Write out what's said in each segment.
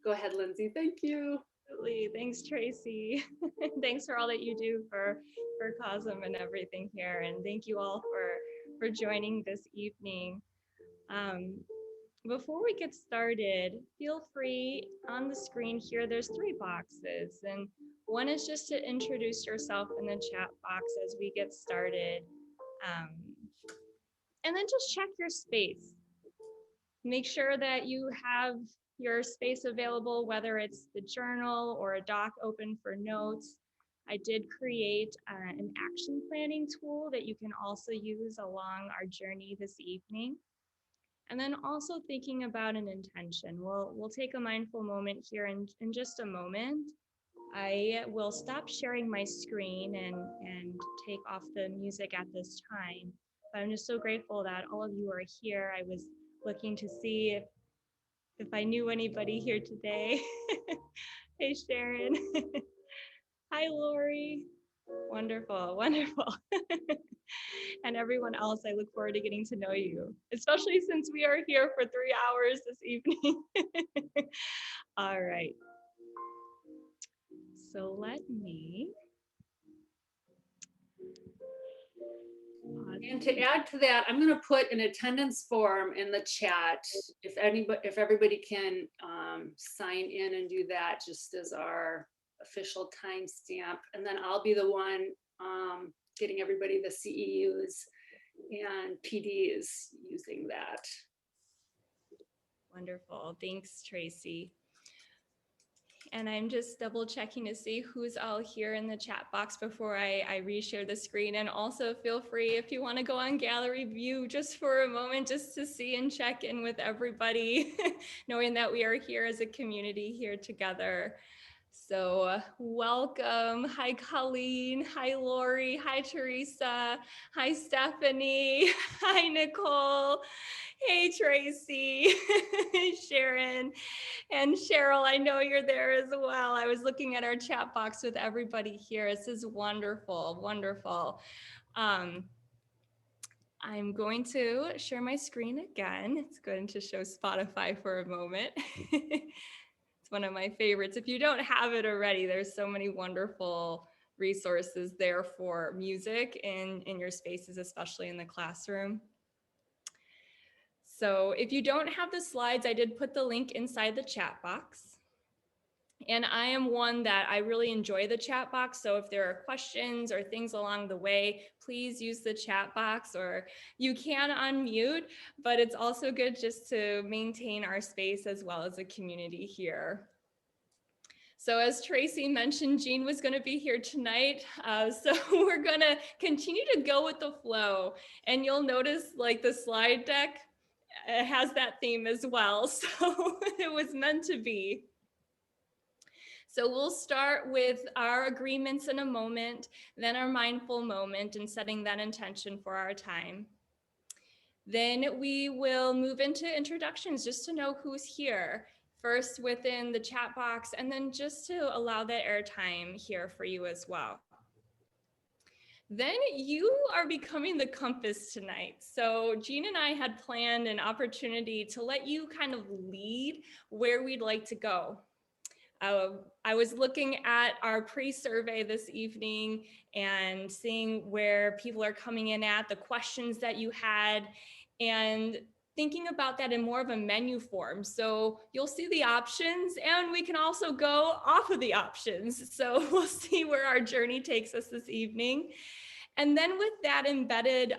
Go ahead, Lindsay. Thank you. Absolutely. Thanks, Tracy. Thanks for all that you do for COSM and everything here. And thank you all for joining this evening. Um, Before we get started, feel free on the screen here, there's 3 boxes. And one is just to introduce yourself in the chat box as we get started. Um, and then just check your space. Make sure that you have your space available, whether it's the journal or a doc open for notes. I did create an action planning tool that you can also use along our journey this evening. And then also thinking about an intention. We'll take a mindful moment here in just a moment. I will stop sharing my screen and take off the music at this time. But I'm just so grateful that all of you are here. I was looking to see if I knew anybody here today. Hey, Sharon. Hi, Lori. Wonderful, wonderful. And everyone else, I look forward to getting to know you, especially since we are here for 3 hours this evening. All right. So let me. And to add to that, I'm going to put an attendance form in the chat if everybody can sign in and do that just as our official timestamp. And then I'll be the one getting everybody the CEUs and PDs using that. Wonderful. Thanks, Tracy. And I'm just double checking to see who's all here in the chat box before I reshare the screen. And also feel free if you want to go on gallery view just for a moment, just to see and check in with everybody, knowing that we are here as a community here together. So welcome. Hi, Colleen. Hi, Lori. Hi, Teresa. Hi, Stephanie. Hi, Nicole. Hey, Tracy. Sharon. And Cheryl, I know you're there as well. I was looking at our chat box with everybody here. This is wonderful, wonderful. I'm going to share my screen again. It's going to show Spotify for a moment. It's one of my favorites. If you don't have it already, there's so many wonderful resources there for music in your spaces, especially in the classroom. So if you don't have the slides, I did put the link inside the chat box. And I am one that I really enjoy the chat box. So if there are questions or things along the way, please use the chat box, or you can unmute, but it's also good just to maintain our space as well as a community here. So as Tracy mentioned, Jean was going to be here tonight. So we're going to continue to go with the flow. And you'll notice like the slide deck has that theme as well. So it was meant to be. So we'll start with our agreements in a moment, then our mindful moment and setting that intention for our time. Then we will move into introductions just to know who's here. First within the chat box, and then just to allow that airtime here for you as well. Then you are becoming the compass tonight. So Jean and I had planned an opportunity to let you kind of lead where we'd like to go. I was looking at our pre-survey this evening and seeing where people are coming in at, the questions that you had, and thinking about that in more of a menu form. So you'll see the options, and we can also go off of the options. So we'll see where our journey takes us this evening. And then with that embedded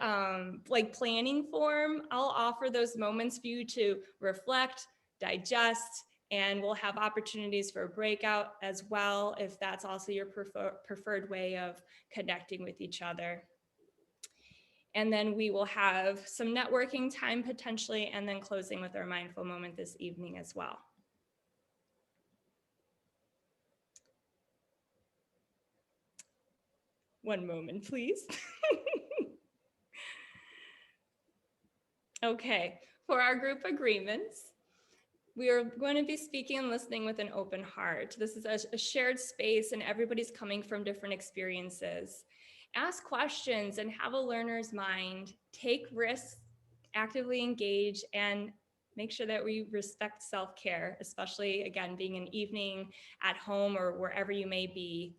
like planning form, I'll offer those moments for you to reflect, digest, and we'll have opportunities for a breakout as well, if that's also your preferred way of connecting with each other. And then we will have some networking time potentially, and then closing with our mindful moment this evening as well. One moment, please. Okay, for our group agreements, we are going to be speaking and listening with an open heart. This is a shared space and everybody's coming from different experiences. Ask questions and have a learner's mind. Take risks, actively engage, and make sure that we respect self-care, especially again, being an evening at home or wherever you may be.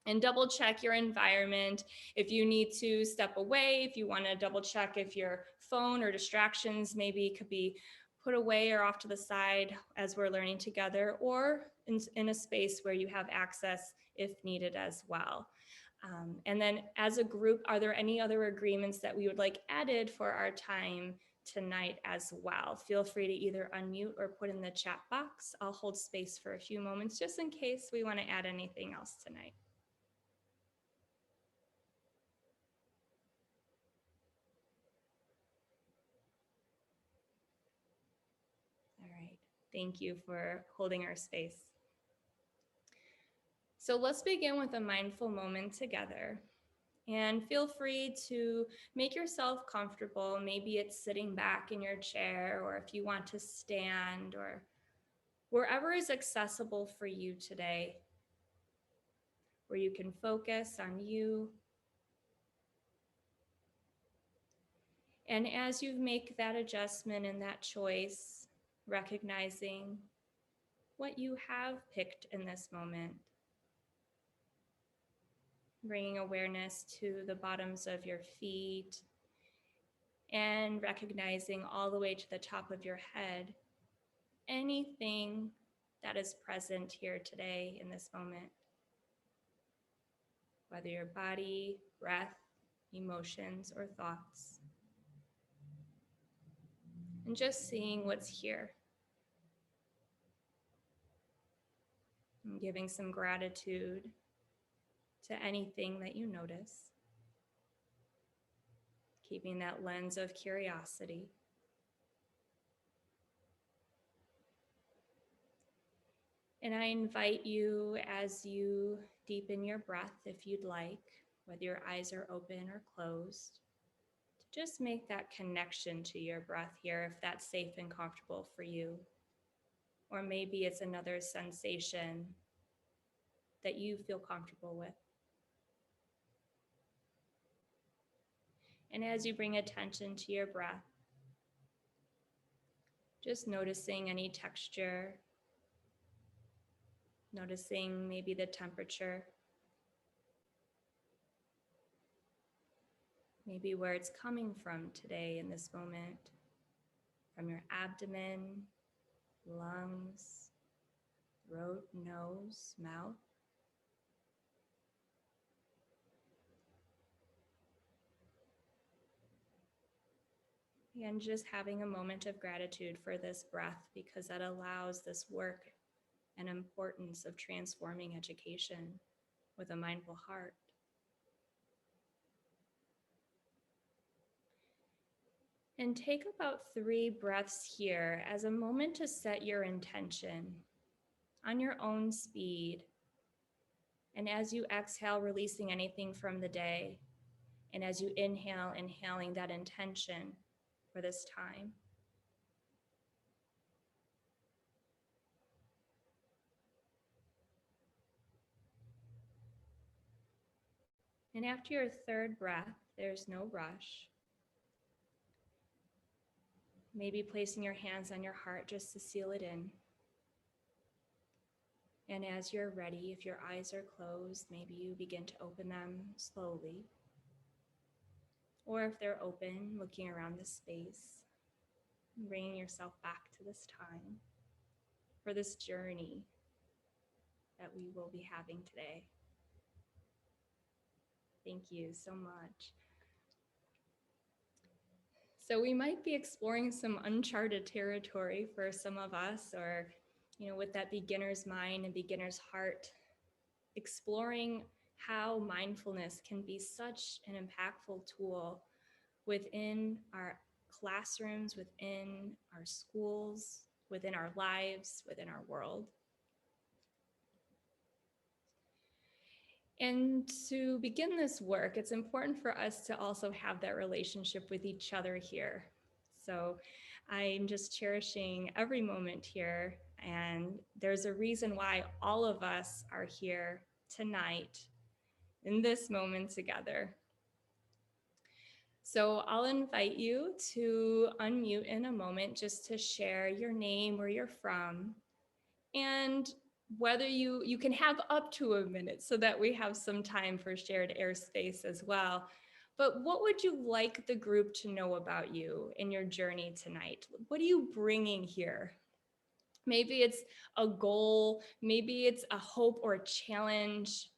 And double check your environment. If you need to step away, if you want to double check if your phone or distractions maybe could be put away or off to the side as we're learning together, or in a space where you have access if needed as well. And then as a group, are there any other agreements that we would like added for our time tonight as well? Feel free to either unmute or put in the chat box. I'll hold space for a few moments just in case we want to add anything else tonight. All right, thank you for holding our space. So let's begin with a mindful moment together. And feel free to make yourself comfortable. Maybe it's sitting back in your chair, or if you want to stand, or wherever is accessible for you today, where you can focus on you. And as you make that adjustment and that choice, recognizing what you have picked in this moment, bringing awareness to the bottoms of your feet and recognizing all the way to the top of your head, anything that is present here today in this moment, whether your body, breath, emotions, or thoughts, and just seeing what's here. And giving some gratitude to anything that you notice, keeping that lens of curiosity. And I invite you, as you deepen your breath, if you'd like, whether your eyes are open or closed, to just make that connection to your breath here, if that's safe and comfortable for you. Or maybe it's another sensation that you feel comfortable with. And as you bring attention to your breath, just noticing any texture, noticing maybe the temperature, maybe where it's coming from today in this moment, from your abdomen, lungs, throat, nose, mouth. And just having a moment of gratitude for this breath, because that allows this work and importance of transforming education with a mindful heart. And take about 3 breaths here as a moment to set your intention on your own speed. And as you exhale, releasing anything from the day. And as you inhale, inhaling that intention for this time. And after your 3rd breath, there's no rush. Maybe placing your hands on your heart just to seal it in. And as you're ready, if your eyes are closed, maybe you begin to open them slowly. Or if they're open, looking around the space, bringing yourself back to this time for this journey that we will be having today. Thank you so much. So we might be exploring some uncharted territory for some of us, or, with that beginner's mind and beginner's heart, exploring how mindfulness can be such an impactful tool within our classrooms, within our schools, within our lives, within our world. And to begin this work, it's important for us to also have that relationship with each other here. So I'm just cherishing every moment here, and there's a reason why all of us are here tonight in this moment together. So I'll invite you to unmute in a moment just to share your name, where you're from, and whether you can have up to a minute so that we have some time for shared airspace as well. But what would you like the group to know about you in your journey tonight? What are you bringing here? Maybe it's a goal, maybe it's a hope or a challenge.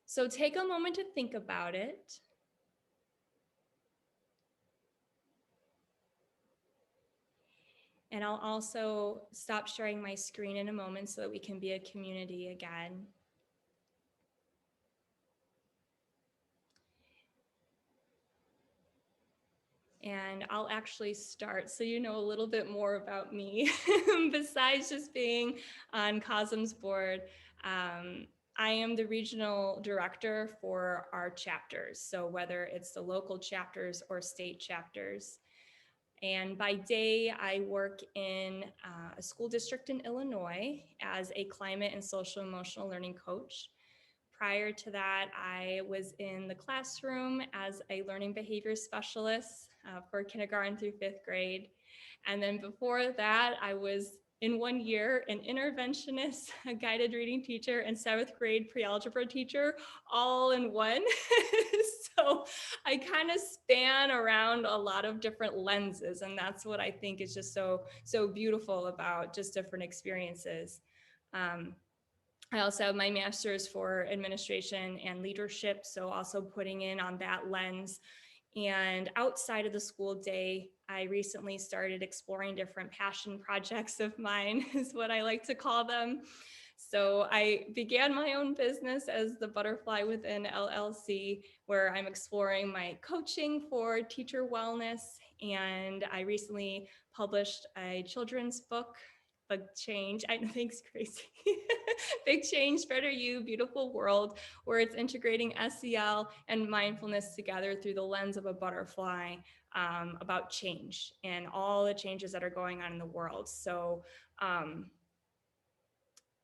So take a moment to think about it. And I'll also stop sharing my screen in a moment so that we can be a community again. And I'll actually start so you know a little bit more about me. Besides just being on COSM's board, I am the regional director for our chapters. So whether it's the local chapters or state chapters. And by day, I work in a school district in Illinois as a climate and social emotional learning coach. Prior to that, I was in the classroom as a learning behavior specialist for kindergarten through 5th grade. And then before that, I was in 1 year an interventionist, a guided reading teacher, and 7th grade pre-algebra teacher, all in one. So I kind of span around a lot of different lenses, and that's what I think is just so beautiful about just different experiences. I also have my master's for administration and leadership, so also putting in on that lens. And outside of the school day, I recently started exploring different passion projects of mine, is what I like to call them. So I began my own business as the Butterfly Within LLC, where I'm exploring my coaching for teacher wellness. And I recently published a children's book, Big Change. I know, thanks, Gracie. Big Change, Better You, Beautiful World, where it's integrating SEL and mindfulness together through the lens of a butterfly, about change and all the changes that are going on in the world. So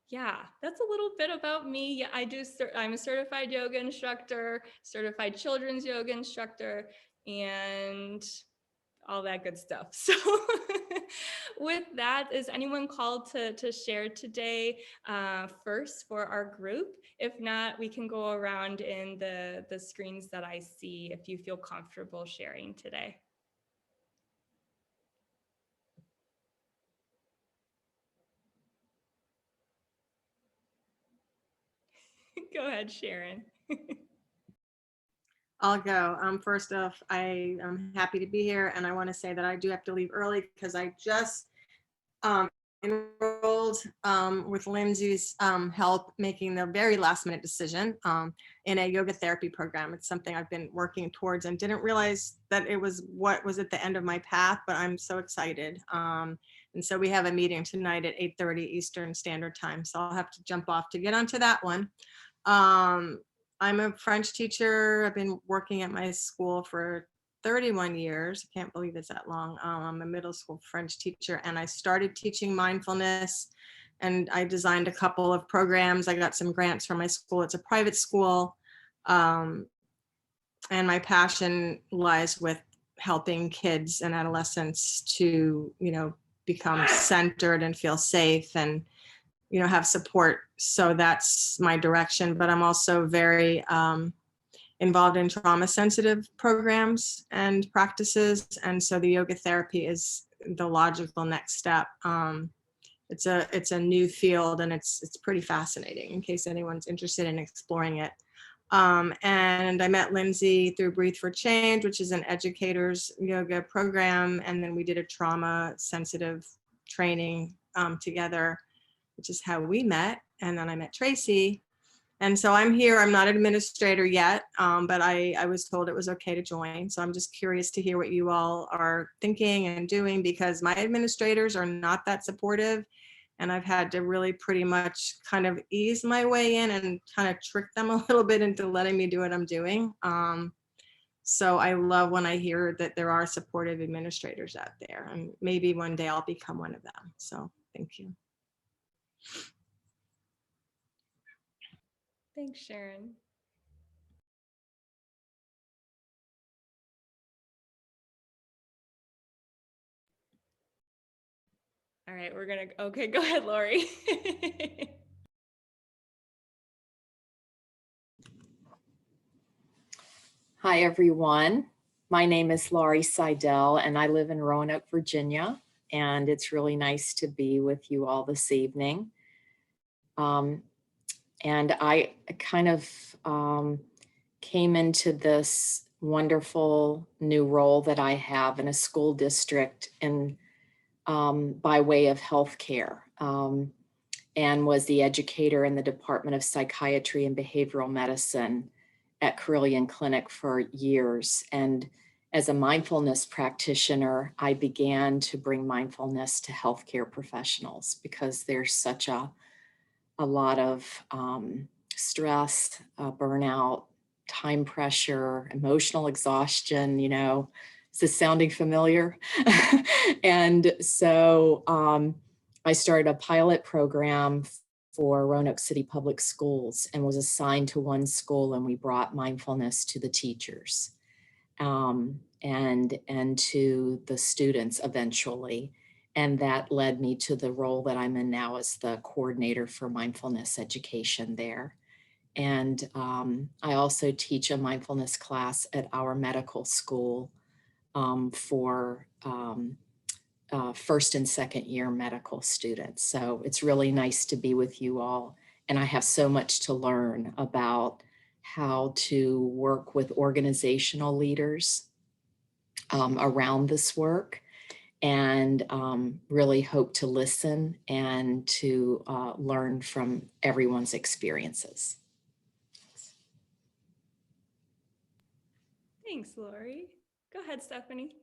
yeah, that's a little bit about me. Yeah, I'm a certified yoga instructor, certified children's yoga instructor, and all that good stuff. So with that, is anyone called to share today first for our group? If not, we can go around in the screens that I see if you feel comfortable sharing today. Go ahead, Sharon. I'll go. First off, I am happy to be here, and I want to say that I do have to leave early because I just enrolled with Lindsay's help, making the very last minute decision in a yoga therapy program. It's something I've been working towards and didn't realize that it was what was at the end of my path, but I'm so excited. And so we have a meeting tonight at 8:30 Eastern Standard Time. So I'll have to jump off to get onto that one. I'm a French teacher. I've been working at my school for 31 years. I can't believe it's that long. I'm a middle school French teacher, and I started teaching mindfulness, and I designed a couple of programs. I got some grants from my school. It's a private school. And my passion lies with helping kids and adolescents to, become centered and feel safe and have support. So that's my direction. But I'm also very involved in trauma sensitive programs and practices. And so the yoga therapy is the logical next step. It's a new field, and it's pretty fascinating in case anyone's interested in exploring it. And I met Lindsay through Breathe for Change, which is an educator's yoga program. And then we did a trauma sensitive training together, which is how we met. And then I met Tracy. And so I'm here. I'm not an administrator yet, but I was told it was okay to join. So I'm just curious to hear what you all are thinking and doing, because my administrators are not that supportive. And I've had to really pretty much kind of ease my way in and kind of trick them a little bit into letting me do what I'm doing. So I love when I hear that there are supportive administrators out there, and maybe one day I'll become one of them. So thank you. Thanks, Sharon. All right, okay, go ahead, Lori. Hi, everyone. My name is Laurie Seidel, and I live in Roanoke, Virginia. And it's really nice to be with you all this evening. And I kind of came into this wonderful new role that I have in a school district by way of healthcare, and was the educator in the Department of Psychiatry and Behavioral Medicine at Carilion Clinic for years. And as a mindfulness practitioner, I began to bring mindfulness to healthcare professionals because there's such a lot of stress, burnout, time pressure, emotional exhaustion, is this sounding familiar? And so I started a pilot program for Roanoke City Public Schools and was assigned to one school, and we brought mindfulness to the teachers and to the students eventually. And that led me to the role that I'm in now as the coordinator for mindfulness education there. And I also teach a mindfulness class at our medical school for first and second year medical students. So it's really nice to be with you all. And I have so much to learn about how to work with organizational leaders around this work, and really hope to listen and to learn from everyone's experiences. Thanks, Lori. Go ahead, Stephanie.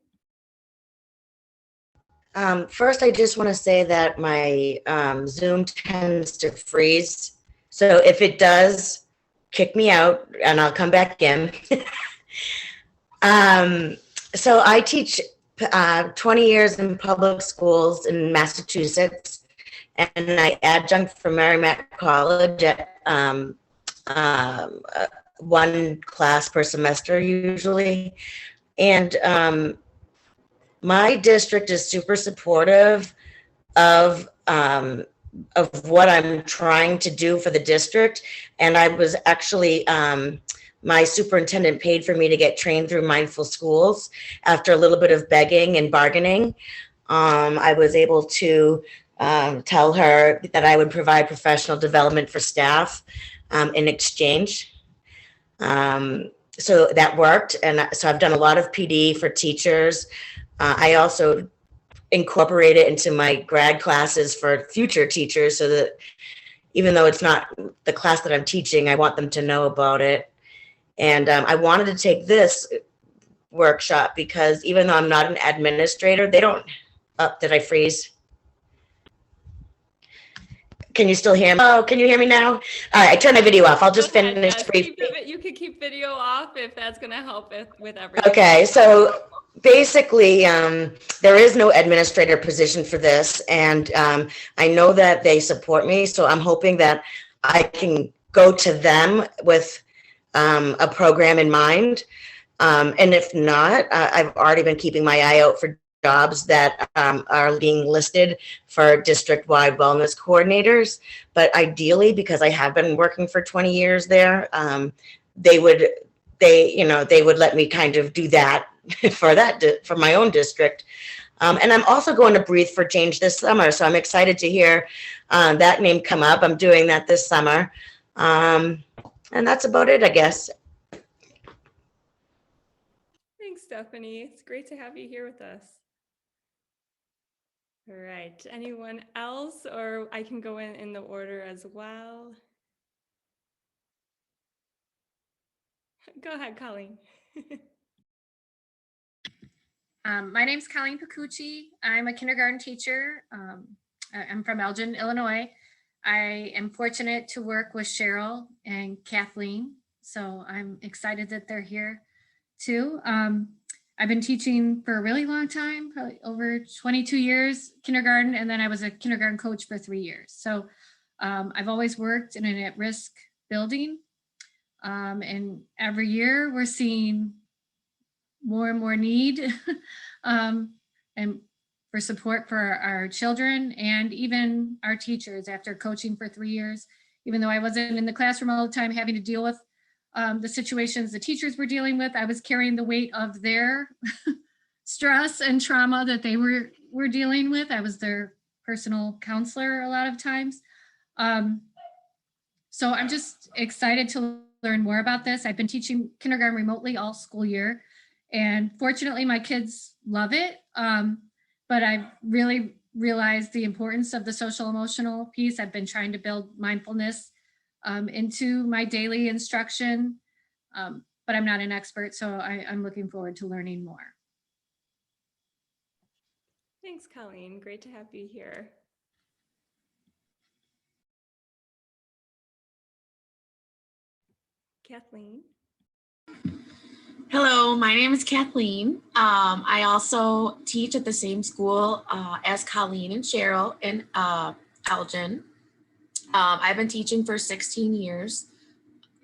First, I just want to say that my Zoom tends to freeze. So if it does, kick me out and I'll come back in. So I teach 20 years in public schools in Massachusetts, and I adjunct for Merrimack College at one class per semester usually. And my district is super supportive of what I'm trying to do for the district. And I was actually, my superintendent paid for me to get trained through Mindful Schools. After a little bit of begging and bargaining, I was able to tell her that I would provide professional development for staff in exchange. So that worked. And so I've done a lot of PD for teachers. I also incorporate it into my grad classes for future teachers so that even though it's not the class that I'm teaching, I want them to know about it. And I wanted to take this workshop because even though I'm not an administrator, they don't, did I freeze? Can you still hear me? Oh, can you hear me now? All right, I turned my video off. I'll just finish briefly. You could keep video off if that's going to help with everything. Okay, so basically, there is no administrator position for this, and I know that they support me, so I'm hoping that I can go to them with a program in mind. And if not, I've already been keeping my eye out for jobs that are being listed for district-wide wellness coordinators. But ideally, because I have been working for 20 years there, they would let me kind of do that for my own district. And I'm also going to Breathe for Change this summer. So I'm excited to hear that name come up. I'm doing that this summer. And that's about it, I guess. Thanks, Stephanie. It's great to have you here with us. All right. Anyone else, or I can go in the order as well. Go ahead, Colleen. My name's Colleen Pacucci. I'm a kindergarten teacher. I'm from Elgin, Illinois. I am fortunate to work with Cheryl and Kathleen, so I'm excited that they're here too. I've been teaching for a really long time, probably over 22 years kindergarten, and then I was a kindergarten coach for 3 years. So I've always worked in an at-risk building, and every year we're seeing more and more need. And for support for our children and even our teachers after coaching for 3 years. Even though I wasn't in the classroom all the time having to deal with the situations the teachers were dealing with, I was carrying the weight of their stress and trauma that they were dealing with. I was their personal counselor a lot of times. So I'm just excited to learn more about this. I've been teaching kindergarten remotely all school year, and fortunately my kids love it. But I've really realized the importance of the social emotional piece. I've been trying to build mindfulness into my daily instruction, but I'm not an expert, so I'm looking forward to learning more. Thanks, Colleen. Great to have you here. Kathleen. Hello, my name is Kathleen. I also teach at the same school as Colleen and Cheryl in Elgin. I've been teaching for 16 years,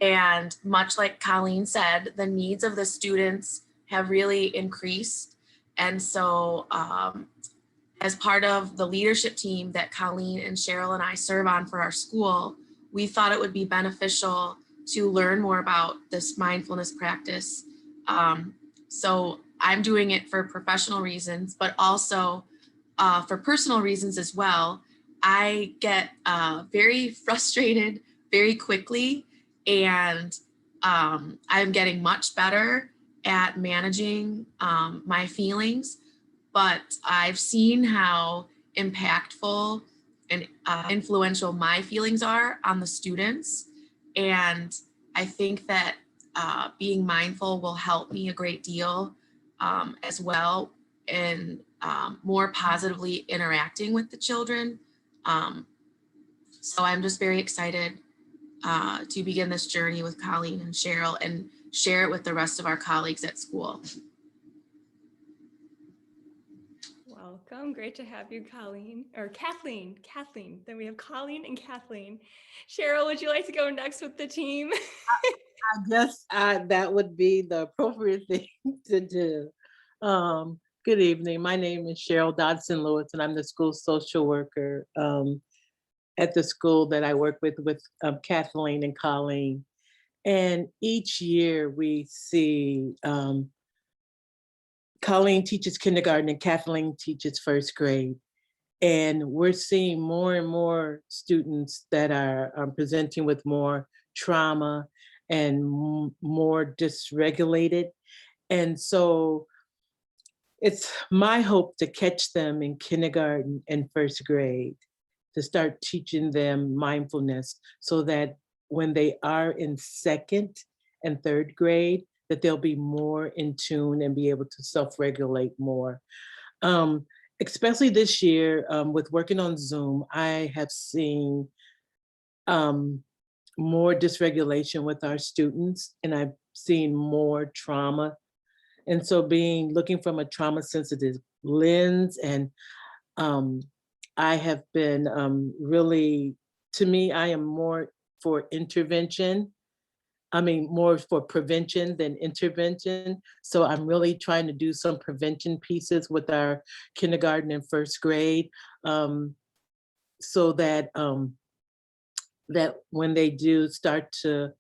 and much like Colleen said, the needs of the students have really increased. And so as part of the leadership team that Colleen and Cheryl and I serve on for our school, we thought it would be beneficial to learn more about this mindfulness practice. So I'm doing it for professional reasons, but also for personal reasons as well. I get very frustrated very quickly, and I'm getting much better at managing my feelings, but I've seen how impactful and influential my feelings are on the students. And I think that being mindful will help me a great deal as well in more positively interacting with the children. So I'm just very excited to begin this journey with Colleen and Cheryl and share it with the rest of our colleagues at school. Welcome. Great to have you, Colleen, or Kathleen. Then we have Colleen and Kathleen. Cheryl, would you like to go next with the team? I guess that would be the appropriate thing to do. Good evening. My name is Cheryl Dodson Lewis, and I'm the school social worker at the school that I work with Kathleen and Colleen. And each year we see Colleen teaches kindergarten and Kathleen teaches first grade. And we're seeing more and more students that are presenting with more trauma and more dysregulated. And so it's my hope to catch them in kindergarten and first grade, to start teaching them mindfulness so that when they are in second and third grade, that they'll be more in tune and be able to self-regulate more. Especially this year with working on Zoom, I have seen more dysregulation with our students, and I've seen more trauma. And so looking from a trauma sensitive lens, and I have been really, to me, I am more for intervention. I mean, more for prevention than intervention. So I'm really trying to do some prevention pieces with our kindergarten and first grade, so that that when they do start to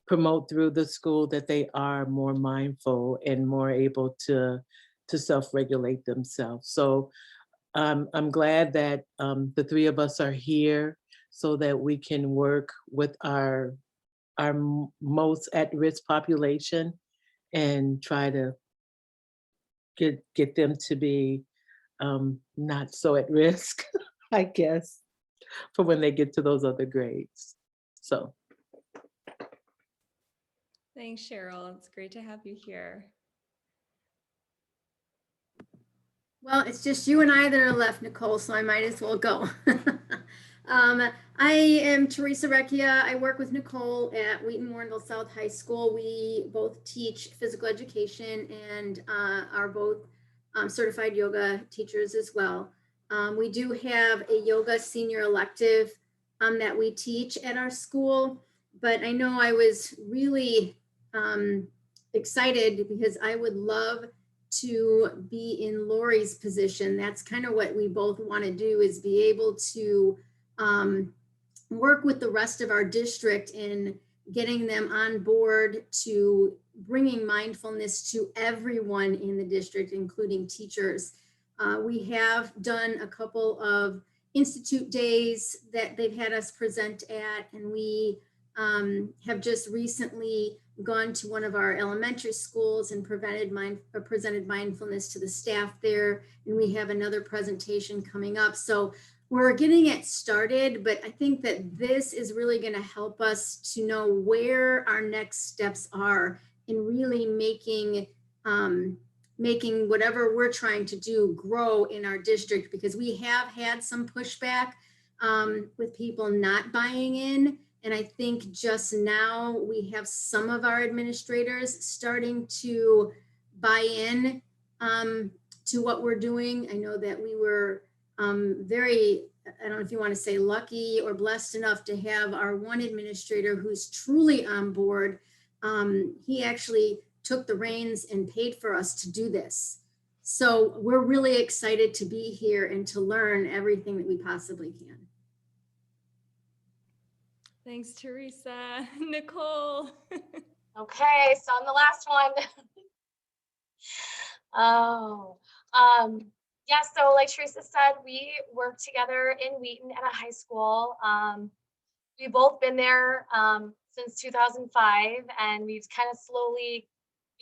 promote through the school, that they are more mindful and more able to self-regulate themselves. So I'm glad that the three of us are here so that we can work with our most at-risk population and try to get them to be not so at risk, I guess, for when they get to those other grades. So. Thanks, Cheryl. It's great to have you here. Well, it's just you and I that are left, Nicole, so I might as well go. I am Teresa Recchia. I work with Nicole at Wheaton Warrenville South High School. We both teach physical education and are both certified yoga teachers as well. We do have a yoga senior elective that we teach at our school, but I know I was really excited because I would love to be in Lori's position. That's kind of what we both want to do, is be able to work with the rest of our district in getting them on board to bringing mindfulness to everyone in the district, including teachers. We have done a couple of institute days that they've had us present at, and we have just recently gone to one of our elementary schools and presented mindfulness to the staff there. And we have another presentation coming up. So we're getting it started, but I think that this is really going to help us to know where our next steps are in really making whatever we're trying to do grow in our district, because we have had some pushback with people not buying in. And I think just now we have some of our administrators starting to buy in to what we're doing. I know that we were very, I don't know if you want to say lucky or blessed enough to have our one administrator who's truly on board. He actually took the reins and paid for us to do this. So we're really excited to be here and to learn everything that we possibly can. Thanks, Teresa. Nicole. Okay, so I'm the last one. Yeah, so like Teresa said, we work together in Wheaton at a high school. We've both been there since 2005, and we've kind of slowly,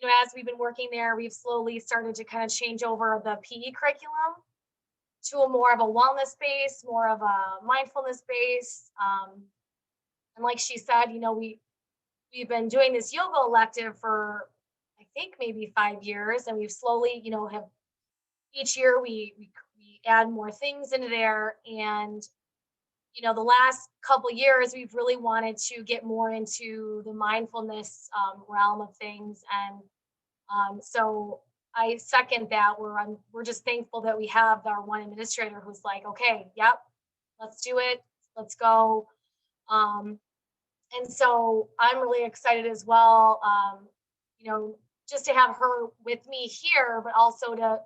you know, as we've been working there, we've slowly started to kind of change over the PE curriculum to a more of a wellness base, more of a mindfulness base. And like she said, you know, we've been doing this yoga elective for, I think, maybe 5 years, and we've slowly, you know, have each year we add more things into there. And, you know, the last couple of years, we've really wanted to get more into the mindfulness realm of things. And so I second that. We're just thankful that we have our one administrator who's like, okay, yep, let's do it. Let's go. And so I'm really excited as well, you know, just to have her with me here, but also to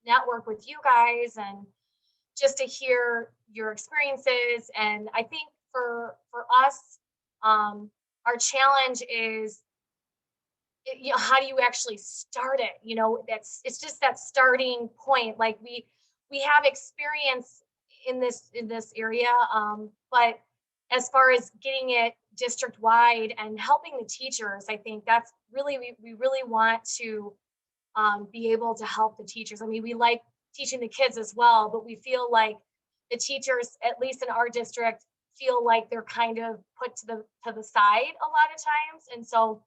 network with you guys and just to hear your experiences. And I think for us, our challenge is, you know, how do you actually start it? You know, it's just that starting point. Like we have experience in this area, but as far as getting it district wide and helping the teachers, I think that's really, we really want to be able to help the teachers. I mean, we like teaching the kids as well, but we feel like the teachers, at least in our district, feel like they're kind of put to the side a lot of times. And so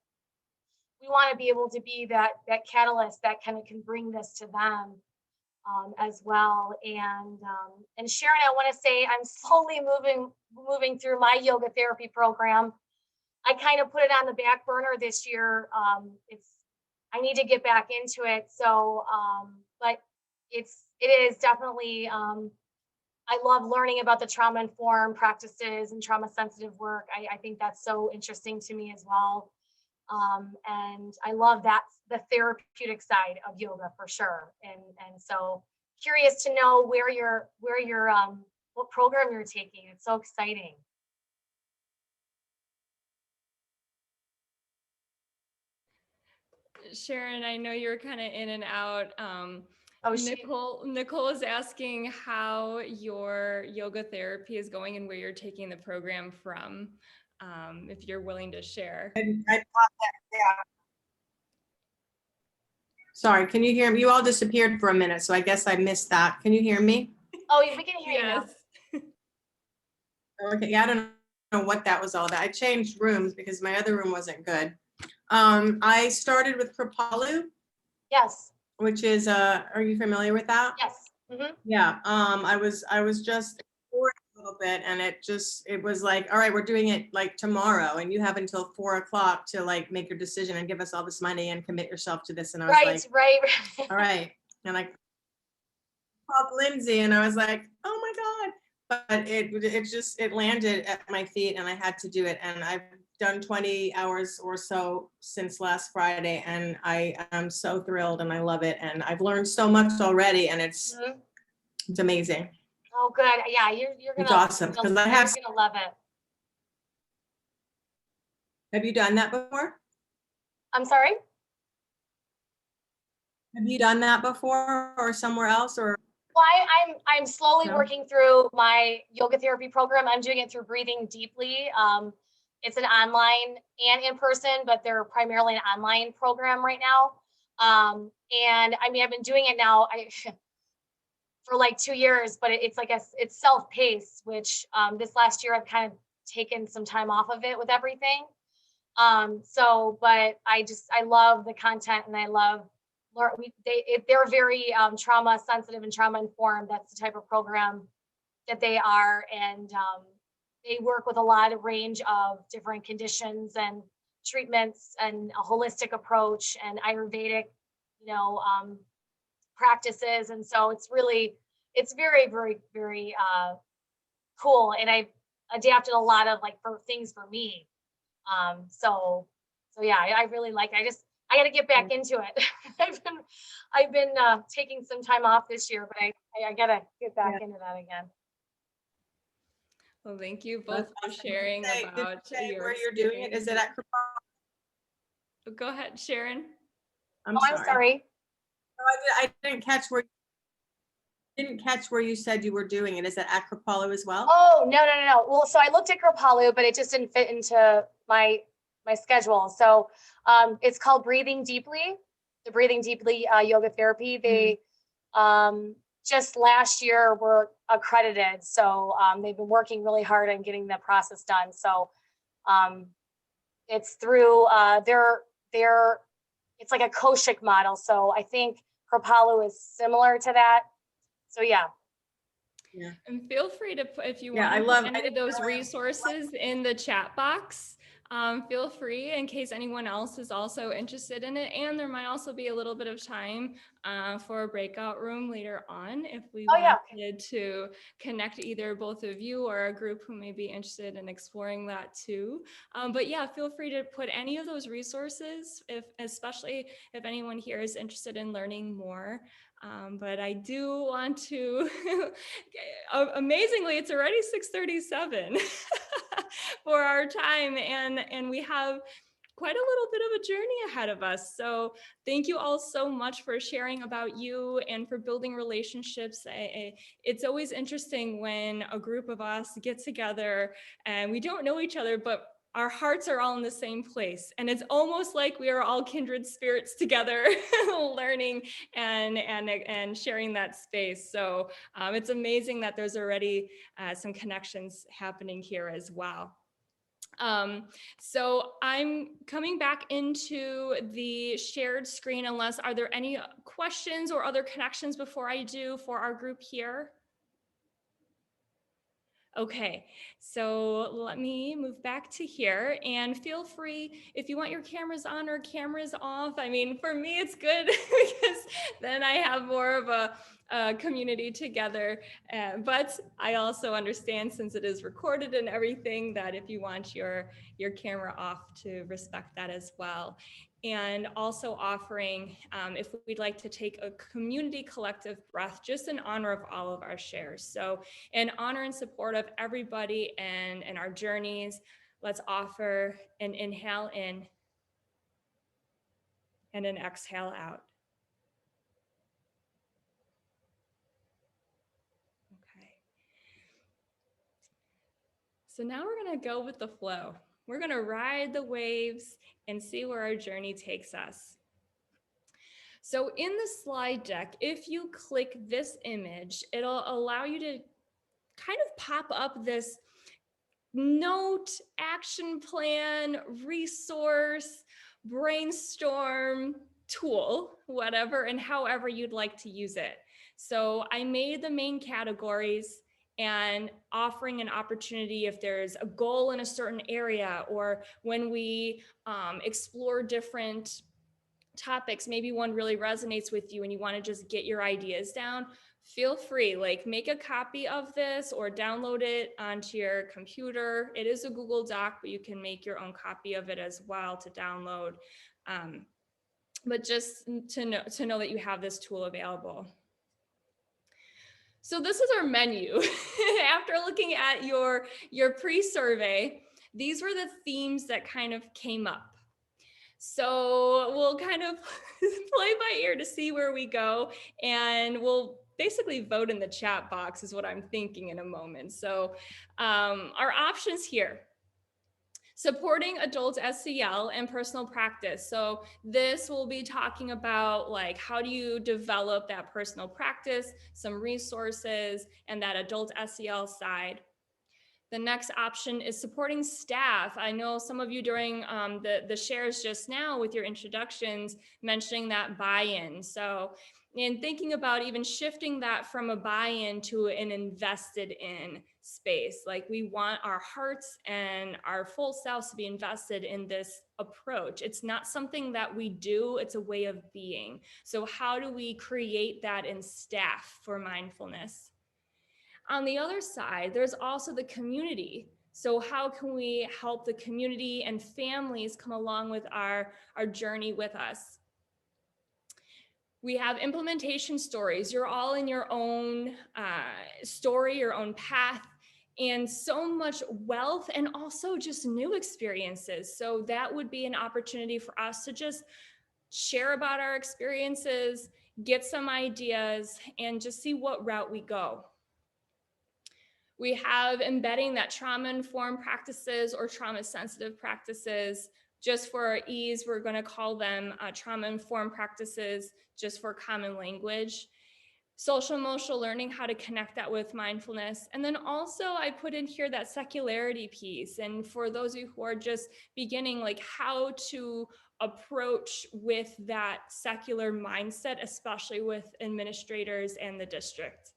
we want to be able to be that catalyst that kind of can bring this to them as well. And Sharon, I want to say I'm slowly moving through my yoga therapy program. I kind of put it on the back burner this year. I need to get back into it. So, but it is definitely, I love learning about the trauma-informed practices and trauma-sensitive work. I think that's so interesting to me as well. And I love that, the therapeutic side of yoga for sure. And so curious to know where you're what program you're taking. It's so exciting. Sharon, I know you're kind of in and out. Oh, Nicole is asking how your yoga therapy is going and where you're taking the program from, if you're willing to share. And I thought that, yeah. Sorry, can you hear me? You all disappeared for a minute, so I guess I missed that. Can you hear me? Oh, we can hear you now. Yes. Okay, yeah, I don't know what that was all about. I changed rooms because my other room wasn't good. I started with Kripalu, Yes. which is, are you familiar with that? Yes. Mm-hmm. Yeah, I was just exploring a little bit, and it was like, all right, we're doing it like tomorrow, and you have until 4 o'clock to like make your decision and give us all this money and commit yourself to this. And I was like, Right. all right. And I called Lindsay, and I was like, oh my God. But it landed at my feet, and I had to do it. And I've done 20 hours or so since last Friday, and I am so thrilled and I love it. And I've learned so much already, and it's Mhm. amazing. Oh, good. Yeah, you're It's gonna, awesome because I have. you're gonna love it. Have you done that before? I'm sorry? Have you done that before or somewhere else or? Well, I'm slowly No? working through my yoga therapy program. I'm doing it through Breathing Deeply. It's an online and in person, but they're primarily an online program right now. And I mean, I've been doing it now for like 2 years, but it's like it's self-paced, which this last year I've kind of taken some time off of it with everything. But I love the content and I love they're very trauma sensitive and trauma informed. That's the type of program that they are, and they work with a lot of range of different conditions and treatments and a holistic approach and Ayurvedic, practices. And so it's very, very, very cool. And I've adapted a lot of like for things for me. So yeah, I really like. I got to get back into it. I've been taking some time off this year, but I got to get back into that again. Well, thank you both for Awesome. sharing Did you about say your where you're doing it? Is it at? Go ahead, Sharon. I'm I'm sorry. No, I didn't catch where you said you were doing it. Is it at Kripalu as well? Oh, no. Well, so I looked at Kripalu, but it just didn't fit into my schedule. So it's called Breathing Deeply, the Breathing Deeply yoga therapy. They just last year were accredited. So they've been working really hard on getting the process done. So it's through it's like a Koshik model. So I think Kripalu is similar to that. So yeah. Yeah. And feel free to put, if you Yeah, want I to love- put any of those resources in the chat box. Feel free in case anyone else is also interested in it. And there might also be a little bit of time for a breakout room later on if we wanted to connect either both of you or a group who may be interested in exploring that too. But yeah, feel free to put any of those resources, especially if anyone here is interested in learning more. But I do want to, amazingly, it's already 6:37 for our time, and we have quite a little bit of a journey ahead of us. So thank you all so much for sharing about you and for building relationships. It's always interesting when a group of us get together and we don't know each other, but our hearts are all in the same place. And it's almost like we are all kindred spirits together learning and sharing that space. So it's amazing that there's already some connections happening here as well. So I'm coming back into the shared screen unless are there any questions or other connections before I do for our group here? Okay, so let me move back to here and feel free if you want your cameras on or cameras off. I mean, for me, it's good because then I have more of a community together. But I also understand, since it is recorded and everything, that if you want your camera off, to respect that as well. And also offering, if we'd like to take a community collective breath, just in honor of all of our shares. So in honor and support of everybody and our journeys, let's offer an inhale in and an exhale out. Okay. So now we're gonna go with the flow. We're gonna ride the waves and see where our journey takes us. So in the slide deck, if you click this image, it'll allow you to kind of pop up this note, action plan, resource, brainstorm tool, whatever, and however you'd like to use it. So I made the main categories and offering an opportunity if there's a goal in a certain area, or when we explore different topics, maybe one really resonates with you and you want to just get your ideas down, feel free, like make a copy of this or download it onto your computer. It is a Google Doc, but you can make your own copy of it as well to download. But just to know that you have this tool available. So this is our menu. After looking at your pre-survey, these were the themes that kind of came up. So we'll kind of play by ear to see where we go, and we'll basically vote in the chat box is what I'm thinking in a moment. So our options here: supporting adult SEL and personal practice. So this will be talking about like, how do you develop that personal practice, some resources, and that adult SEL side. The next option is supporting staff. I know some of you during the shares just now with your introductions mentioning that buy-in. So in thinking about even shifting that from a buy-in to an invested in space, like we want our hearts and our full selves to be invested in this approach. It's not something that we do, it's a way of being. So how do we create that in staff for mindfulness? On the other side, there's also the community. So how can we help the community and families come along with our journey with us? We have implementation stories. You're all in your own story, your own path, and so much wealth and also just new experiences. So that would be an opportunity for us to just share about our experiences, get some ideas, and just see what route we go. We have embedding that trauma-informed practices or trauma-sensitive practices. Just for our ease, we're going to call them trauma-informed practices, just for common language. Social emotional learning, how to connect that with mindfulness. And then also I put in here that secularity piece. And for those of you who are just beginning, like how to approach with that secular mindset, especially with administrators and the district.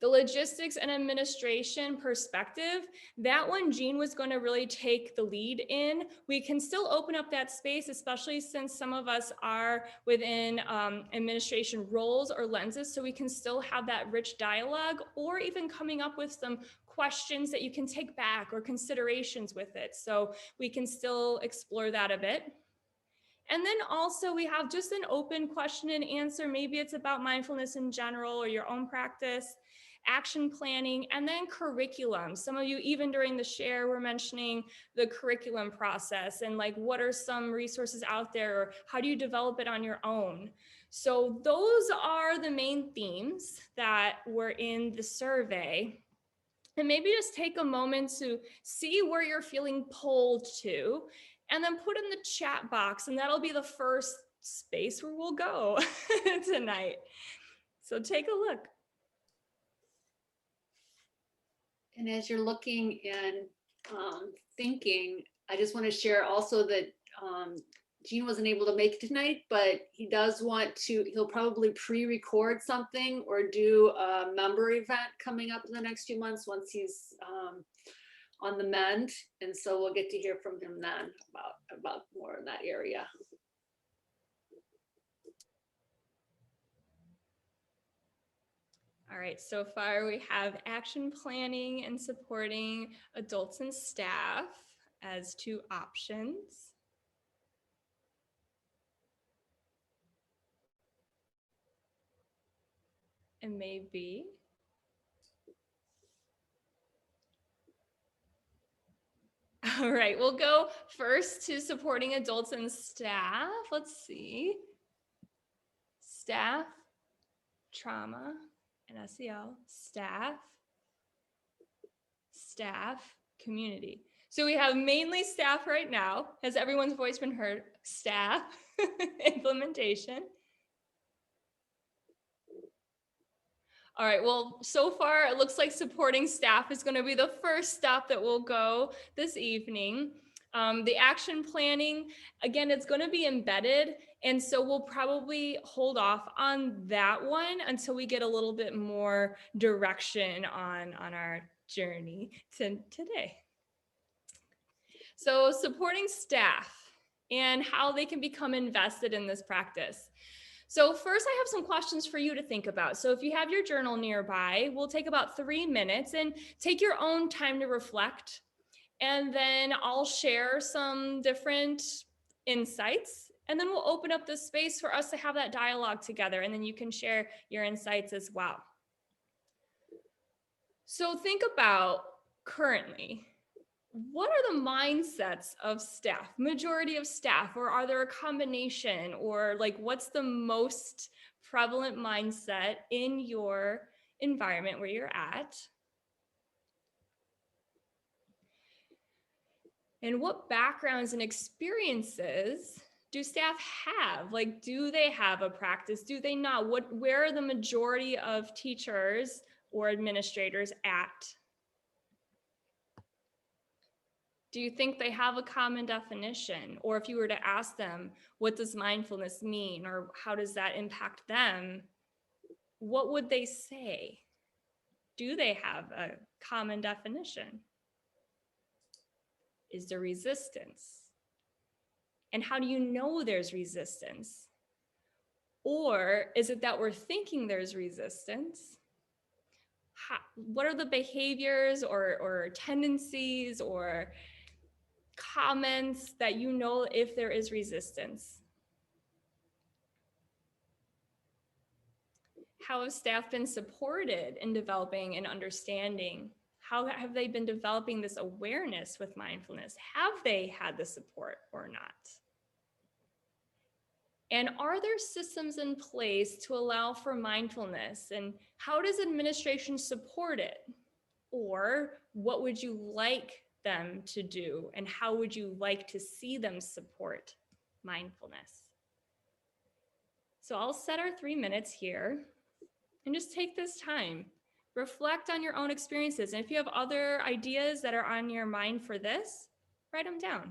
The logistics and administration perspective, that one Jean was going to really take the lead in. We can still open up that space, especially since some of us are within administration roles or lenses, so we can still have that rich dialogue, or even coming up with some questions that you can take back or considerations with it. So we can still explore that a bit. And then also we have just an open question and answer. Maybe it's about mindfulness in general or your own practice. Action planning, and then curriculum. Some of you, even during the share, were mentioning the curriculum process and like, what are some resources out there, or how do you develop it on your own? So those are the main themes that were in the survey. And maybe just take a moment to see where you're feeling pulled to, and then put in the chat box, and that'll be the first space where we'll go tonight. So take a look. And as you're looking and thinking, I just want to share also that Gene wasn't able to make it tonight, but he does want to, he'll probably pre-record something or do a member event coming up in the next few months once he's on the mend. And so we'll get to hear from him then about more in that area. All right, so far we have action planning and supporting adults and staff as two options. And maybe. All right, we'll go first to supporting adults and staff. Let's see. Staff, trauma, and SEL, staff, community. So we have mainly staff right now. Has everyone's voice been heard? Staff, implementation. All right, well, so far it looks like supporting staff is going to be the first stop that we'll go this evening. The action planning, again, it's going to be embedded. And so we'll probably hold off on that one until we get a little bit more direction on our journey to today. So supporting staff and how they can become invested in this practice. So first I have some questions for you to think about. So if you have your journal nearby, we'll take about 3 minutes and take your own time to reflect. And then I'll share some different insights, and then we'll open up the space for us to have that dialogue together, and then you can share your insights as well. So think about currently, what are the mindsets of staff, majority of staff, or are there a combination, or like what's the most prevalent mindset in your environment where you're at? And what backgrounds and experiences do staff have? Like, do they have a practice? Do they not? Where are the majority of teachers or administrators at? Do you think they have a common definition? Or if you were to ask them, what does mindfulness mean? Or how does that impact them? What would they say? Do they have a common definition? Is there resistance? And how do you know there's resistance? Or is it that we're thinking there's resistance? What are the behaviors or tendencies or comments that you know if there is resistance? How have staff been supported in developing and understanding? How have they been developing this awareness with mindfulness? Have they had the support or not? And are there systems in place to allow for mindfulness? And how does administration support it? Or what would you like them to do? And how would you like to see them support mindfulness? So I'll set our 3 minutes here and just take this time. Reflect on your own experiences. And if you have other ideas that are on your mind for this, write them down.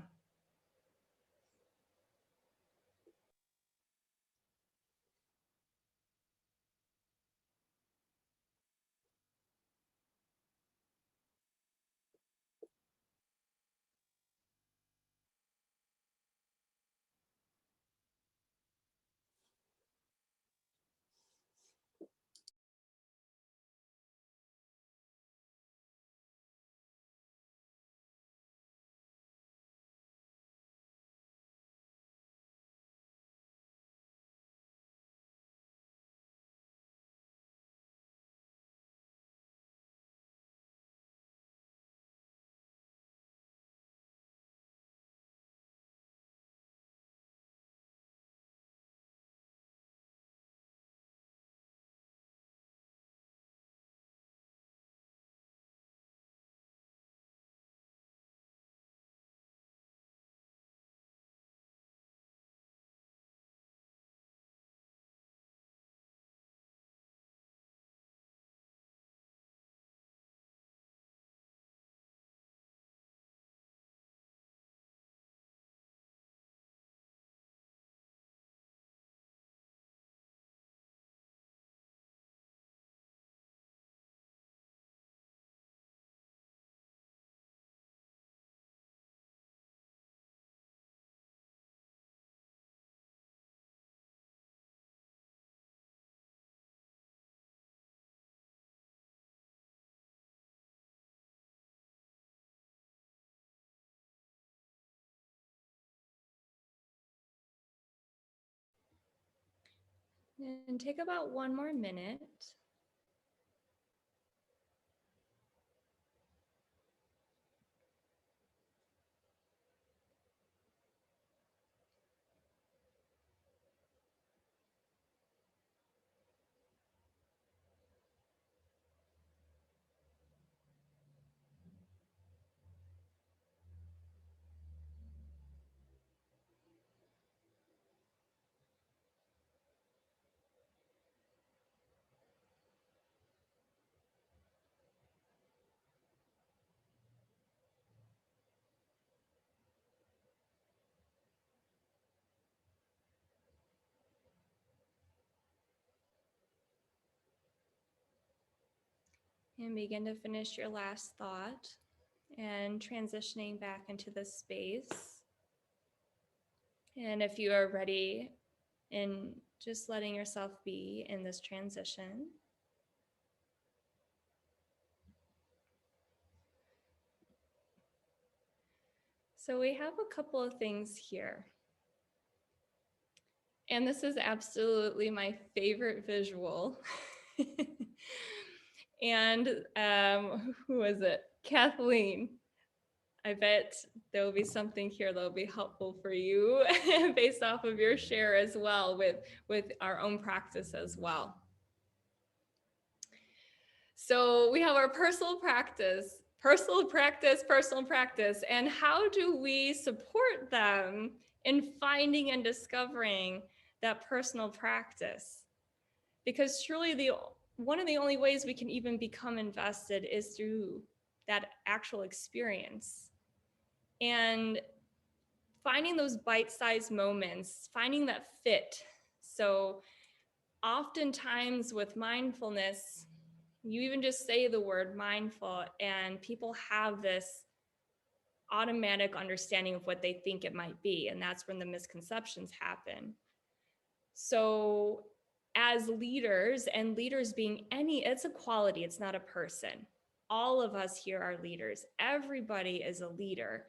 And take about 1 more minute. And begin to finish your last thought and transitioning back into the space. And if you are ready and Just letting yourself be in this transition. So we have a couple of things here. And this is absolutely my favorite visual. And who is it? Kathleen. I bet there will be something here that will be helpful for you based off of your share as well with our own practice as well. So we have our personal practice. And how do we support them in finding and discovering that personal practice? Because truly one of the only ways we can even become invested is through that actual experience. And finding those bite-sized moments, finding that fit. So oftentimes with mindfulness, you even just say the word mindful and people have this automatic understanding of what they think it might be. And that's when the misconceptions happen. So as leaders, and leaders being it's a quality, it's not a person. All of us here are leaders. Everybody is a leader.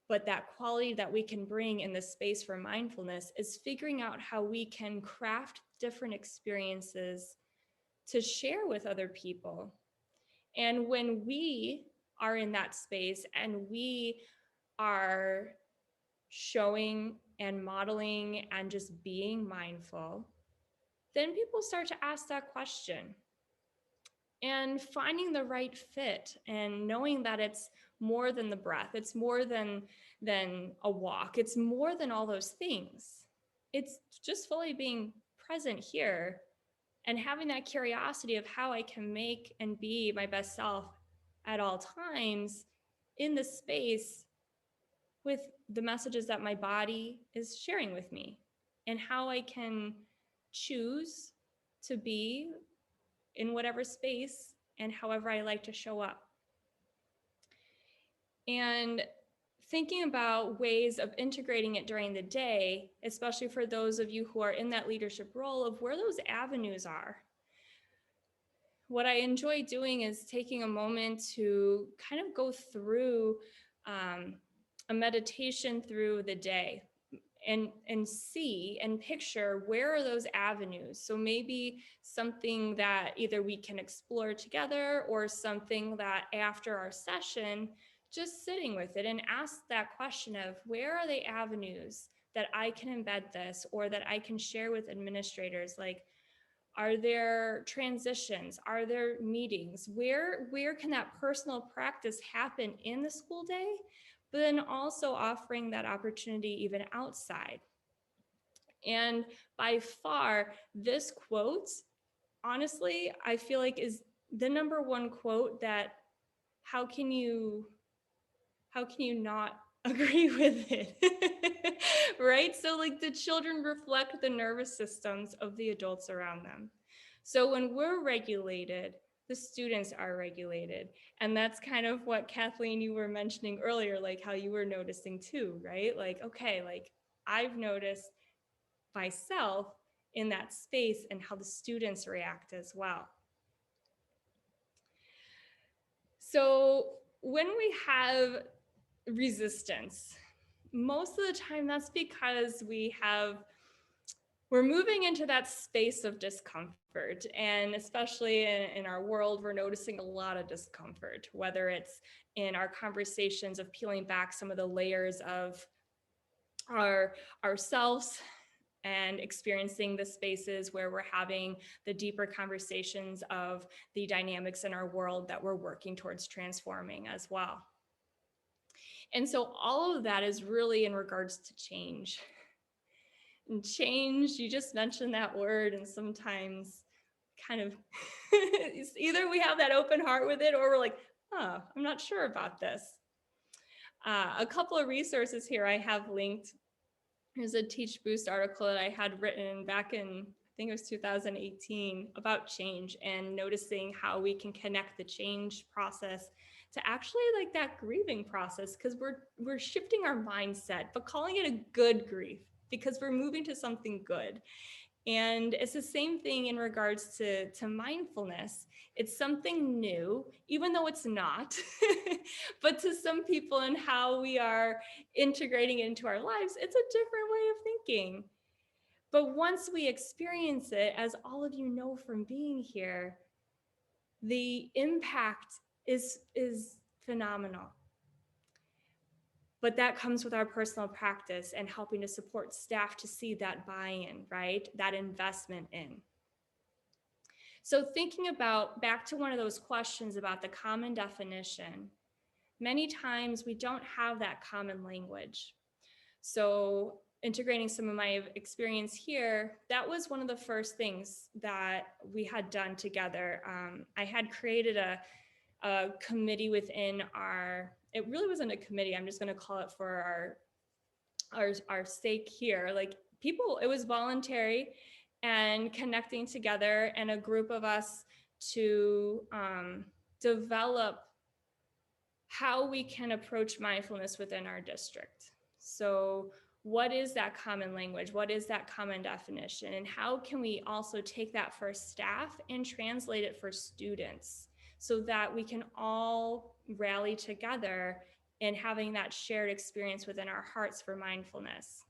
But that quality that we can bring in the space for mindfulness is figuring out how we can craft different experiences to share with other people. And when we are in that space and we are showing and modeling and just being mindful, then people start to ask that question. And finding the right fit and knowing that it's more than the breath, it's more than a walk, it's more than all those things. It's just fully being present here and having that curiosity of how I can make and be my best self at all times in the space with the messages that my body is sharing with me, and how I can choose to be in whatever space and however I like to show up. And thinking about ways of integrating it during the day, especially for those of you who are in that leadership role, of where those avenues are. What I enjoy doing is taking a moment to kind of go through a meditation through the day and see and picture where are those avenues. So maybe something that either we can explore together or something that after our session, just sitting with it and ask that question of where are the avenues that I can embed this or that I can share with administrators? Like, are there transitions? Are there meetings? Where can that personal practice happen in the school day? But then also offering that opportunity even outside. And by far, this quote, honestly, I feel like is the number one quote that how can you not agree with it? Right? So like the children reflect the nervous systems of the adults around them. So when we're regulated, the students are regulated. And that's kind of what Kathleen, you were mentioning earlier, like how you were noticing too, right? Like, okay, like I've noticed myself in that space and how the students react as well. So when we have resistance, most of the time that's because we're moving into that space of discomfort. And especially in our world, we're noticing a lot of discomfort, whether it's in our conversations of peeling back some of the layers of ourselves and experiencing the spaces where we're having the deeper conversations of the dynamics in our world that we're working towards transforming as well. And so all of that is really in regards to change. And change, you just mentioned that word, and sometimes kind of either we have that open heart with it or we're like, oh, I'm not sure about this. A couple of resources here I have linked. There's a Teach Boost article that I had written back in, I think it was 2018, about change and noticing how we can connect the change process to actually like that grieving process, because we're shifting our mindset, but calling it a good grief because we're moving to something good. And it's the same thing in regards to mindfulness. It's something new, even though it's not, but to some people and how we are integrating it into our lives, it's a different way of thinking. But once we experience it, as all of you know from being here, the impact is phenomenal. But that comes with our personal practice and helping to support staff to see that buy-in, right? That investment in. So thinking about, back to one of those questions about the common definition, many times we don't have that common language. So integrating some of my experience here, that was one of the first things that we had done together. I had created a committee within our, it really wasn't a committee, I'm just gonna call it for our sake here. Like people, it was voluntary and connecting together and a group of us to develop how we can approach mindfulness within our district. So what is that common language? What is that common definition? And how can we also take that for staff and translate it for students so that we can all rally together in having that shared experience within our hearts for mindfulness?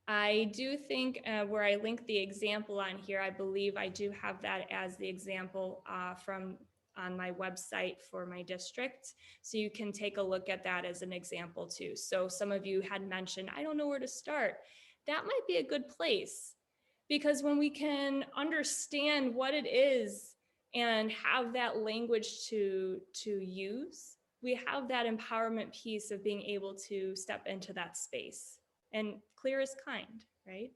I do think where I link the example on here, I believe I do have that as the example from on my website for my district. So you can take a look at that as an example too. So some of you had mentioned, I don't know where to start. That might be a good place, because when we can understand what it is and have that language to use, we have that empowerment piece of being able to step into that space. And clear is kind, right?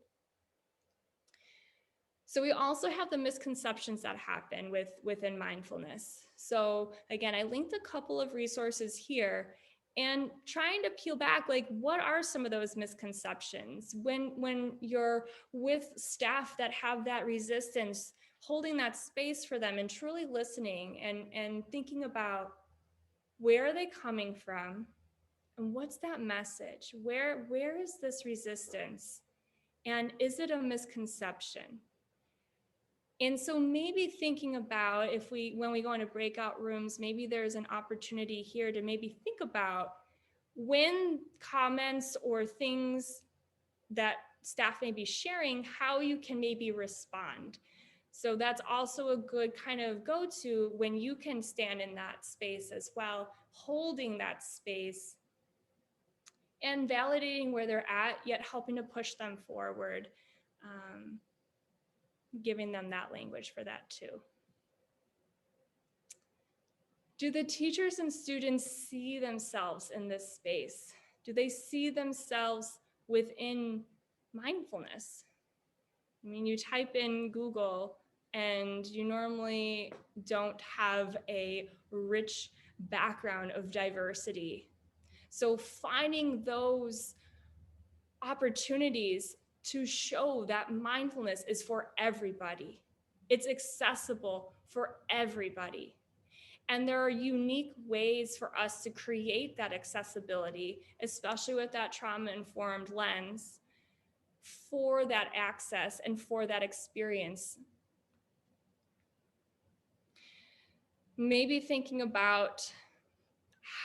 So we also have the misconceptions that happen within mindfulness. So again, I linked a couple of resources here and trying to peel back, like, what are some of those misconceptions? When you're with staff that have that resistance, holding that space for them and truly listening and thinking about where are they coming from? And what's that message? Where is this resistance? And is it a misconception? And so maybe thinking about when we go into breakout rooms, maybe there's an opportunity here to maybe think about when comments or things that staff may be sharing, how you can maybe respond. So that's also a good kind of go-to when you can stand in that space as well, holding that space and validating where they're at, yet helping to push them forward, giving them that language for that too. Do the teachers and students see themselves in this space? Do they see themselves within mindfulness? I mean, you type in Google and you normally don't have a rich background of diversity. So finding those opportunities to show that mindfulness is for everybody. It's accessible for everybody. And there are unique ways for us to create that accessibility, especially with that trauma-informed lens, for that access and for that experience. Maybe thinking about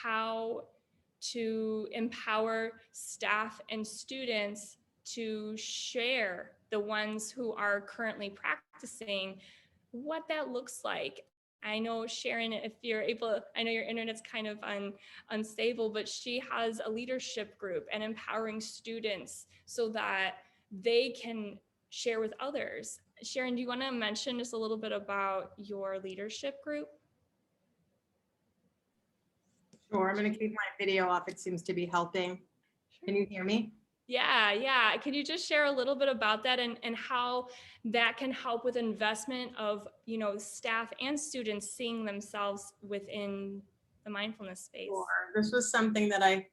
how to empower staff and students to share, the ones who are currently practicing, what that looks like. I know Sharon, if you're able, I know your internet's kind of unstable, but she has a leadership group and empowering students so that they can share with others. Sharon, do you want to mention just a little bit about your leadership group? Sure, I'm going to keep my video off. It seems to be helping. Can you hear me? Yeah. Can you just share a little bit about that and how that can help with investment of, staff and students seeing themselves within the mindfulness space? Sure. This was something that I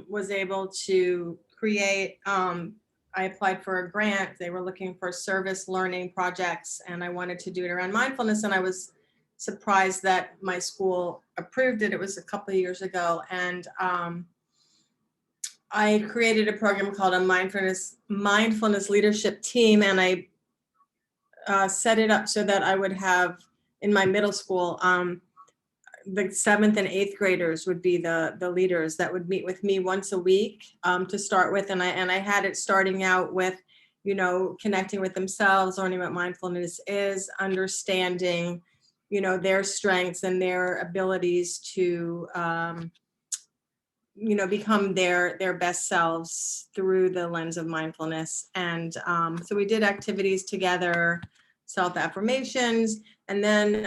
was able to create. I applied for a grant. They were looking for service learning projects, and I wanted to do it around mindfulness. And I was surprised that my school approved it. It was a couple of years ago. And I created a program called a mindfulness leadership team, and I set it up so that I would have in my middle school, the 7th and 8th graders would be the leaders that would meet with me once a week to start with. And I had it starting out with, connecting with themselves, learning what mindfulness is, understanding, their strengths and their abilities to, become their best selves through the lens of mindfulness. And so we did activities together, self-affirmations, and then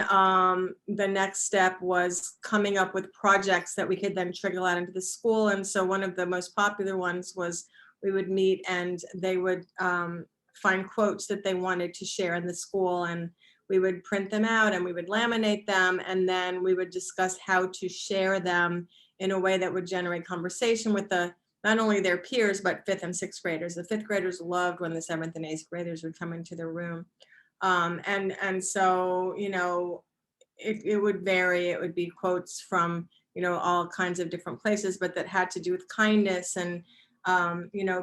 the next step was coming up with projects that we could then trickle out into the school. And so one of the most popular ones was we would meet and they would find quotes that they wanted to share in the school, and we would print them out and we would laminate them, and then we would discuss how to share them in a way that would generate conversation with not only their peers, but 5th and 6th graders. The 5th graders loved when the 7th and 8th graders would come into their room. And so, it would vary. It would be quotes from, all kinds of different places, but that had to do with kindness and,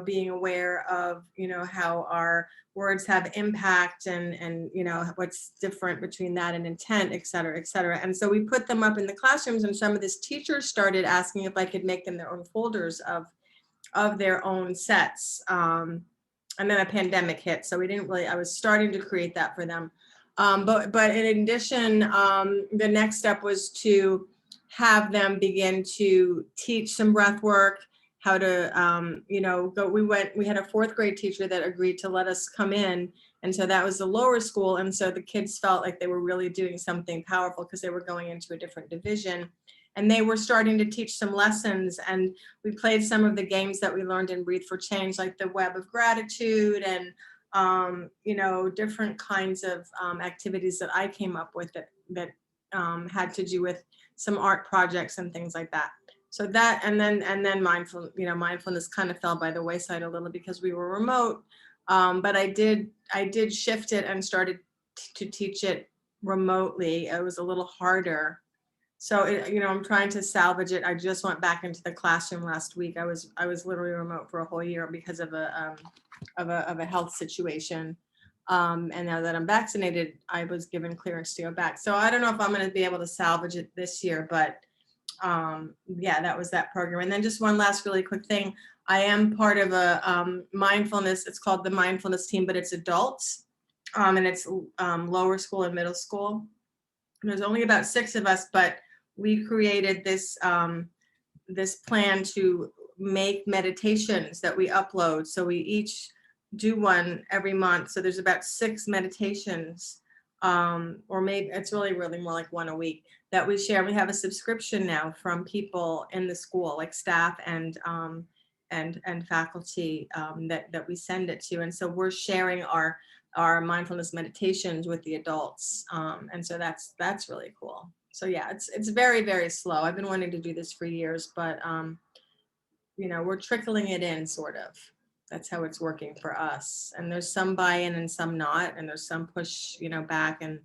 being aware of, how our words have impact and, what's different between that and intent, et cetera, et cetera. And so we put them up in the classrooms, and some of these teachers started asking if I could make them their own folders of their own sets. And then a pandemic hit, so I was starting to create that for them. But in addition, the next step was to have them begin to teach some breath work, how to, we had a 4th grade teacher that agreed to let us come in. And so that was the lower school. And so the kids felt like they were really doing something powerful because they were going into a different division. And they were starting to teach some lessons. And we played some of the games that we learned in Breathe for Change, like the Web of Gratitude and, different kinds of activities that I came up with that had to do with some art projects and things like that. So that, and then mindfulness kind of fell by the wayside a little because we were remote. But I did shift it and started to teach it remotely. It was a little harder. So, I'm trying to salvage it. I just went back into the classroom last week. I was literally remote for a whole year because of a health situation. And now that I'm vaccinated, I was given clearance to go back. So I don't know if I'm going to be able to salvage it this year, but yeah, that was that program. And then just one last really quick thing. I am part of a mindfulness, it's called the mindfulness team, but it's adults. And it's lower school and middle school. And there's only about 6 of us, but we created this plan to make meditations that we upload. So we each do one every month. So there's about 6 meditations, or maybe it's really more like one a week that we share. We have a subscription now from people in the school, like staff and faculty that we send it to. And so we're sharing our mindfulness meditations with the adults. And so that's really cool. So yeah, it's very, very slow. I've been wanting to do this for years, but we're trickling it in sort of. That's how it's working for us. And there's some buy-in and some not, and there's some push, back, and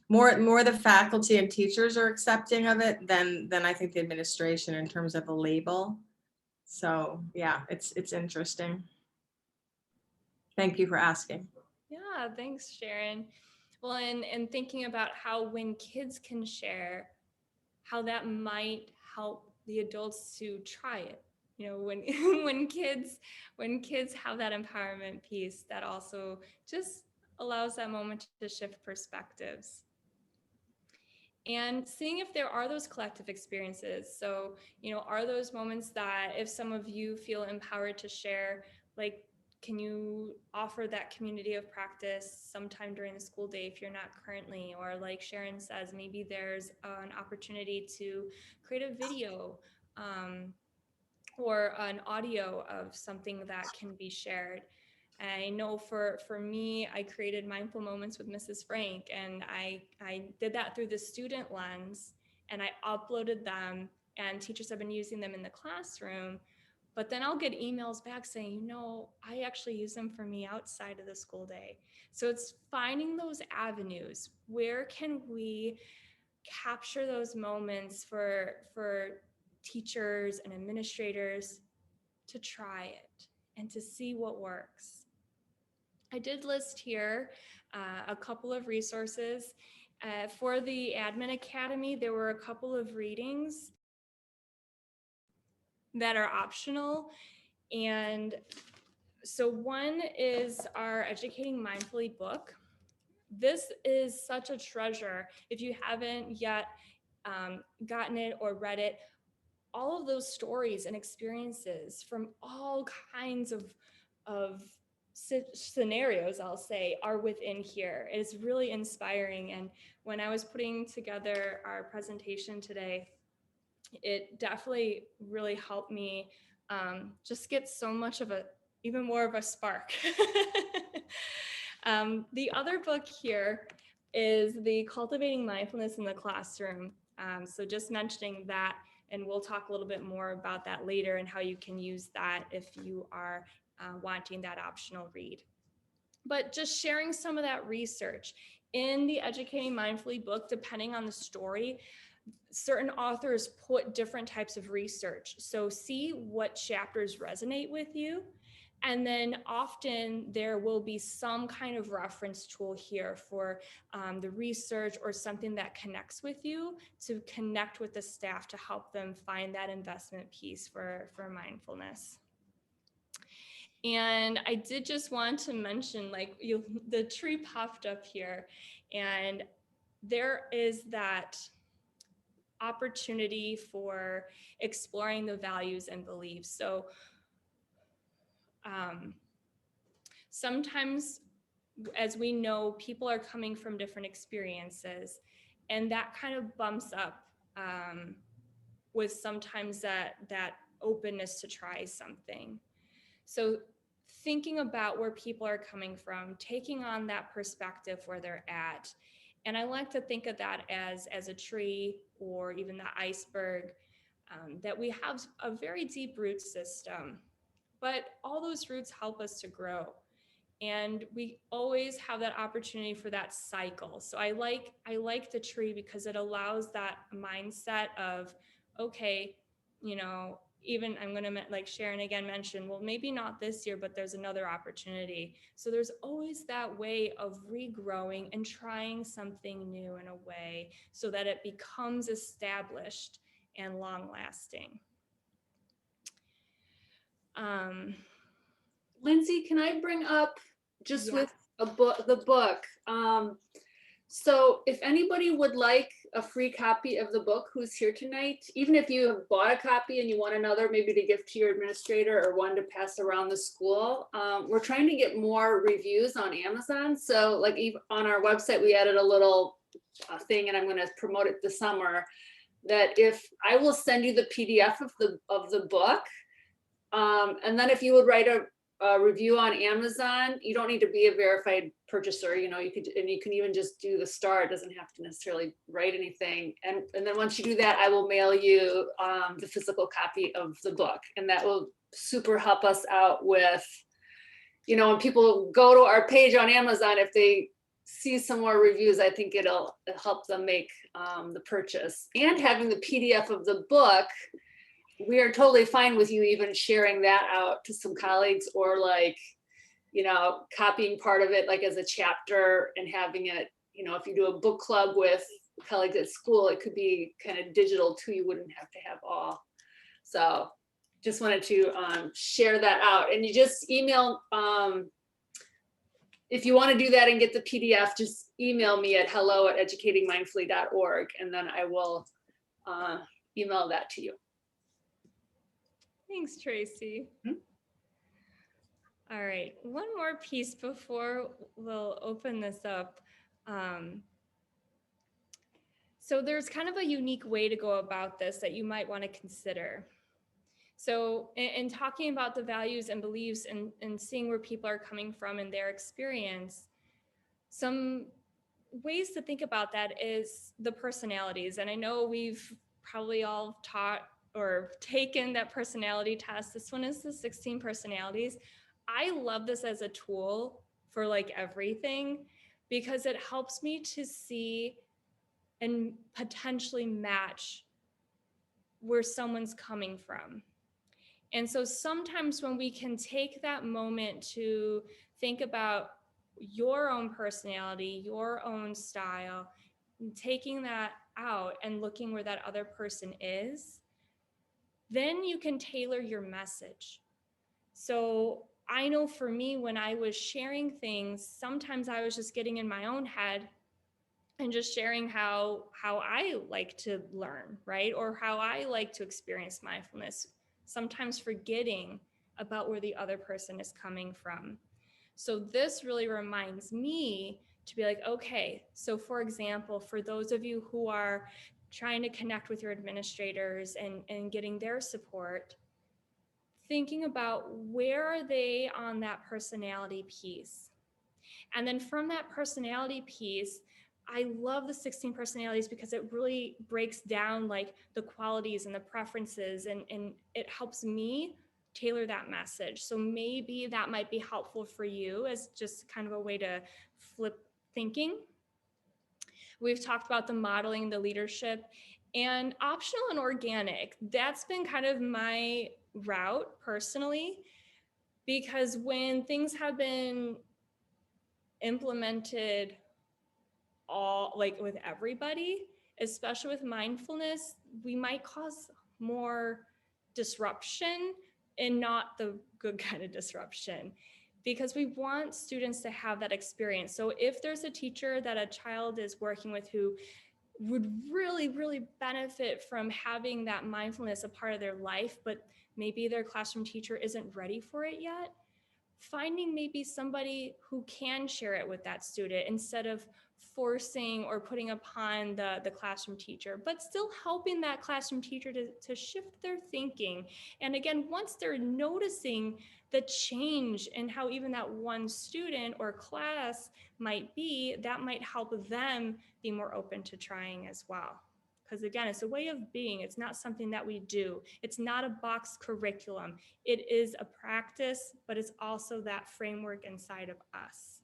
more the faculty and teachers are accepting of it than I think the administration in terms of a label. So yeah, it's interesting. Thank you for asking. Yeah, thanks, Sharon. Well, and thinking about how when kids can share, how that might help the adults to try it. When when kids have that empowerment piece, that also just allows that moment to shift perspectives. And seeing if there are those collective experiences. So, are those moments that if some of you feel empowered to share, like, can you offer that community of practice sometime during the school day if you're not currently? Or like Sharon says, maybe there's an opportunity to create a video or an audio of something that can be shared. I know for me, I created Mindful Moments with Mrs. Frank, and I did that through the student lens, and I uploaded them, and teachers have been using them in the classroom. But then I'll get emails back saying, I actually use them for me outside of the school day. So it's finding those avenues. Where can we capture those moments for teachers and administrators to try it and to see what works. I did list here a couple of resources. For the Admin Academy, there were a couple of readings that are optional. And so one is our Educating Mindfully book. This is such a treasure. If you haven't yet gotten it or read it, all of those stories and experiences from all kinds of scenarios, I'll say, are within here. It's really inspiring. And when I was putting together our presentation today, it definitely really helped me just get so much of even more of a spark. The other book here is the Cultivating Mindfulness in the Classroom. So just mentioning that, and we'll talk a little bit more about that later and how you can use that if you are wanting that optional read. But just sharing some of that research in the Educating Mindfully book, depending on the story, certain authors put different types of research. So see what chapters resonate with you. And then often there will be some kind of reference tool here for the research or something that connects with you to connect with the staff to help them find that investment piece for mindfulness. And I did just want to mention, like, the tree popped up here, and there is that opportunity for exploring the values and beliefs. So sometimes, as we know, people are coming from different experiences, and that kind of bumps up with sometimes that openness to try something. So thinking about where people are coming from, taking on that perspective where they're at. And I like to think of that as a tree or even the iceberg, that we have a very deep root system, but all those roots help us to grow. And we always have that opportunity for that cycle. So I like the tree because it allows that mindset of, okay, you know, even I'm going to, like Sharon again mentioned, well, maybe not this year, but there's another opportunity. So there's always that way of regrowing and trying something new in a way so that it becomes established and long lasting. Lindsay, can I bring up just Yeah. with the book? So if anybody would like a free copy of the book who's here tonight, even if you have bought a copy and you want another, maybe to give to your administrator or one to pass around the school, we're trying to get more reviews on Amazon. So like on our website, we added a little thing, and I'm going to promote it this summer, that if I will send you the PDF of the book, and then if you would write a review on Amazon, you don't need to be a verified purchaser. You know, you can even just do the star. It doesn't have to necessarily write anything. And then once you do that, I will mail you the physical copy of the book, and that will super help us out with, you know, when people go to our page on Amazon, if they see some more reviews, I think it'll help them make the purchase. And having the PDF of the book, we are totally fine with you even sharing that out to some colleagues, or like, you know, copying part of it like as a chapter and having it, you know, if you do a book club with colleagues at school, it could be kind of digital too. You wouldn't have to have all. So just wanted to share that out. And you just email, if you want to do that and get the PDF, just email me at hello@educatingmindfully.org, and then I will email that to you. Thanks, Tracy. All right, one more piece before we'll open this up. So there's kind of a unique way to go about this that you might want to consider. So in talking about the values and beliefs and seeing where people are coming from in their experience, some ways to think about that is the personalities. And I know we've probably all taught or taken that personality test. This one is the 16 personalities. I love this as a tool for like everything, because it helps me to see and potentially match where someone's coming from. And so sometimes when we can take that moment to think about your own personality, your own style, taking that out and looking where that other person is, then you can tailor your message. So I know for me, when I was sharing things, sometimes I was just getting in my own head and just sharing how I like to learn, right? Or how I like to experience mindfulness, sometimes forgetting about where the other person is coming from. So this really reminds me to be like, okay, so for example, for those of you who are trying to connect with your administrators and getting their support, thinking about where are they on that personality piece. And then from that personality piece, I love the 16 personalities because it really breaks down like the qualities and the preferences, and it helps me tailor that message. So maybe that might be helpful for you as just kind of a way to flip thinking. We've talked about the modeling, the leadership, and optional and organic. That's been kind of my route personally, because when things have been implemented all like with everybody, especially with mindfulness, we might cause more disruption, and not the good kind of disruption, because we want students to have that experience. So if there's a teacher that a child is working with who would really, really benefit from having that mindfulness a part of their life, but maybe their classroom teacher isn't ready for it yet, finding maybe somebody who can share it with that student instead of forcing or putting upon the classroom teacher, but still helping that classroom teacher to shift their thinking. And again, once they're noticing the change in how even that one student or class might be, that might help them be more open to trying as well. Because again, it's a way of being. It's not something that we do. It's not a box curriculum. It is a practice, but it's also that framework inside of us.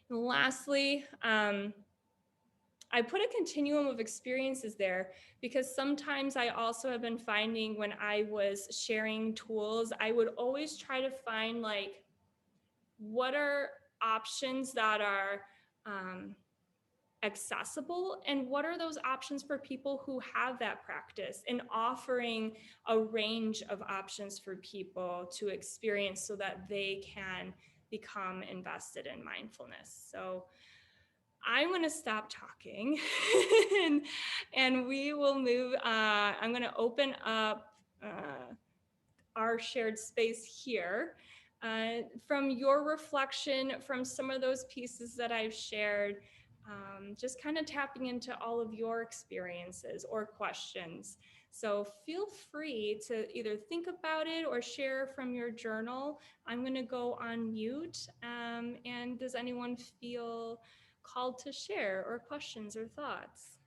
And lastly, I put a continuum of experiences there because sometimes I also have been finding when I was sharing tools, I would always try to find like, what are options that are accessible, and what are those options for people who have that practice, and offering a range of options for people to experience so that they can become invested in mindfulness. So I'm going to stop talking and we will move. I'm going to open up our shared space here. From your reflection, from some of those pieces that I've shared, just kind of tapping into all of your experiences or questions. So feel free to either think about it or share from your journal. I'm going to go on mute. And does anyone feel called to share, or questions or thoughts?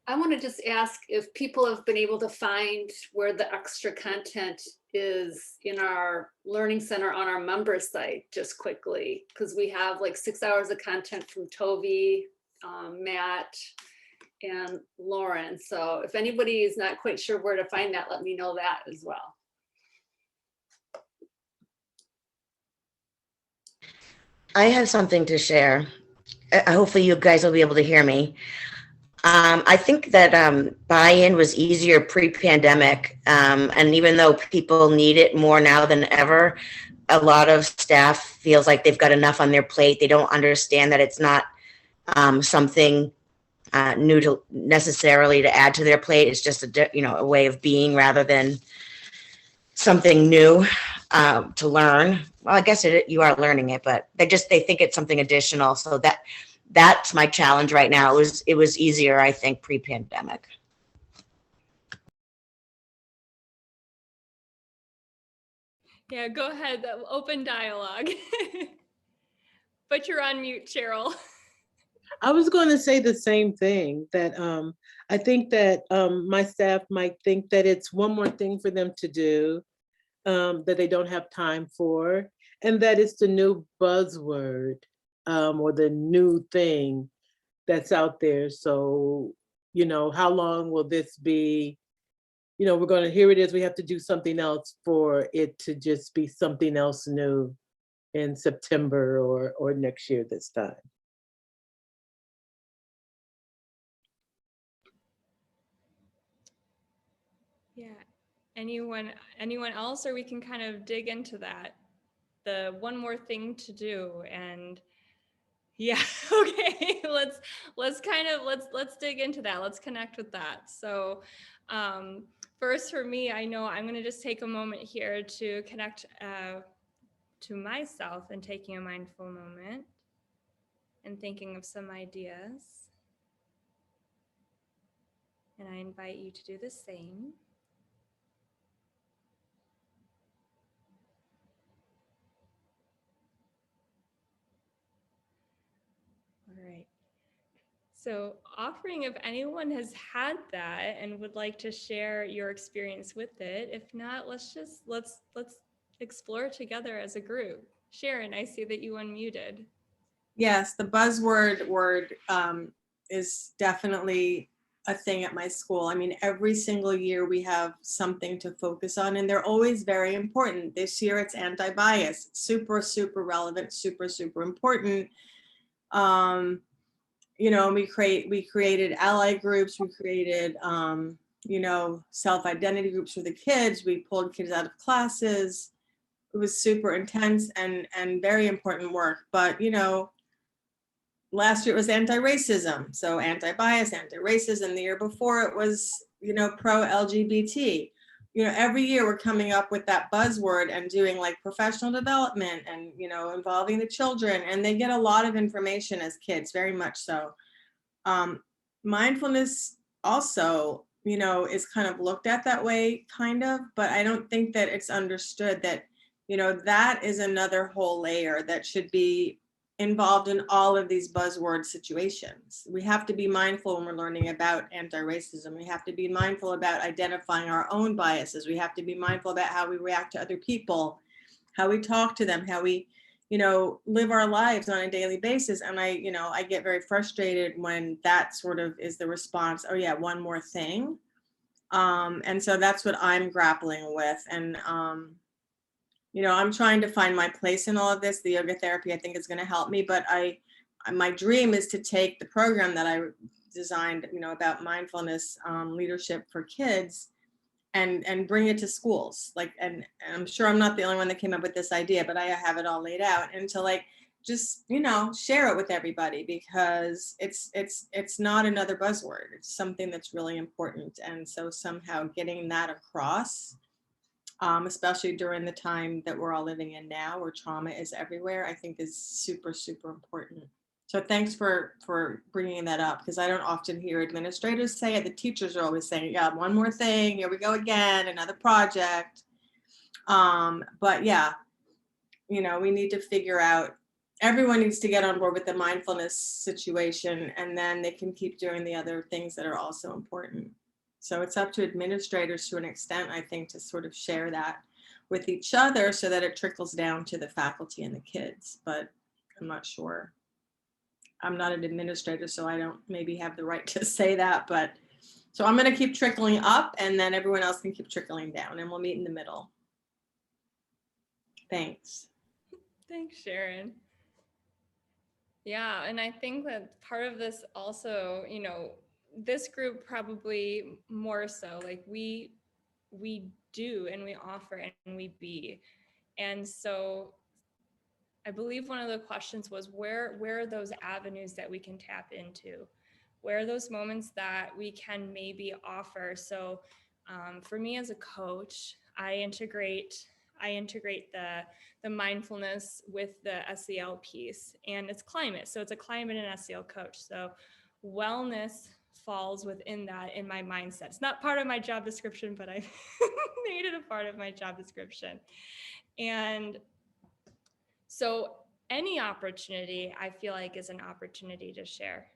I want to just ask if people have been able to find where the extra content is in our Learning Center on our member site just quickly, because we have like 6 hours of content from Toby, Matt, and Lauren. So if anybody is not quite sure where to find that, let me know that as well. I have something to share. Hopefully you guys will be able to hear me. I think that buy-in was easier pre-pandemic. And even though people need it more now than ever, a lot of staff feels like they've got enough on their plate. They don't understand that it's not something new to necessarily to add to their plate. It's just a way of being rather than something new to learn. Well, I guess you are learning it, but they think it's something additional. So that's my challenge right now. It was easier, I think, pre-pandemic. Yeah, go ahead. Open dialogue. But you're on mute, Cheryl. I was going to say the same thing, that I think that my staff might think that it's one more thing for them to do that they don't have time for, and that it's the new buzzword or the new thing that's out there. So, how long will this be? We're going to, here it is, we have to do something else for it to just be something else new in September or next year this time. Yeah. Anyone else, or we can kind of dig into that? The one more thing to do, and yeah, okay. Let's dig into that. Let's connect with that. So, first for me, I know I'm going to just take a moment here to connect to myself and taking a mindful moment and thinking of some ideas. And I invite you to do the same. All right. So, offering if anyone has had that and would like to share your experience with it. If not, let's explore together as a group. Sharon, I see that you unmuted. Yes, the buzzword word is definitely a thing at my school. I mean, every single year we have something to focus on, and they're always very important. This year it's anti-bias, super, super relevant, super, super important. We created ally groups, we created, self-identity groups for the kids. We pulled kids out of classes. It was super intense and very important work. But, last year it was anti-racism. So anti-bias, anti-racism. The year before it was, pro-LGBT. Every year we're coming up with that buzzword and doing like professional development and, involving the children. And they get a lot of information as kids, very much so. Mindfulness also, is kind of looked at that way, kind of, but I don't think that it's understood that, that is another whole layer that should be involved in all of these buzzword situations. We have to be mindful when we're learning about anti-racism. We have to be mindful about identifying our own biases. We have to be mindful about how we react to other people, how we talk to them, how we, live our lives on a daily basis. And I get very frustrated when that sort of is the response. Oh yeah, one more thing. And so that's what I'm grappling with. And, I'm trying to find my place in all of this. The yoga therapy, I think, is going to help me, but my dream is to take the program that I designed, about mindfulness, leadership for kids, and bring it to schools. And I'm sure I'm not the only one that came up with this idea, but I have it all laid out, and to just, share it with everybody, because it's not another buzzword. It's something that's really important. And so somehow getting that across, especially during the time that we're all living in now, where trauma is everywhere, I think is super, super important. So thanks for bringing that up, because I don't often hear administrators say it. The teachers are always saying, yeah, one more thing, here we go again, another project. But yeah, we need to figure out, everyone needs to get on board with the mindfulness situation, and then they can keep doing the other things that are also important. So it's up to administrators to an extent, I think, to sort of share that with each other so that it trickles down to the faculty and the kids. But I'm not sure. I'm not an administrator, so I don't maybe have the right to say that. But so I'm going to keep trickling up, and then everyone else can keep trickling down, and we'll meet in the middle. Thanks. Thanks, Sharon. Yeah, and I think that part of this also, this group probably more so, like we do and we offer and we be. And so I believe one of the questions was where are those avenues that we can tap into? Where are those moments that we can maybe offer? So for me as a coach, I integrate the mindfulness with the SEL piece, and it's climate. So it's a climate and SEL coach. So wellness falls within that in my mindset. It's not part of my job description, but I made it a part of my job description. And so any opportunity, I feel like, is an opportunity to share.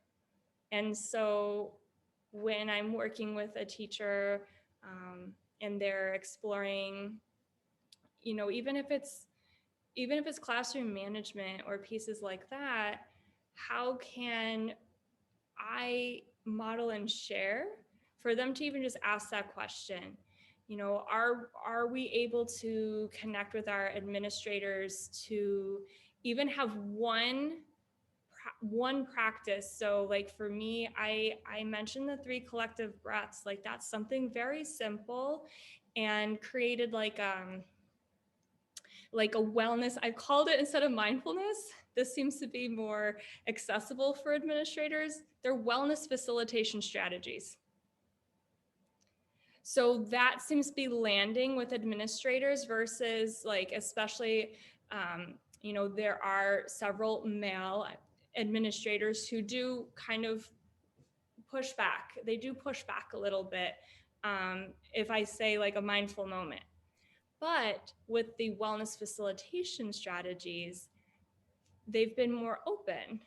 And so when I'm working with a teacher and they're exploring, even if it's even if it's classroom management or pieces like that, how can I model and share for them to even just ask that question? You know, are we able to connect with our administrators to even have one practice? So like for me, I mentioned the 3 collective breaths. Like that's something very simple, and created like a wellness. I called it, instead of mindfulness, this seems to be more accessible for administrators. They're wellness facilitation strategies. So that seems to be landing with administrators versus like, especially, you know, there are several male administrators who do kind of push back. They do push back a little bit if I say like a mindful moment. But with the wellness facilitation strategies, they've been more open.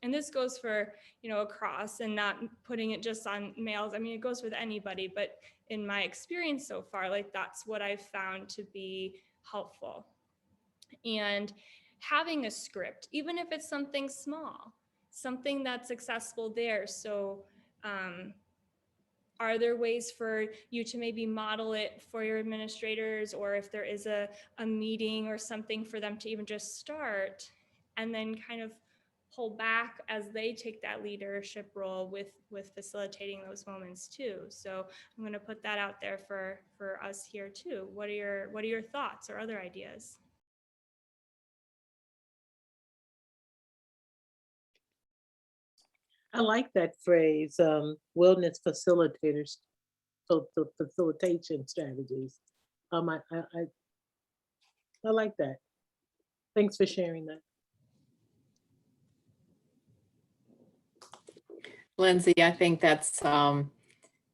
And this goes for, you know, across, and not putting it just on males. I mean, it goes with anybody, but in my experience so far, like that's what I've found to be helpful. And having a script, even if it's something small, something that's accessible there. So are there ways for you to maybe model it for your administrators, or if there is a meeting or something for them to even just start, and then kind of pull back as they take that leadership role with facilitating those moments too? So I'm going to put that out there for us here too. What are your thoughts or other ideas? I like that phrase, wellness facilitators, so the facilitation strategies. I like that. Thanks for sharing that. Lindsay, I think that's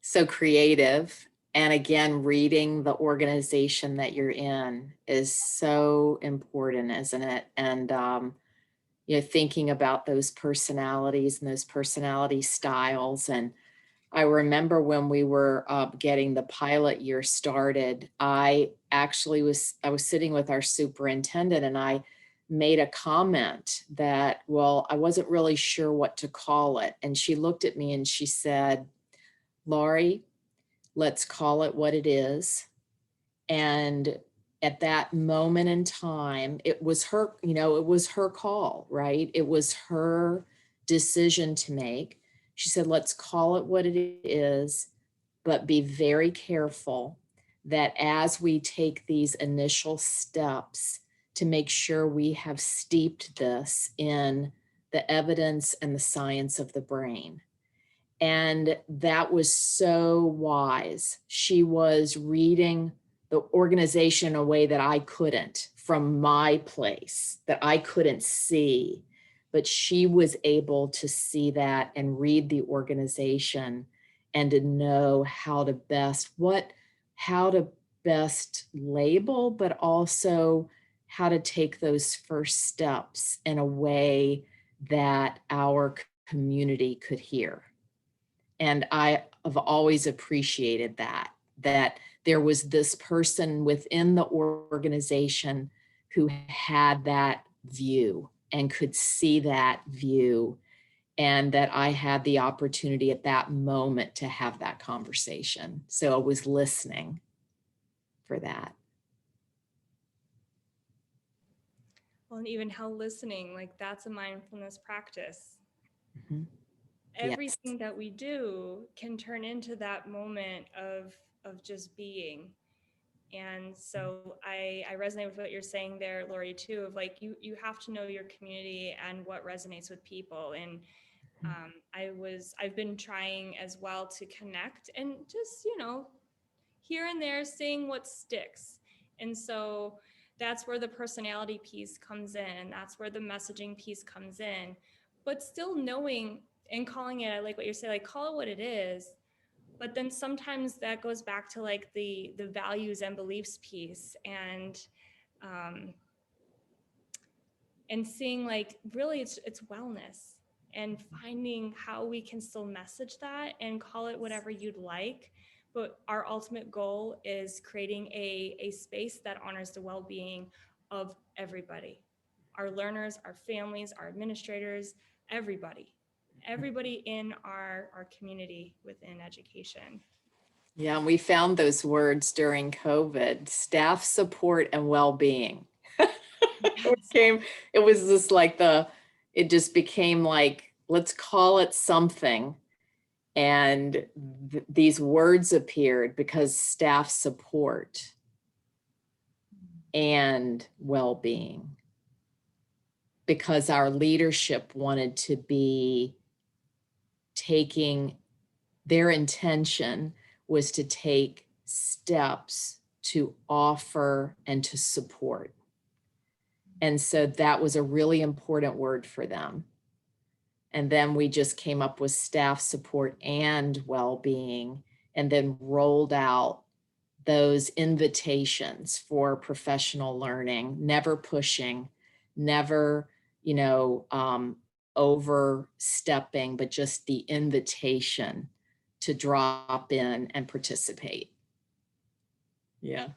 so creative. And again, reading the organization that you're in is so important, isn't it? And you know, thinking about those personalities and those personality styles. And I remember when we were getting the pilot year started, I was sitting with our superintendent, and I made a comment that, well, I wasn't really sure what to call it. And she looked at me and she said, Laurie, let's call it what it is. And at that moment in time, it was her, you know, it was her call, right? It was her decision to make. She said, let's call it what it is, but be very careful that as we take these initial steps to make sure we have steeped this in the evidence and the science of the brain. And that was so wise. She was reading the organization in a way that I couldn't, from my place, that I couldn't see. But she was able to see that and read the organization and to know how to best label, but also how to take those first steps in a way that our community could hear. And I have always appreciated that there was this person within the organization who had that view and could see that view, and that I had the opportunity at that moment to have that conversation. So I was listening for that. Well, and even how listening, like that's a mindfulness practice. Mm-hmm. Everything that we do can turn into that moment of just being. And so I resonate with what you're saying there, Lori, too, of like, you have to know your community and what resonates with people. And I've been trying as well to connect and just, you know, here and there seeing what sticks. And so that's where the personality piece comes in, and that's where the messaging piece comes in, but still knowing and calling it, I like what you're saying, like call it what it is. But then sometimes that goes back to like the values and beliefs piece, and seeing like really it's wellness, and finding how we can still message that and call it whatever you'd like. But our ultimate goal is creating a space that honors the well-being of everybody, our learners, our families, our administrators, everybody in our community within education. Yeah, and we found those words during COVID: staff support and well-being. It was just like it just became like, let's call it something. And these words appeared because staff support and well-being, because our leadership wanted to be their intention was to take steps to offer and to support. And so that was a really important word for them. And then we just came up with staff support and well-being, and then rolled out those invitations for professional learning, never pushing, never, overstepping, but just the invitation to drop in and participate. Yeah.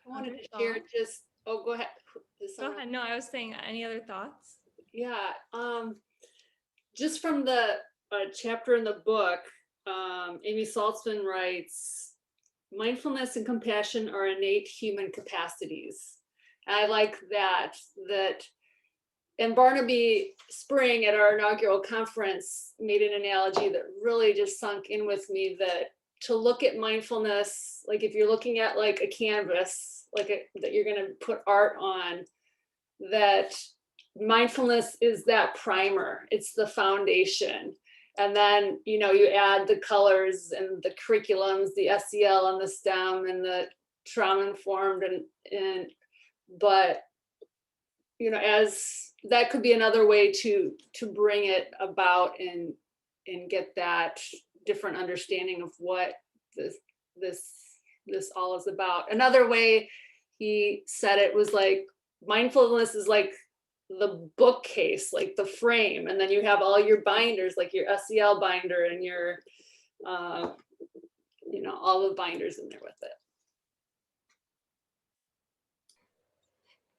I wanted Other to share thoughts? just, oh, go ahead. Is Go someone- ahead. No, I was saying, any other thoughts? Yeah, just from the chapter in the book, Amy Saltzman writes, mindfulness and compassion are innate human capacities. And I like that, and Barnaby Spring at our inaugural conference made an analogy that really just sunk in with me, that to look at mindfulness, like if you're looking at like a canvas, that you're gonna put art on, that mindfulness is that primer, it's the foundation. And then, you add the colors and the curriculums, the SEL and the STEM and the trauma informed but as that could be another way to bring it about and get that different understanding of what this all is about. Another way he said it was like, mindfulness is like the bookcase, like the frame, and then you have all your binders, like your SEL binder and your all the binders in there with it.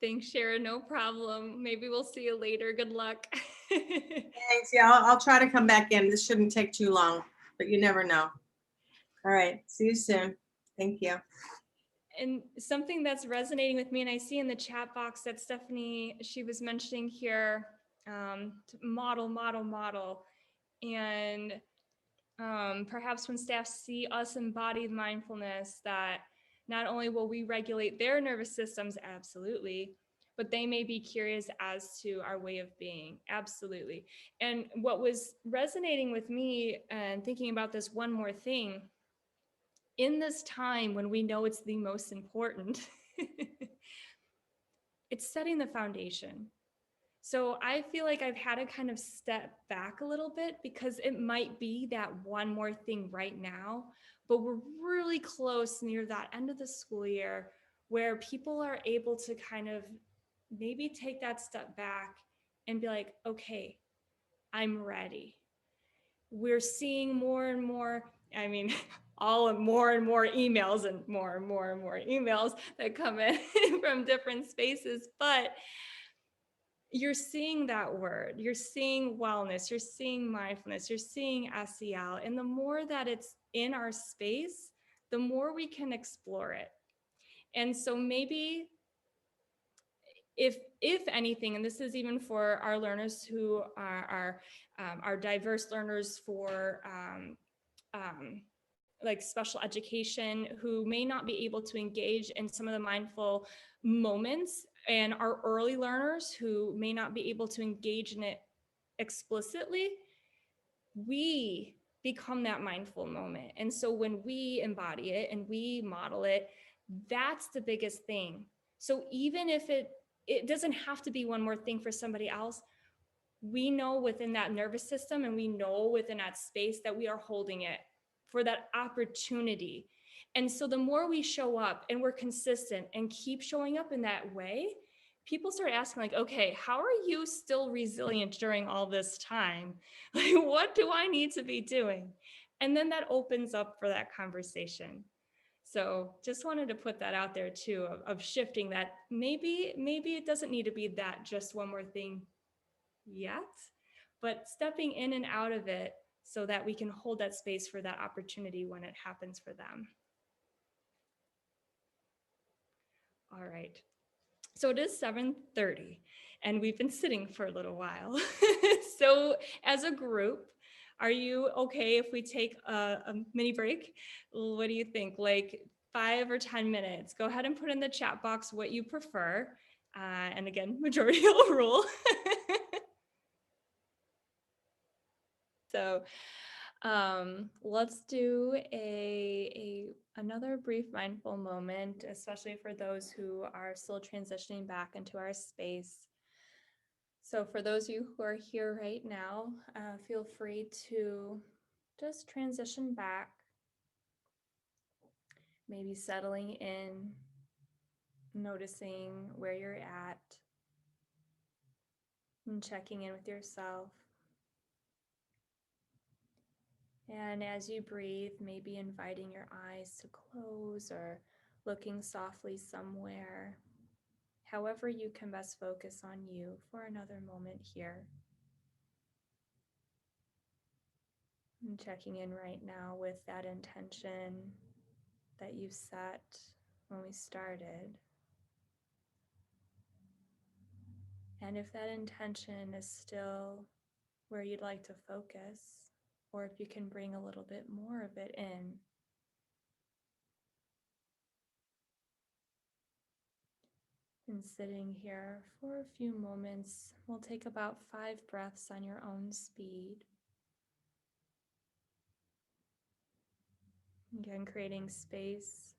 Thanks, Sharon. No problem. Maybe we'll see you later. Good luck. Thanks. Yeah, I'll try to come back in. This shouldn't take too long, but you never know. All right. See you soon. Thank you. And something that's resonating with me, and I see in the chat box that Stephanie, she was mentioning here, model. And perhaps when staff see us embody mindfulness, that not only will we regulate their nervous systems, absolutely, but they may be curious as to our way of being, absolutely. And what was resonating with me and thinking about this one more thing, in this time when we know it's the most important, it's setting the foundation. So I feel like I've had to kind of step back a little bit, because it might be that one more thing right now, but we're really close near that end of the school year where people are able to kind of maybe take that step back and be like, okay, I'm ready. We're seeing more and more, more and more emails and more emails that come in from different spaces, but you're seeing that word, you're seeing wellness, you're seeing mindfulness, you're seeing SEL. And the more that it's in our space, the more we can explore it. And so maybe if anything, and this is even for our learners who are our diverse learners for like special education, who may not be able to engage in some of the mindful moments, and our early learners who may not be able to engage in it explicitly, we become that mindful moment. And so when we embody it and we model it, that's the biggest thing. So even if it doesn't have to be one more thing for somebody else, we know within that nervous system and we know within that space that we are holding it for that opportunity. And so the more we show up and we're consistent and keep showing up in that way, people start asking like, okay, how are you still resilient during all this time? Like, what do I need to be doing? And then that opens up for that conversation. So just wanted to put that out there too, of shifting that. Maybe it doesn't need to be that just one more thing yet, but stepping in and out of it so that we can hold that space for that opportunity when it happens for them. All right. So it is 7:30 and we've been sitting for a little while. So as a group, are you okay if we take a mini break? What do you think? Like 5 or 10 minutes? Go ahead and put in the chat box what you prefer. And again, majority will rule. So let's do another brief mindful moment, especially for those who are still transitioning back into our space. So for those of you who are here right now, feel free to just transition back, maybe settling in, noticing where you're at, and checking in with yourself. And as you breathe, maybe inviting your eyes to close or looking softly somewhere. However you can best focus on you for another moment here. And checking in right now with that intention that you set when we started. And if that intention is still where you'd like to focus, or if you can bring a little bit more of it in. And sitting here for a few moments, we'll take about 5 breaths on your own speed. Again, creating space.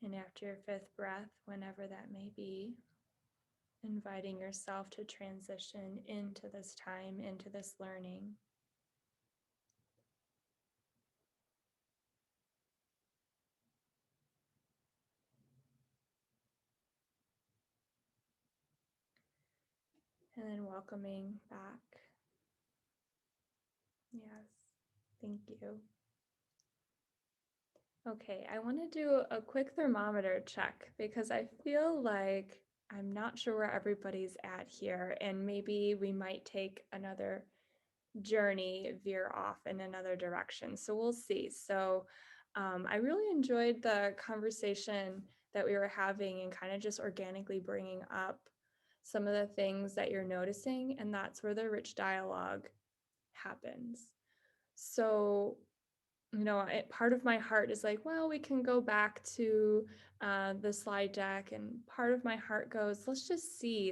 And after your 5th breath, whenever that may be, inviting yourself to transition into this time, into this learning. And then welcoming back. Yes, thank you. Okay, I want to do a quick thermometer check because I feel like I'm not sure where everybody's at here, and maybe we might take another journey, veer off in another direction. So we'll see. So I really enjoyed the conversation that we were having and kind of just organically bringing up some of the things that you're noticing, and that's where the rich dialogue happens. So part of my heart is like, well, we can go back to the slide deck, and part of my heart goes, let's just see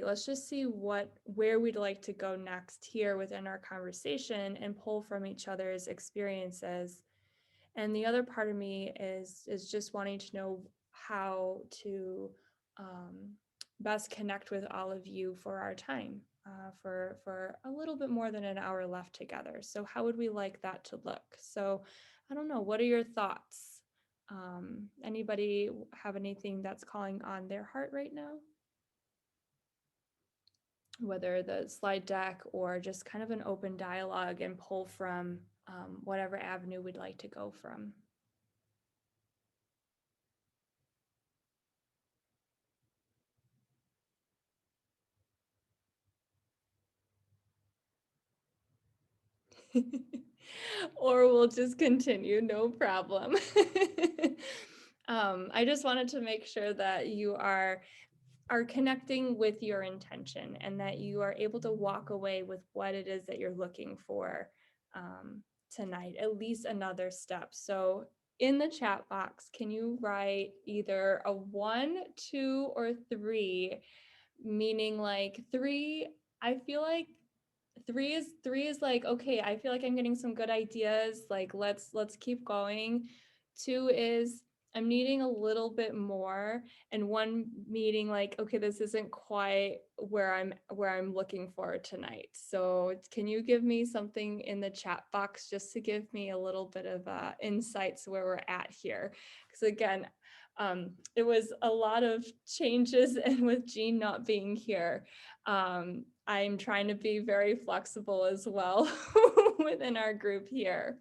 where we'd like to go next here within our conversation and pull from each other's experiences. And the other part of me is just wanting to know how to best connect with all of you for our time, for a little bit more than an hour left together. So how would we like that to look? So I don't know, what are your thoughts? Anybody have anything that's calling on their heart right now? Whether the slide deck or just kind of an open dialogue and pull from whatever avenue we'd like to go from. Or we'll just continue, no problem. I just wanted to make sure that you are connecting with your intention and that you are able to walk away with what it is that you're looking for tonight, at least another step. So in the chat box, can you write either a 1, 2, or 3, meaning like 3, I feel like 3 is like, okay, I feel like I'm getting some good ideas, like let's keep going. 2 is I'm needing a little bit more, and 1 meeting like, okay, this isn't quite where I'm looking for tonight. So can you give me something in the chat box just to give me a little bit of insights where we're at here? Because again, It was a lot of changes, and with Jean not being here, I'm trying to be very flexible as well within our group here.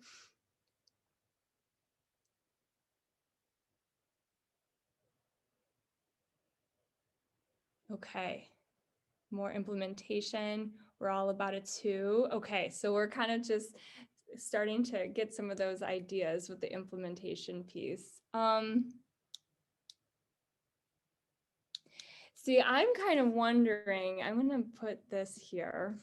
Okay, more implementation. We're all about it too. Okay, so we're kind of just starting to get some of those ideas with the implementation piece. See, I'm kind of wondering, I'm going to put this here.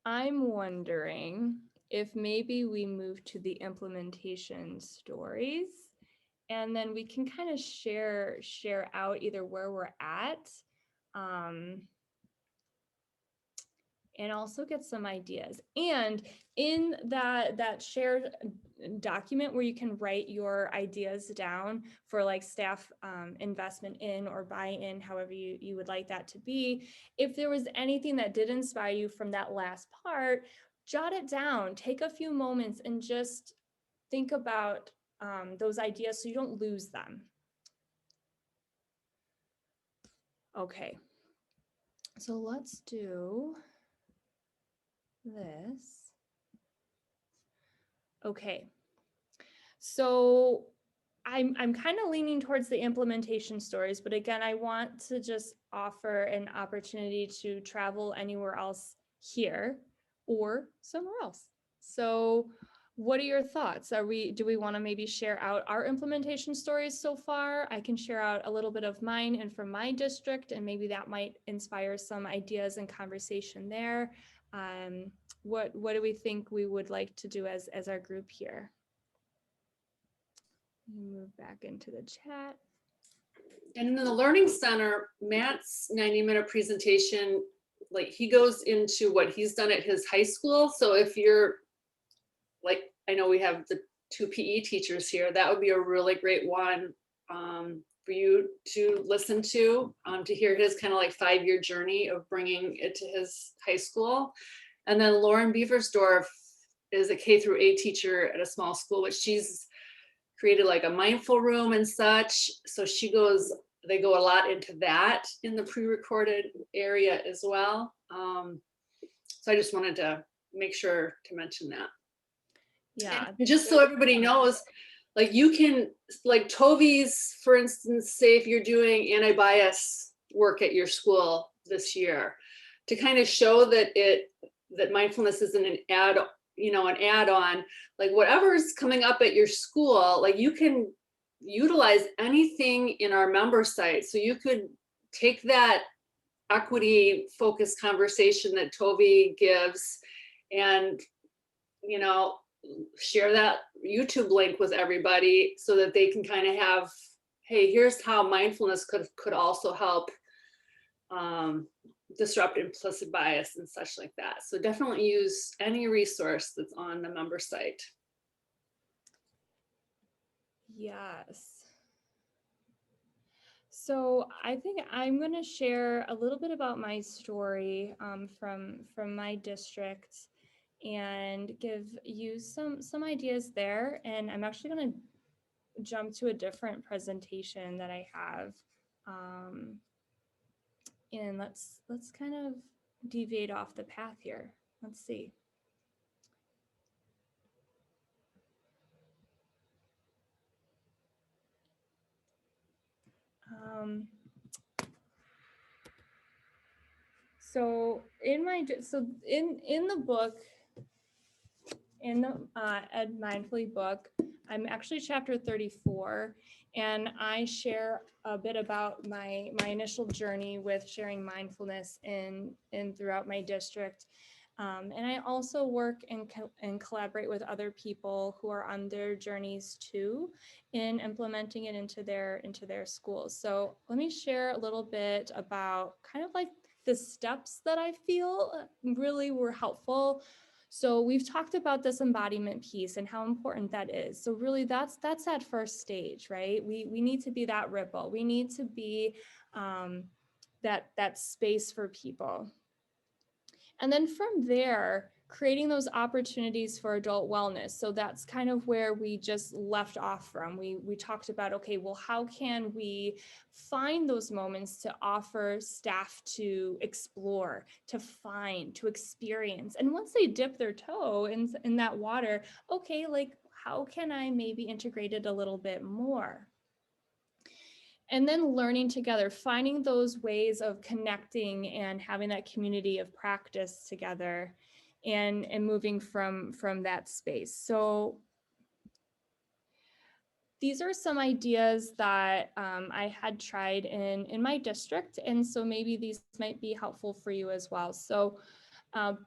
I'm wondering if maybe we move to the implementation stories, and then we can kind of share out either where we're at, and also get some ideas. And in that shared document where you can write your ideas down for like staff investment in or buy-in, however you would like that to be, if there was anything that did inspire you from that last part, jot it down, take a few moments and just think about those ideas so you don't lose them. Okay, so let's do this. Okay, so I'm kind of leaning towards the implementation stories, but again, I want to just offer an opportunity to travel anywhere else here or somewhere else. So what are your thoughts? Do we want to maybe share out our implementation stories so far? I can share out a little bit of mine and from my district, and maybe that might inspire some ideas and conversation there. What do we think we would like to do as our group here? Move back into the chat. And in the Learning Center, Matt's 90-minute presentation, like he goes into what he's done at his high school. So if you're like, I know we have the 2 PE teachers here, that would be a really great one for you to listen to hear his kind of like 5-year journey of bringing it to his high school. And then Lauren Beaversdorf is a K-8 teacher at a small school, which she's created like a mindful room and such. So they go a lot into that in the pre-recorded area as well. So I just wanted to make sure to mention that. Yeah. And just so everybody knows, like you can, like Tovi's, for instance, say if you're doing anti-bias work at your school this year, to kind of show that mindfulness isn't an add-on, like whatever's coming up at your school, like you can utilize anything in our member site. So you could take that equity focused conversation that Tovi gives and, share that YouTube link with everybody so that they can kind of have, hey, here's how mindfulness could also help disrupt implicit bias and such like that. So definitely use any resource that's on the member site. Yes. So I think I'm going to share a little bit about my story from my district and give you some ideas there. And I'm actually going to jump to a different presentation that I have. And let's kind of deviate off the path here. Let's see. So in the book, in the Ed Mindfully book, I'm actually chapter 34, and I share a bit about my initial journey with sharing mindfulness in throughout my district. And I also work and collaborate with other people who are on their journeys too in implementing it into their schools. So let me share a little bit about kind of like the steps that I feel really were helpful. So we've talked about this embodiment piece and how important that is. So really that's that first stage, right? We need to be that ripple. We need to be that space for people. And then from there, creating those opportunities for adult wellness. So that's kind of where we just left off from. We talked about, okay, well, how can we find those moments to offer staff to explore, to find, to experience? And once they dip their toe in that water, okay, like, how can I maybe integrate it a little bit more? And then learning together, finding those ways of connecting and having that community of practice together, and moving from that space. So these are some ideas that I had tried in my district, and so maybe these might be helpful for you as well. So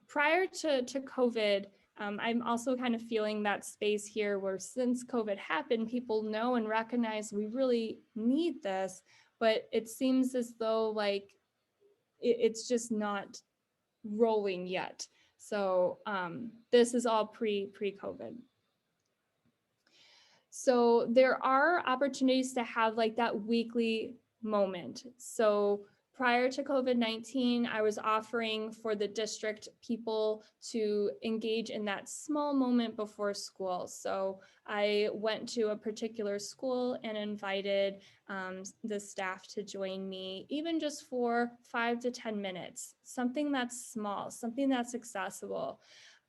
prior to COVID, I'm also kind of feeling that space here where since COVID happened, people know and recognize we really need this, but it seems as though like it's just not rolling yet. So this is all pre-COVID. So there are opportunities to have like that weekly moment. So prior to COVID-19, I was offering for the district people to engage in that small moment before school. So I went to a particular school and invited the staff to join me, even just for 5 to 10 minutes, something that's small, something that's accessible.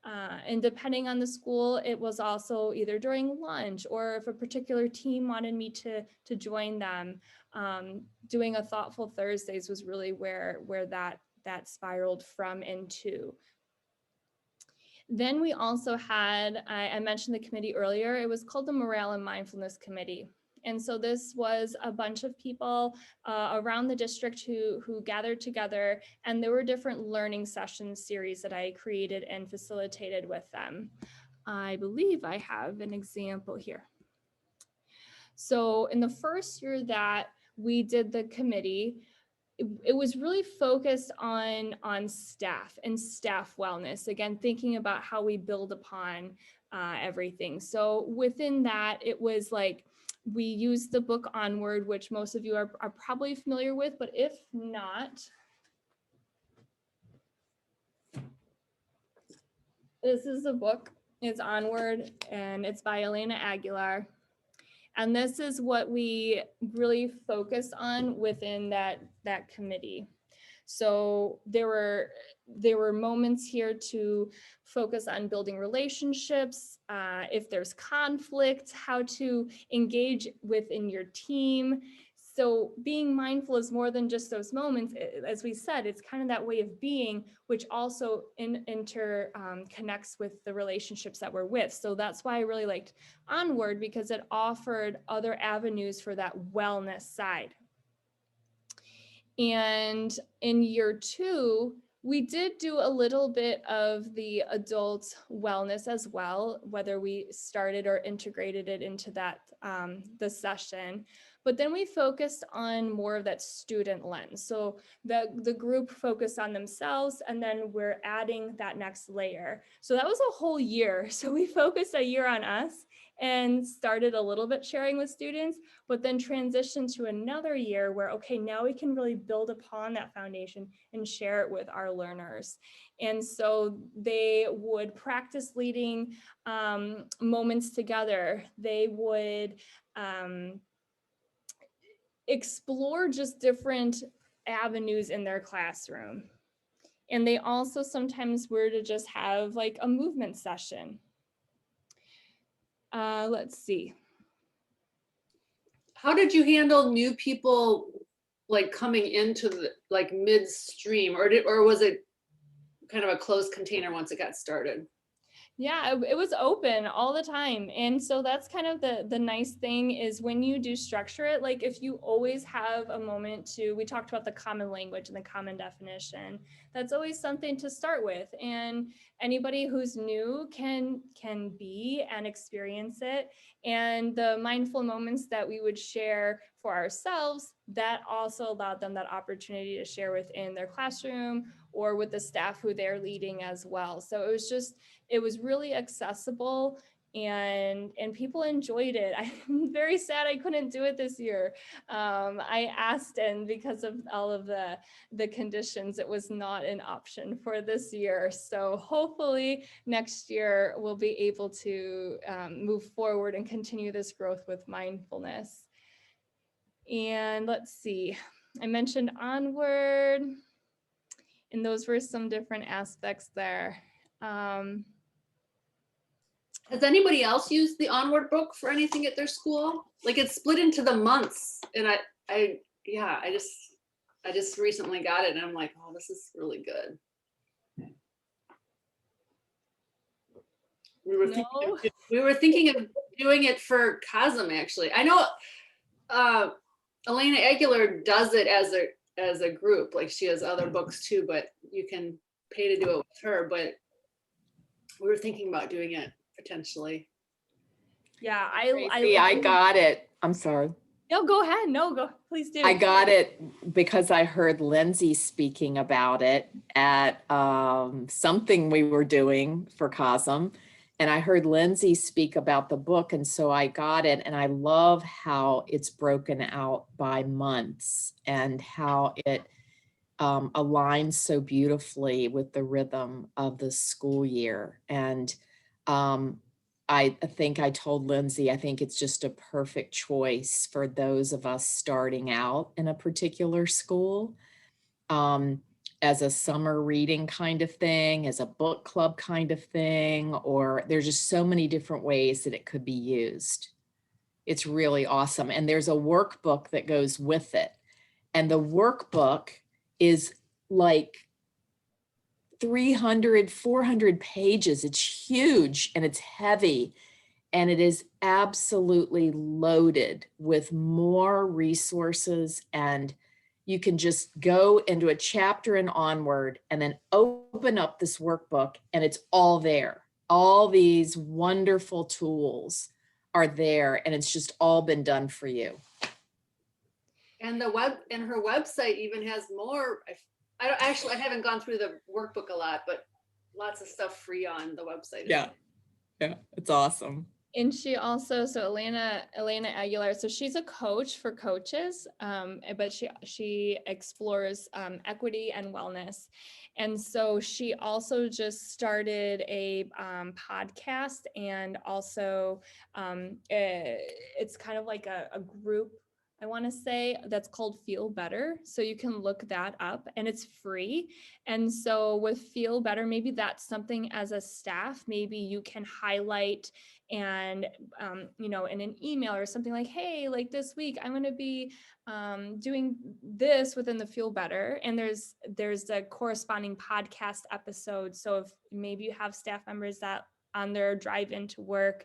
And depending on the school, it was also either during lunch, or if a particular team wanted me to join them, doing a Thoughtful Thursdays was really where that spiraled from into. Then we also had, I mentioned the committee earlier, it was called the Morale and Mindfulness Committee. And so this was a bunch of people around the district who gathered together, and there were different learning session series that I created and facilitated with them. I believe I have an example here. So in the first year that we did the committee, it was really focused on staff and staff wellness. Again, thinking about how we build upon everything. So within that, it was like, we used the book Onward, which most of you are probably familiar with, but if not, this is the book. It's Onward, and it's by Elena Aguilar. And this is what we really focused on within that committee. So there were moments here to focus on building relationships, if there's conflict, how to engage within your team. So being mindful is more than just those moments. As we said, it's kind of that way of being, which also connects with the relationships that we're with. So that's why I really liked Onward, because it offered other avenues for that wellness side. And in year 2, we did do a little bit of the adult wellness as well, whether we started or integrated it into that the session. But then we focused on more of that student lens. So the group focused on themselves, and then we're adding that next layer. So that was a whole year. So we focused a year on us and started a little bit sharing with students, but then transitioned to another year where, okay, now we can really build upon that foundation and share it with our learners. And so they would practice leading moments together. They would explore just different avenues in their classroom. And they also sometimes were to just have like a movement session. Let's see. How did you handle new people like coming into the like midstream, or was it kind of a closed container once it got started? Yeah, it was open all the time. And so that's kind of the nice thing is when you do structure it, like if you always have a moment we talked about the common language and the common definition, that's always something to start with. And anybody who's new can be and experience it. And the mindful moments that we would share for ourselves, that also allowed them that opportunity to share within their classroom or with the staff who they're leading as well. So it was really accessible and people enjoyed it. I'm very sad I couldn't do it this year. I asked, and because of all of the conditions, it was not an option for this year. So hopefully next year we'll be able to move forward and continue this growth with mindfulness. And let's see, I mentioned Onward, and those were some different aspects there. Has anybody else used the Onward book for anything at their school? Like, it's split into the months, and I just recently got it, and I'm like, oh, this is really good. We were thinking of doing it for COSM, actually. I know Elena Aguilar does it as a group, like she has other books too, but you can pay to do it with her. But we were thinking about doing it potentially. Yeah, I got it. I'm sorry. No, go ahead. No, go, please do. I got it because I heard Lindsay speaking about it at something we were doing for COSM. And I heard Lindsay speak about the book. And so I got it. And I love how it's broken out by months and how it aligns so beautifully with the rhythm of the school year. And I think I told Lindsay, I think it's just a perfect choice for those of us starting out in a particular school, as a summer reading kind of thing, as a book club kind of thing, or there's just so many different ways that it could be used. It's really awesome. And there's a workbook that goes with it. And the workbook is like 300, 400 pages. It's huge and it's heavy, and it is absolutely loaded with more resources, and you can just go into a chapter and Onward and then open up this workbook and it's all there. All these wonderful tools are there, and it's just all been done for you. And her website even has more. I haven't gone through the workbook a lot, but lots of stuff free on the website. Yeah, it's awesome. And she also, so Elena Aguilar, so she's a coach for coaches, but she explores equity and wellness. And so she also just started a podcast, and also it's kind of like a group, I want to say, that's called Feel Better. So you can look that up, and it's free. And so with Feel Better, maybe that's something as a staff, maybe you can highlight and, in an email or something like, hey, like this week, I'm going to be doing this within the Feel Better. And there's a corresponding podcast episode. So if maybe you have staff members that on their drive into work,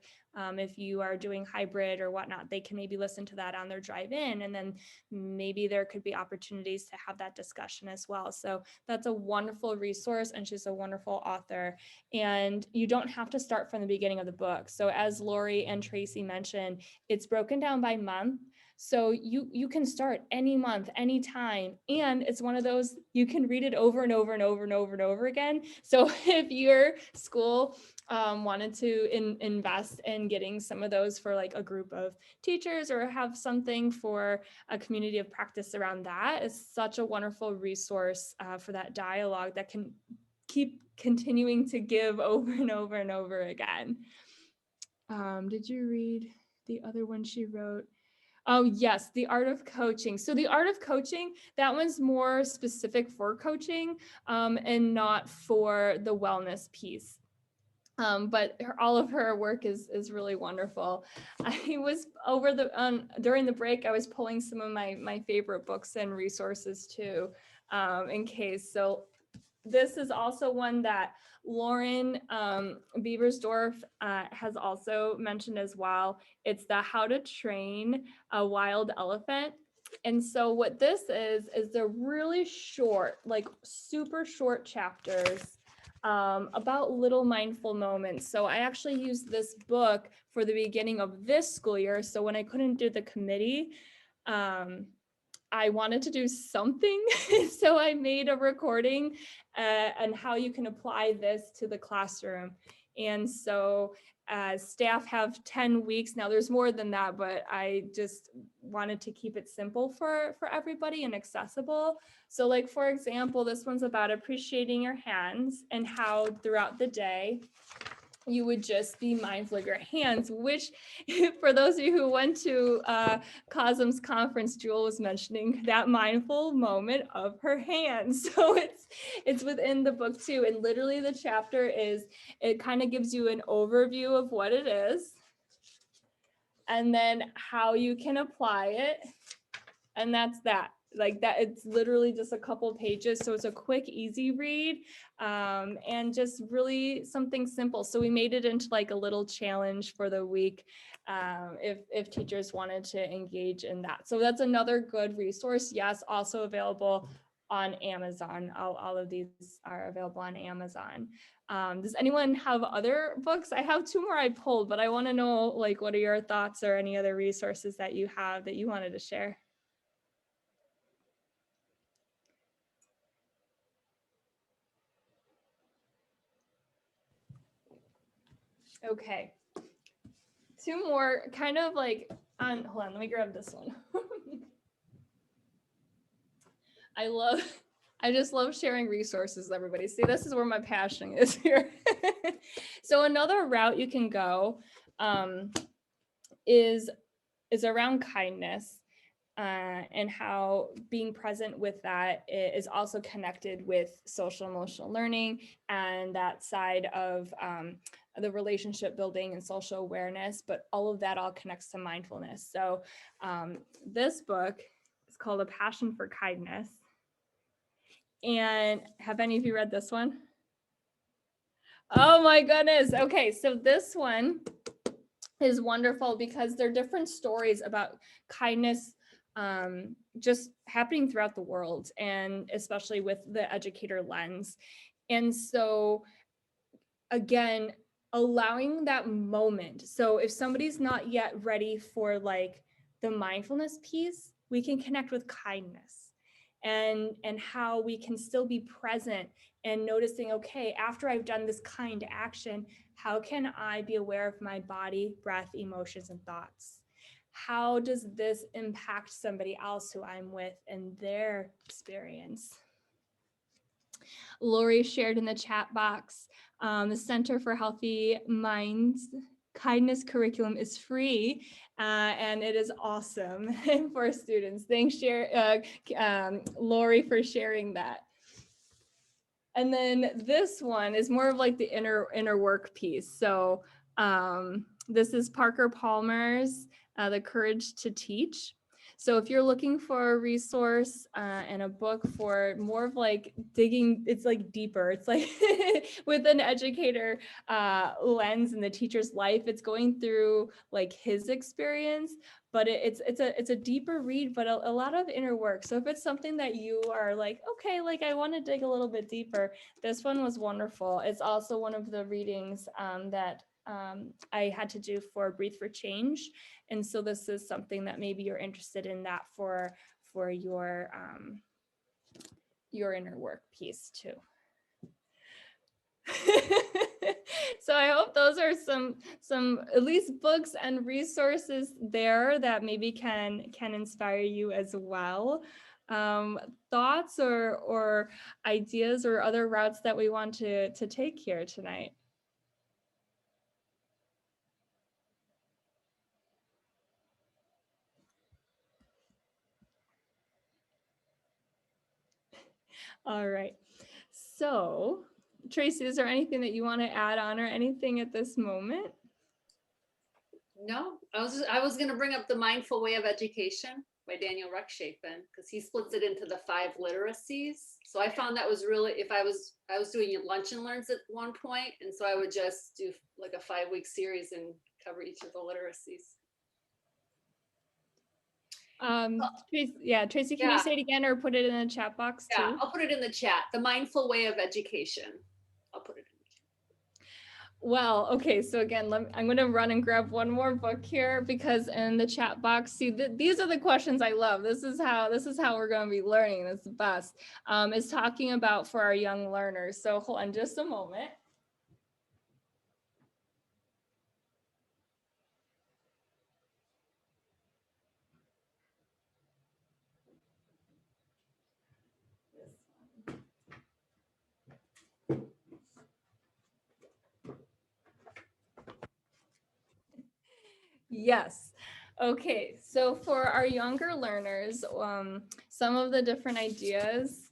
if you are doing hybrid or whatnot, they can maybe listen to that on their drive in, and then maybe there could be opportunities to have that discussion as well. So that's a wonderful resource, and she's a wonderful author. And you don't have to start from the beginning of the book. So as Lori and Tracy mentioned, it's broken down by month. So you can start any month, anytime. And it's one of those, you can read it over and over and over and over and over again. So if your school wanted to invest in getting some of those for like a group of teachers, or have something for a community of practice around that, is such a wonderful resource for that dialogue that can keep continuing to give over and over and over again. Did you read the other one she wrote? Oh, yes, The Art of Coaching. So The Art of Coaching, that one's more specific for coaching and not for the wellness piece. But all of her work is really wonderful. I was during the break, I was pulling some of my favorite books and resources too, in case. So this is also one that Lauren Beversdorf has also mentioned as well. It's the How to Train a Wild Elephant. And so what this is they're really short, like super short chapters about little mindful moments. So I actually used this book for the beginning of this school year. So when I couldn't do the committee, I wanted to do something. So I made a recording and how you can apply this to the classroom. And so staff have 10 weeks. Now there's more than that, but I just wanted to keep it simple for everybody and accessible. So like, for example, this one's about appreciating your hands and how throughout the day, you would just be mindful of your hands, which for those of you who went to COSM's conference, Jewel was mentioning that mindful moment of her hands. So it's within the book too. And literally the chapter is, it kind of gives you an overview of what it is and then how you can apply it. And that's that. Like that, it's literally just a couple pages. So it's a quick, easy read, and just really something simple. So we made it into like a little challenge for the week, if teachers wanted to engage in that. So that's another good resource. Yes, also available on Amazon. All of these are available on Amazon. Does anyone have other books? I have 2 more I pulled, but I want to know, like, what are your thoughts or any other resources that you have that you wanted to share? Okay, 2 more kind of like on, hold on, let me grab this one. I just love sharing resources with everybody. See, this is where my passion is here. So another route you can go is around kindness. And how being present with that is also connected with social emotional learning and that side of the relationship building and social awareness, but all of that all connects to mindfulness. So this book is called A Passion for Kindness. And have any of you read this one? Oh my goodness. Okay, so this one is wonderful because they're different stories about kindness just happening throughout the world, and especially with the educator lens. And so again, allowing that moment. So if somebody's not yet ready for like the mindfulness piece, we can connect with kindness and how we can still be present and noticing, okay, after I've done this kind action, how can I be aware of my body, breath, emotions, and thoughts? How does this impact somebody else who I'm with and their experience? Lori shared in the chat box, the Center for Healthy Minds Kindness curriculum is free, and it is awesome for students. Thanks, Lori, for sharing that. And then this one is more of like the inner work piece. So this is Parker Palmer's The Courage to Teach. So if you're looking for a resource and a book for more of like digging, it's like deeper. It's like with an educator lens in the teacher's life, it's going through like his experience, but it's a deeper read, but a lot of inner work. So if it's something that you are like, okay, like I want to dig a little bit deeper, this one was wonderful. It's also one of the readings that I had to do for Breathe for Change. And so this is something that maybe you're interested in that for your inner work piece too. So I hope those are some at least books and resources there that maybe can inspire you as well. Thoughts or ideas or other routes that we want to take here tonight? All right. So, Tracy, is there anything that you want to add on or anything at this moment? No, I was going to bring up The Mindful Way of Education by Daniel Ruckshafen, because he splits it into the 5 literacies. So I found that was really, if I was doing lunch and learns at one point, and so I would just do like a 5-week series and cover each of the literacies. Tracy, can you say it again or put it in the chat box too? Yeah, I'll put it in the chat. The Mindful Way of Education. I'll put it in the chat. Well, okay, so again, I'm going to run and grab one more book here, because in the chat box, see, these are the questions I love. This is how we're going to be learning. That's the best. Is talking about for our young learners. So hold on just a moment. Yes. Okay, so for our younger learners, some of the different ideas.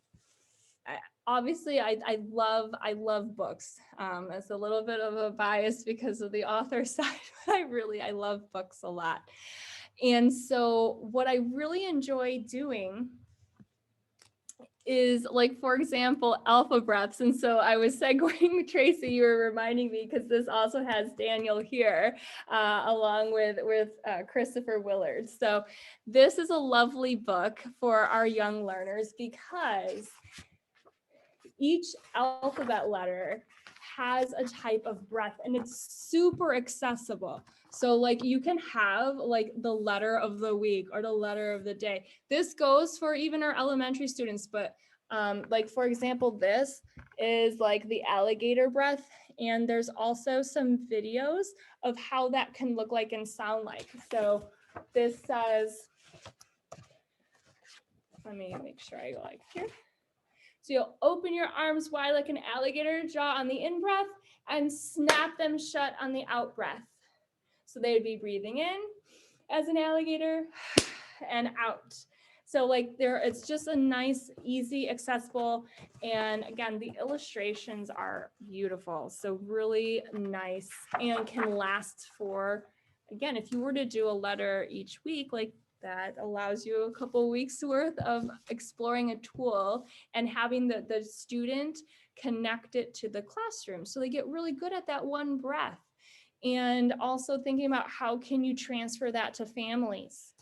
Obviously, I love books. It's a little bit of a bias because of the author side, but I love books a lot. And so what I really enjoy doing is, like, for example, alpha breaths. And so I was segueing, Tracy, you were reminding me, because this also has Daniel here, along with Christopher Willard. So this is a lovely book for our young learners because each alphabet letter has a type of breath and it's super accessible. So like you can have like the letter of the week or the letter of the day. This goes for even our elementary students, but like for example, this is like the alligator breath. And there's also some videos of how that can look like and sound like. So this says, let me make sure I go like here. So you'll open your arms wide like an alligator jaw on the in-breath and snap them shut on the out-breath. So they would be breathing in as an alligator and out. So like there, it's just a nice, easy, accessible, and again, the illustrations are beautiful. So really nice and can last for, again, if you were to do a letter each week, like that allows you a couple weeks worth of exploring a tool and having the student connect it to the classroom. So they get really good at that one breath. And also thinking about how can you transfer that to families?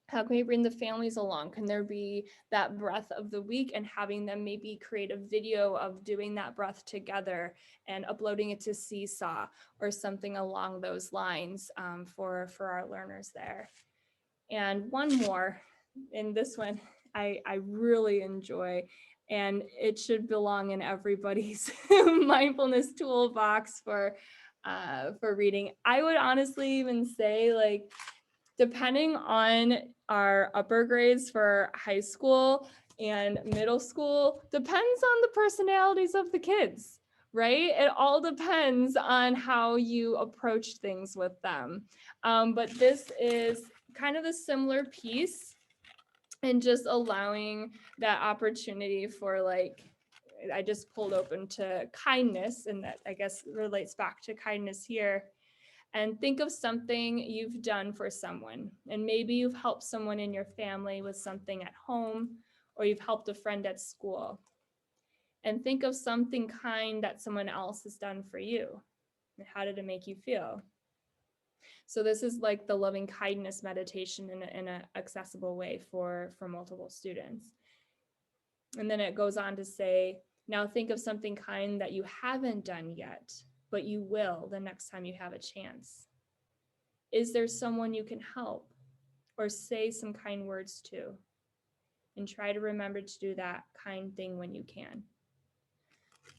How can we bring the families along? Can there be that breath of the week and having them maybe create a video of doing that breath together and uploading it to Seesaw or something along those lines for our learners there. And one more, and this one I really enjoy, and it should belong in everybody's mindfulness toolbox for reading. I would honestly even say, like, depending on our upper grades for high school and middle school, depends on the personalities of the kids, right? It all depends on how you approach things with them. But this is kind of a similar piece and just allowing that opportunity for, like, I just pulled open to kindness, and that I guess relates back to kindness here. And think of something you've done for someone. And maybe you've helped someone in your family with something at home, or you've helped a friend at school. And think of something kind that someone else has done for you. And how did it make you feel? So this is like the loving kindness meditation in an accessible way for multiple students. And then it goes on to say, now think of something kind that you haven't done yet, but you will the next time you have a chance. Is there someone you can help or say some kind words to? And try to remember to do that kind thing when you can.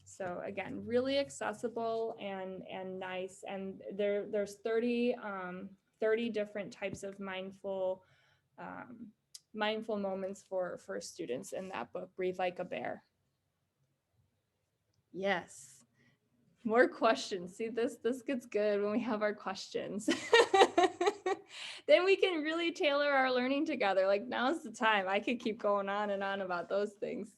So again, really accessible and nice. And there's 30 different types of mindful moments for students in that book, Breathe Like a Bear. Yes. More questions. See, this gets good when we have our questions. Then we can really tailor our learning together. Like, now's the time. I could keep going on and on about those things.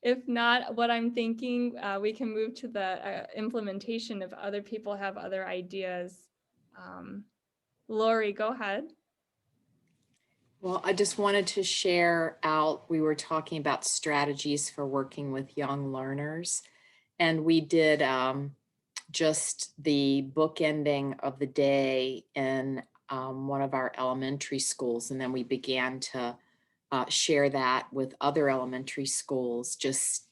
If not, what I'm thinking, we can move to the implementation if other people have other ideas. Lori, go ahead. Well, I just wanted to share out, we were talking about strategies for working with young learners, and we did just the bookending of the day in one of our elementary schools, and then we began to share that with other elementary schools, just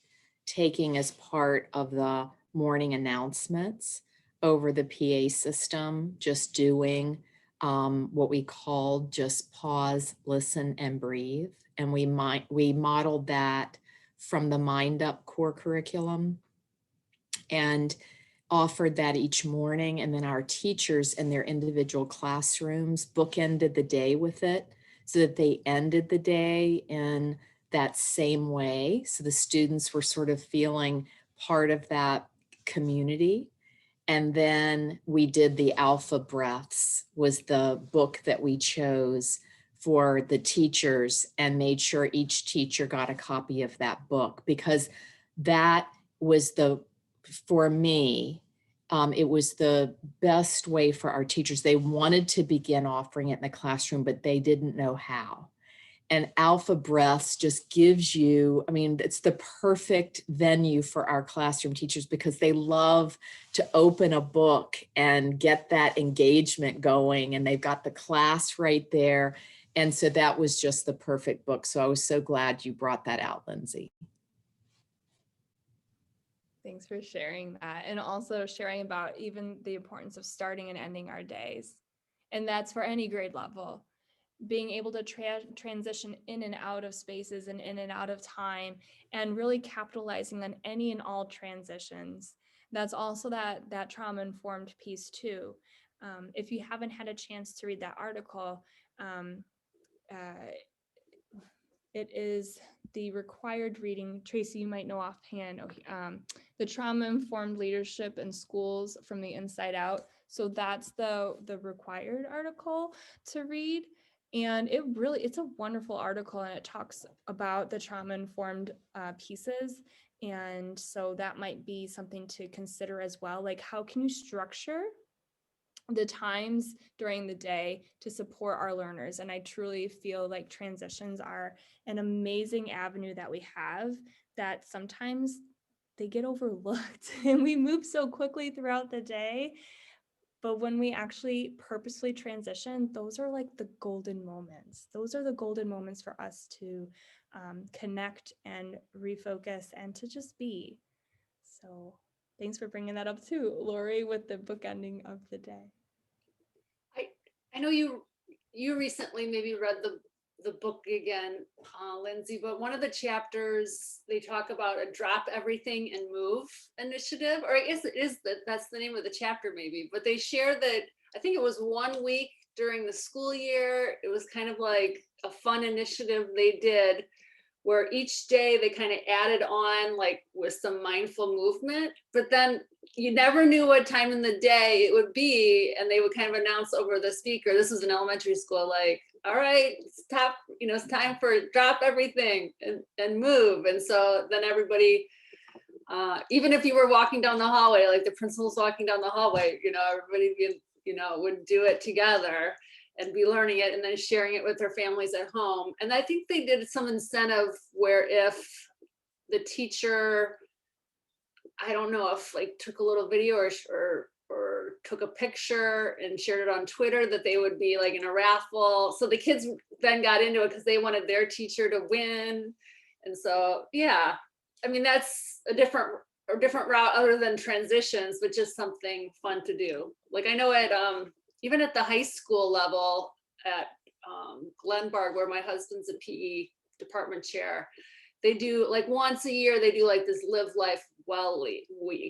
taking as part of the morning announcements over the PA system, just doing what we called just pause, listen, and breathe. And we modeled that from the Mind Up core curriculum and offered that each morning. And then our teachers in their individual classrooms bookended the day with it so that they ended the day in that same way. So the students were sort of feeling part of that community. And then we did the Alpha Breaths, was the book that we chose for the teachers, and made sure each teacher got a copy of that book, because that was for me, it was the best way for our teachers. They wanted to begin offering it in the classroom, but they didn't know how. And Alpha Breaths just gives you, I mean, it's the perfect venue for our classroom teachers, because they love to open a book and get that engagement going, and they've got the class right there. And so that was just the perfect book. So I was so glad you brought that out, Lindsay. Thanks for sharing that, and also sharing about even the importance of starting and ending our days. And that's for any grade level. Being able to transition in and out of spaces and in and out of time, and really capitalizing on any and all transitions. That's also that trauma-informed piece too. If you haven't had a chance to read that article, it is the required reading. Tracy, you might know offhand, the Trauma-Informed Leadership in Schools from the Inside Out. So that's the required article to read. And it's a wonderful article, and it talks about the trauma-informed pieces. And so that might be something to consider as well. Like, how can you structure the times during the day to support our learners? And I truly feel like transitions are an amazing avenue that we have, that sometimes they get overlooked and we move so quickly throughout the day. But when we actually purposely transition, those are like the golden moments. Those are the golden moments for us to connect and refocus and to just be. So thanks for bringing that up too, Lori, with the bookending of the day. I know you recently maybe read the book again, Lindsay, but one of the chapters, they talk about a drop everything and move initiative, or I guess it is that's the name of the chapter maybe, but they share that, I think it was 1 week during the school year, it was kind of like a fun initiative they did, where each day they kind of added on like with some mindful movement, but then you never knew what time in the day it would be. And they would kind of announce over the speaker, this was an elementary school, like, all right, stop, it's time for drop everything and move. And so then everybody, even if you were walking down the hallway, like the principal's walking down the hallway, everybody, would do it together and be learning it and then sharing it with their families at home. And I think they did some incentive where if the teacher, I don't know, if like took a little video or took a picture and shared it on Twitter, that they would be like in a raffle. So the kids then got into it because they wanted their teacher to win. And so, yeah, I mean, that's a different route other than transitions, but just something fun to do. Like I know even at the high school level at Glenbard, where my husband's a PE department chair, they do like once a year, they do like this Live Life Well week.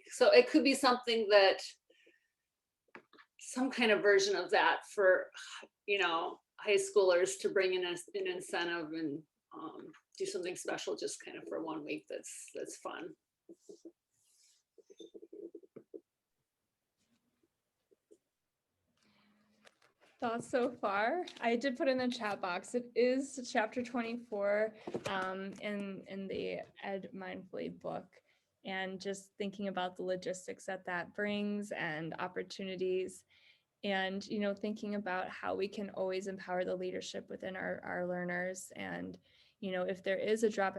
So it could be something that, some kind of version of that for, high schoolers to bring in an incentive and do something special just kind of for 1 week. That's fun. Thoughts so far? I did put in the chat box. It is chapter 24 in the Ed Mindfully book, and just thinking about the logistics that brings and opportunities, and thinking about how we can always empower the leadership within our learners. And if there is a drop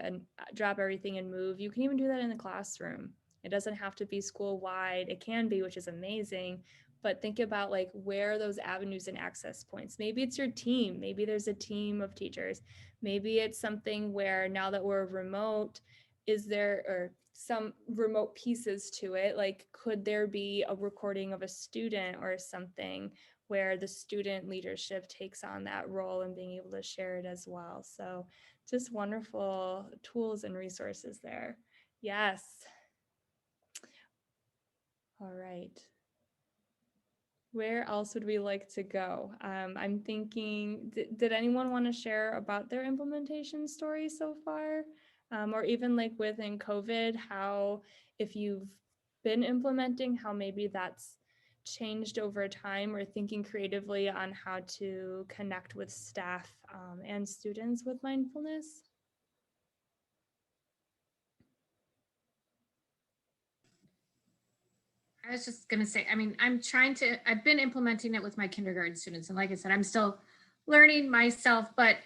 everything and move, you can even do that in the classroom. It doesn't have to be school wide. It can be, which is amazing. But think about like where are those avenues and access points. Maybe it's your team. Maybe there's a team of teachers. Maybe it's something where now that we're remote, is there or some remote pieces to it? Like, could there be a recording of a student or something where the student leadership takes on that role and being able to share it as well? So just wonderful tools and resources there. Yes. All right. Where else would we like to go? I'm thinking, did anyone want to share about their implementation story so far? Or even like within COVID, how, if you've been implementing, how maybe that's changed over time, or thinking creatively on how to connect with staff and students with mindfulness. I was just gonna say, I mean, I've been implementing it with my kindergarten students. And like I said, I'm still learning myself, but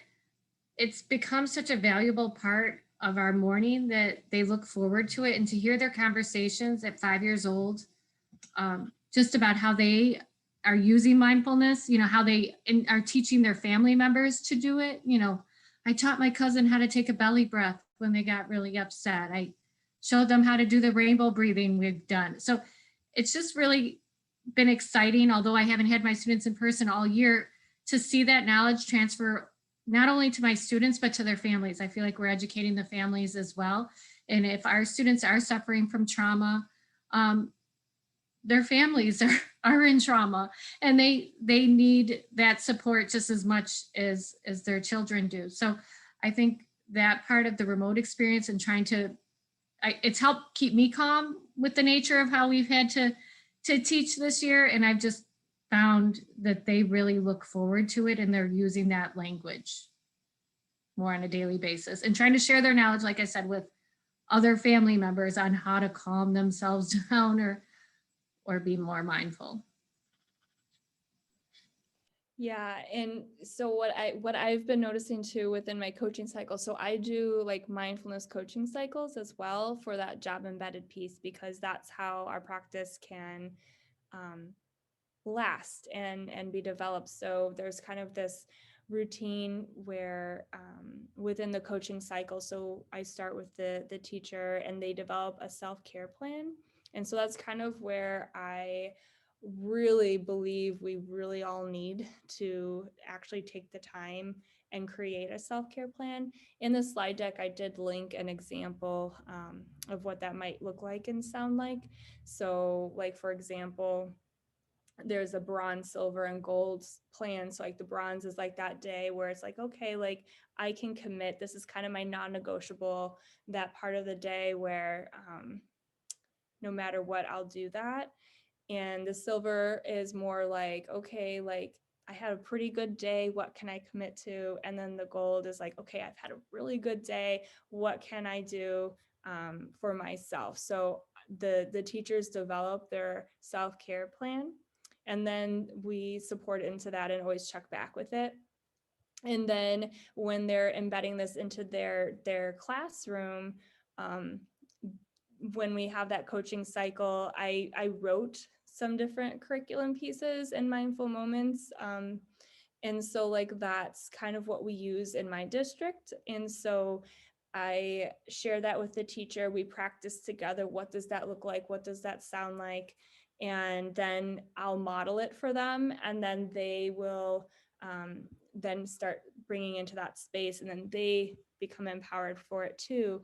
it's become such a valuable part of our morning that they look forward to it. And to hear their conversations at 5 years old, just about how they are using mindfulness, how they are teaching their family members to do it. I taught my cousin how to take a belly breath when they got really upset. I showed them how to do the rainbow breathing we've done. So it's just really been exciting, although I haven't had my students in person all year, to see that knowledge transfer not only to my students, but to their families. I feel like we're educating the families as well. And if our students are suffering from trauma, their families are in trauma, and they need that support just as much as their children do. So I think that part of the remote experience and it's helped keep me calm with the nature of how we've had to teach this year. And I've just found that they really look forward to it, and they're using that language more on a daily basis and trying to share their knowledge, like I said, with other family members on how to calm themselves down or be more mindful. Yeah, and so what I've been noticing too within my coaching cycle, so I do like mindfulness coaching cycles as well for that job embedded piece, because that's how our practice can last and be developed. So there's kind of this routine where within the coaching cycle, so I start with the teacher and they develop a self-care plan. And so that's kind of where I really believe we really all need to actually take the time and create a self-care plan. In the slide deck, I did link an example of what that might look like and sound like. So like, for example, there's a bronze, silver, and gold plan. So like the bronze is like that day where it's like, okay, like I can commit, this is kind of my non-negotiable, that part of the day where no matter what, I'll do that. And the silver is more like, okay, like I had a pretty good day, what can I commit to? And then the gold is like, okay, I've had a really good day, what can I do for myself? So the teachers develop their self-care plan, and then we support into that and always check back with it. And then when they're embedding this into their classroom, when we have that coaching cycle, I wrote some different curriculum pieces and mindful moments. And so like that's kind of what we use in my district. And so I share that with the teacher. We practice together. What does that look like? What does that sound like? And then I'll model it for them. And then they will then start bringing into that space, and then they become empowered for it too.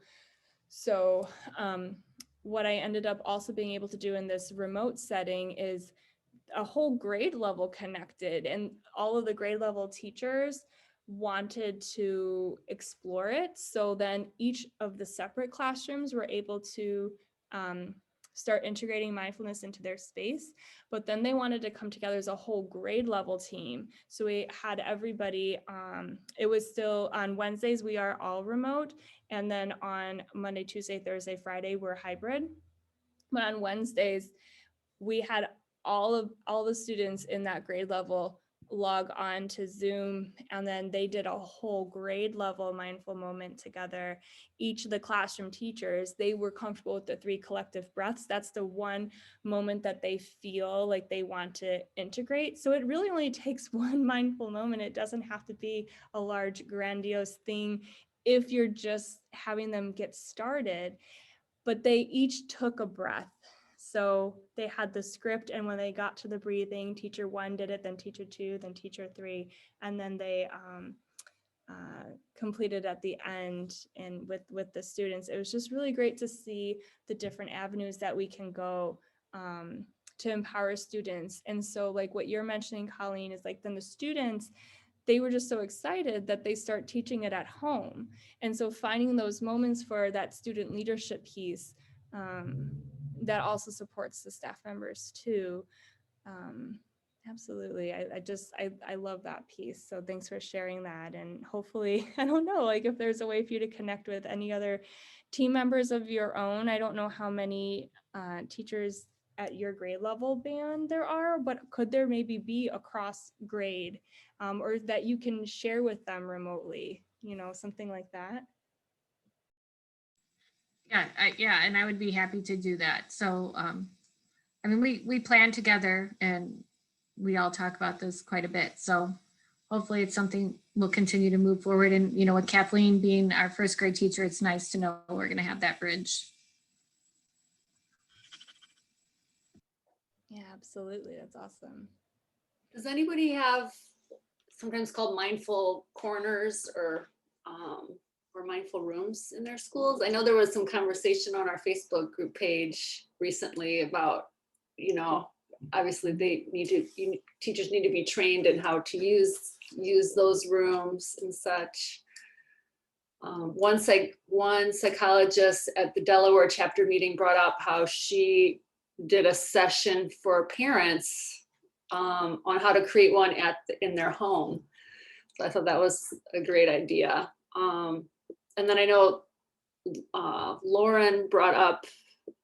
So what I ended up also being able to do in this remote setting is a whole grade level connected, and all of the grade level teachers wanted to explore it. So then each of the separate classrooms were able to start integrating mindfulness into their space, but then they wanted to come together as a whole grade level team. So we had everybody, it was still on Wednesdays, we are all remote. And then on Monday, Tuesday, Thursday, Friday, we're hybrid. But on Wednesdays, we had all the students in that grade level log on to Zoom, and then they did a whole grade level mindful moment together. Each of the classroom teachers, they were comfortable with the 3 collective breaths. That's the one moment that they feel like they want to integrate. So it really only takes one mindful moment. It doesn't have to be a large, grandiose thing if you're just having them get started. But they each took a breath. So they had the script, and when they got to the breathing, teacher 1 did it, then teacher 2, then teacher 3, and then they completed at the end and with the students. It was just really great to see the different avenues that we can go to empower students. And so like what you're mentioning, Colleen, is like then the students, they were just so excited that they start teaching it at home. And so finding those moments for that student leadership piece, that also supports the staff members too. Absolutely. I love that piece. So thanks for sharing that. And hopefully, I don't know, like if there's a way for you to connect with any other team members of your own. I don't know how many teachers at your grade level band there are, but could there maybe be a cross grade or that you can share with them remotely, something like that? Yeah, and I would be happy to do that. So, I mean, we plan together and we all talk about this quite a bit. So hopefully it's something we'll continue to move forward. And, with Kathleen being our first grade teacher, it's nice to know we're going to have that bridge. Yeah, absolutely. That's awesome. Does anybody have sometimes called mindful corners or mindful rooms in their schools? I know there was some conversation on our Facebook group page recently about, obviously teachers need to be trained in how to use those rooms and such. One psychologist at the Delaware chapter meeting brought up how she did a session for parents on how to create one in their home. So I thought that was a great idea. And then I know Lauren brought up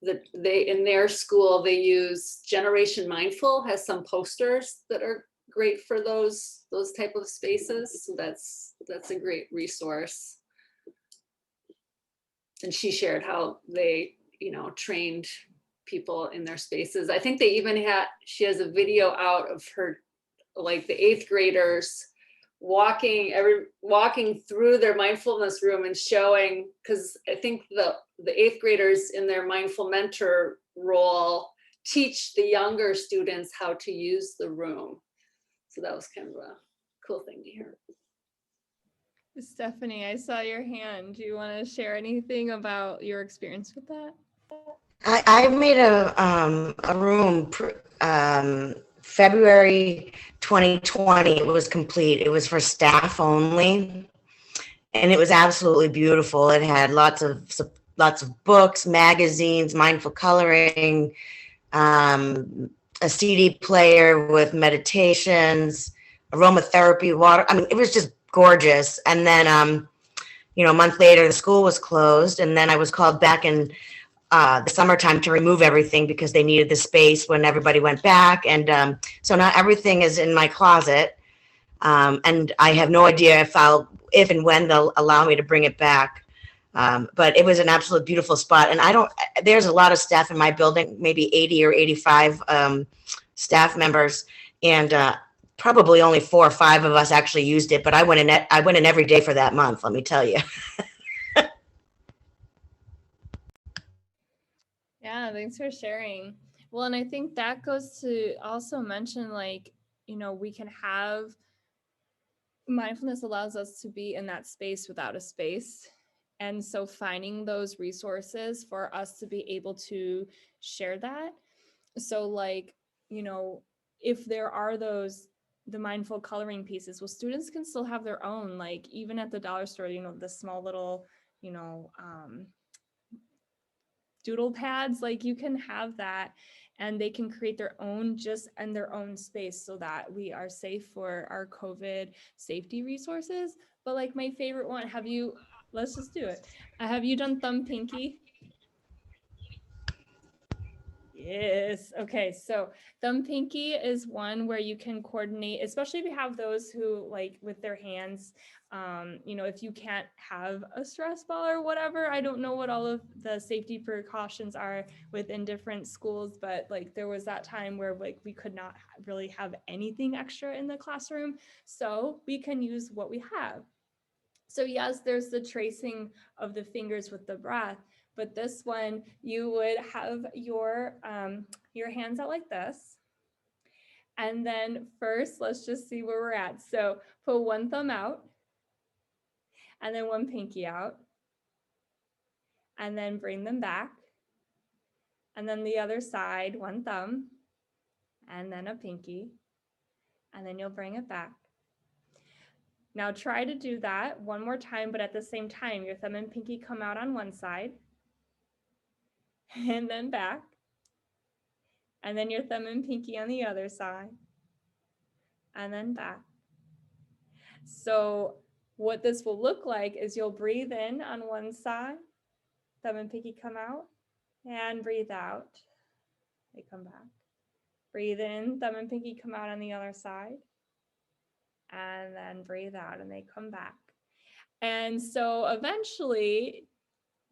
that in their school, they use Generation Mindful has some posters that are great for those type of spaces. So that's a great resource. And she shared how they, trained people in their spaces. I think they even she has a video out of her, like the 8th graders walking through their mindfulness room and showing, because I think the 8th graders in their mindful mentor role teach the younger students how to use the room. So that was kind of a cool thing to hear. Stephanie, I saw your hand. Do you want to share anything about your experience with that? I made a room February 2020. It was complete. It was for staff only, and it was absolutely beautiful. It had lots of books, magazines, mindful coloring, a CD player with meditations, aromatherapy, water. I mean, it was just gorgeous. And then, a month later, the school was closed, and then I was called back in the summertime to remove everything because they needed the space when everybody went back. And so now everything is in my closet. And I have no idea if and when they'll allow me to bring it back. But it was an absolute beautiful spot. And there's a lot of staff in my building, maybe 80 or 85 staff members. And probably only 4 or 5 of us actually used it. But I went in every day for that month, let me tell you. Yeah, thanks for sharing. Well, and I think that goes to also mention, we can have mindfulness allows us to be in that space without a space. And so finding those resources for us to be able to share that. So if there are the mindful coloring pieces, well, students can still have their own, even at the dollar store, the small little, doodle pads, you can have that and they can create their own just in their own space so that we are safe for our COVID safety resources. But my favorite one, let's just do it. Have you done Thumb Pinky? Yes. Okay. So Thumb Pinky is one where you can coordinate, especially if you have those who with their hands, if you can't have a stress ball or whatever. I don't know what all of the safety precautions are within different schools, but there was that time where we could not really have anything extra in the classroom. So we can use what we have. So yes, there's the tracing of the fingers with the breath, but this one, you would have your hands out like this. And then first, let's just see where we're at. So put one thumb out and then one pinky out and then bring them back. And then the other side, one thumb and then a pinky, and then you'll bring it back. Now try to do that one more time, but at the same time, your thumb and pinky come out on one side. and then back. And then your thumb and pinky on the other side, and then back. So what this will look like is you'll breathe in on one side, thumb and pinky come out, and breathe out. They come back. Breathe in, thumb and pinky come out on the other side, and then breathe out and they come back. And so eventually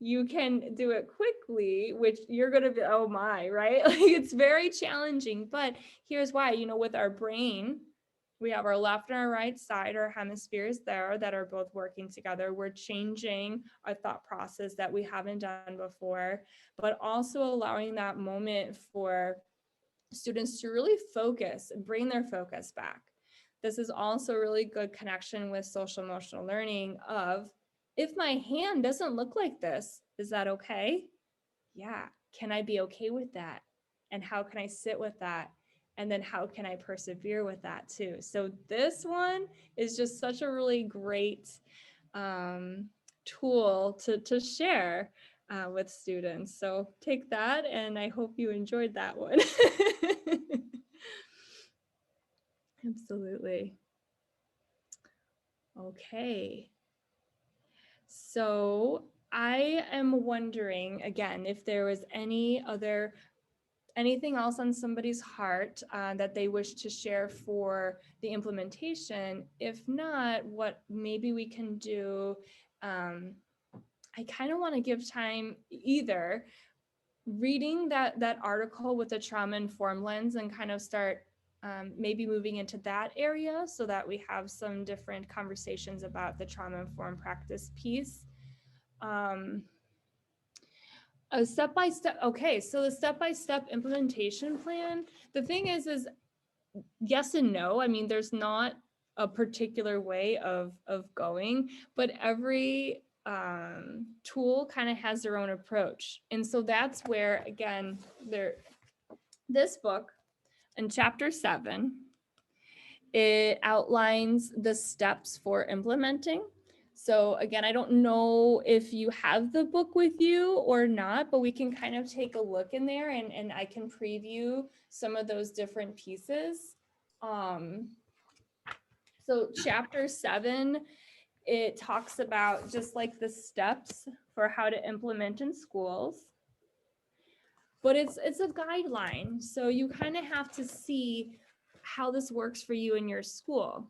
you can do it quickly, which you're going to be, oh my, right? Like it's very challenging, but here's why, you know, with our brain, we have our left and our right side, our hemispheres there that are both working together. We're changing our thought process that we haven't done before, but also allowing that moment for students to really focus and bring their focus back. This is also a really good connection with social emotional learning of, if my hand doesn't look like this, is that okay? Yeah. Can I be okay with that? And how can I sit with that? And then how can I persevere with that too? So this one is just such a really great tool to share with students. So take that, and I hope you enjoyed that one. Absolutely. Okay. So I am wondering, again, if there was anything else on somebody's heart that they wish to share for the implementation. If not, what maybe we can do, I kind of want to give time either reading that article with the trauma-informed lens and kind of start maybe moving into that area so that we have some different conversations about the trauma-informed practice piece. A step-by-step, okay, so the step-by-step implementation plan, the thing is yes and no. I mean, there's not a particular way of going, but every tool kind of has their own approach. And so that's where, again, this book in chapter 7, it outlines the steps for implementing. So again, I don't know if you have the book with you or not, but we can kind of take a look in there and I can preview some of those different pieces. So chapter 7, it talks about just like the steps for how to implement in schools. But it's a guideline. So you kind of have to see how this works for you in your school.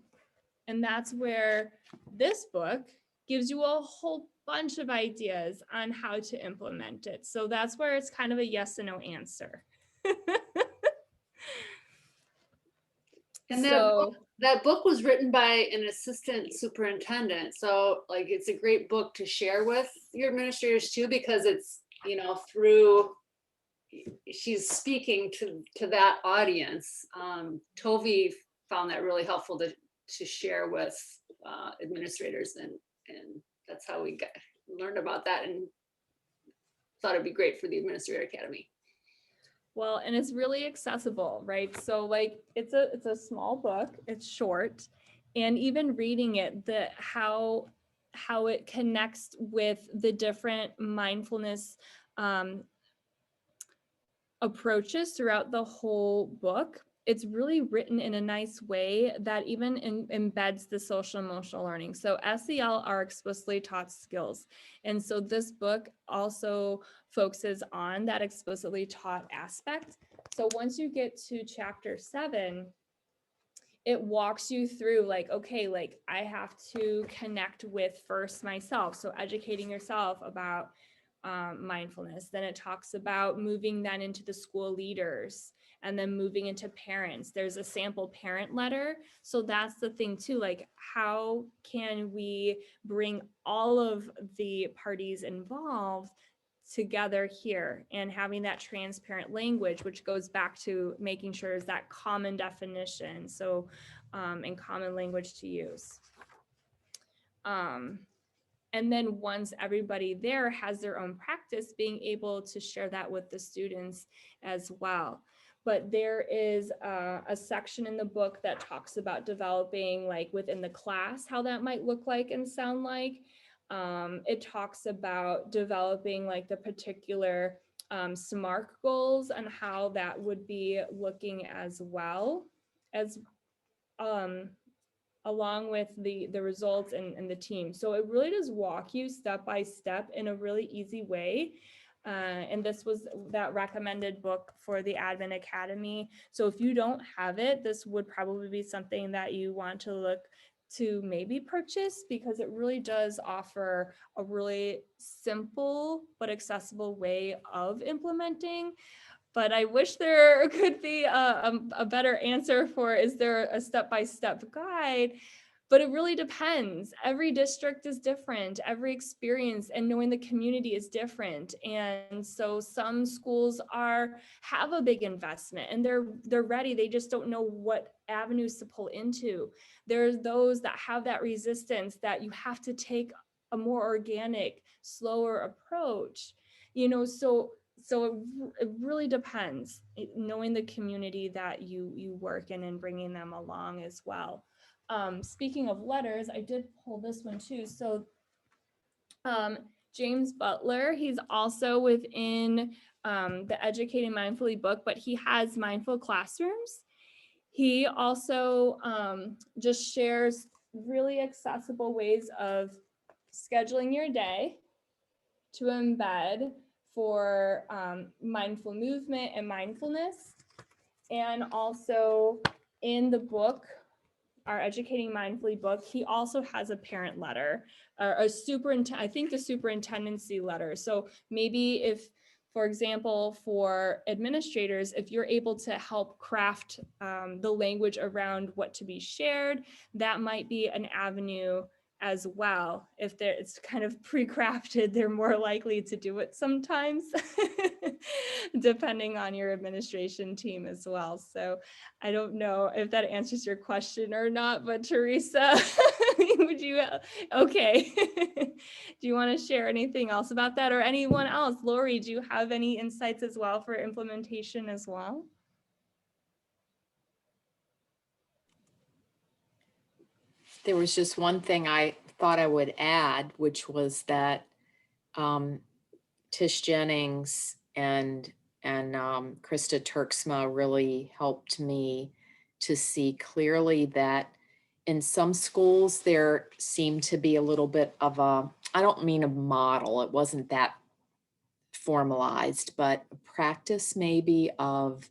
And that's where this book gives you a whole bunch of ideas on how to implement it. So that's where it's kind of a yes and no answer. And that book was written by an assistant superintendent. So like, it's a great book to share with your administrators too, because it's, you know, she's speaking to that audience. Tovi found that really helpful to share with administrators, and that's how we learned about that and thought it'd be great for the Administrator Academy. Well, and it's really accessible, right? So like it's a small book, it's short, and even reading it, how it connects with the different mindfulness approaches throughout the whole book. It's really written in a nice way that even embeds the social emotional learning. So SEL are explicitly taught skills. And so this book also focuses on that explicitly taught aspect. So once you get to chapter 7, it walks you through like, okay, like I have to connect with first myself. So educating yourself about mindfulness. Then it talks about moving that into the school leaders and then moving into parents. There's a sample parent letter. So that's the thing too, like how can we bring all of the parties involved together here and having that transparent language, which goes back to making sure is that common definition. So and common language to use. And then once everybody there has their own practice, being able to share that with the students as well. But there is a section in the book that talks about developing like within the class, how that might look like and sound like. It talks about developing like the particular SMART goals and how that would be looking as well as along with the results and the team. So it really does walk you step by step in a really easy way. And this was that recommended book for the Advent Academy. So if you don't have it, this would probably be something that you want to look to maybe purchase, because it really does offer a really simple but accessible way of implementing. But I wish there could be a better answer for, is there a step-by-step guide? But it really depends. Every district is different, every experience and knowing the community is different. And so some schools have a big investment and they're ready. They just don't know what avenues to pull into. There's those that have that resistance that you have to take a more organic, slower approach. So it really depends, knowing the community that you work in and bringing them along as well. Speaking of letters, I did pull this one too. So James Butler, he's also within the Educating Mindfully book, but he has Mindful Classrooms. He also just shares really accessible ways of scheduling your day to embed for mindful movement and mindfulness. And also in the book, our Educating Mindfully book, he also has a parent letter, or I think the superintendency letter. So maybe if, for example, for administrators, if you're able to help craft the language around what to be shared, that might be an avenue as well. If it's kind of pre-crafted, they're more likely to do it sometimes, depending on your administration team as well. So I don't know if that answers your question or not, but Teresa, would you, okay. Do you want to share anything else about that, or anyone else? Lori, do you have any insights as well for implementation as well? There was just one thing I thought I would add, which was that Tish Jennings and Krista Turksma really helped me to see clearly that in some schools there seemed to be a little bit of I don't mean a model, it wasn't that formalized, but a practice maybe of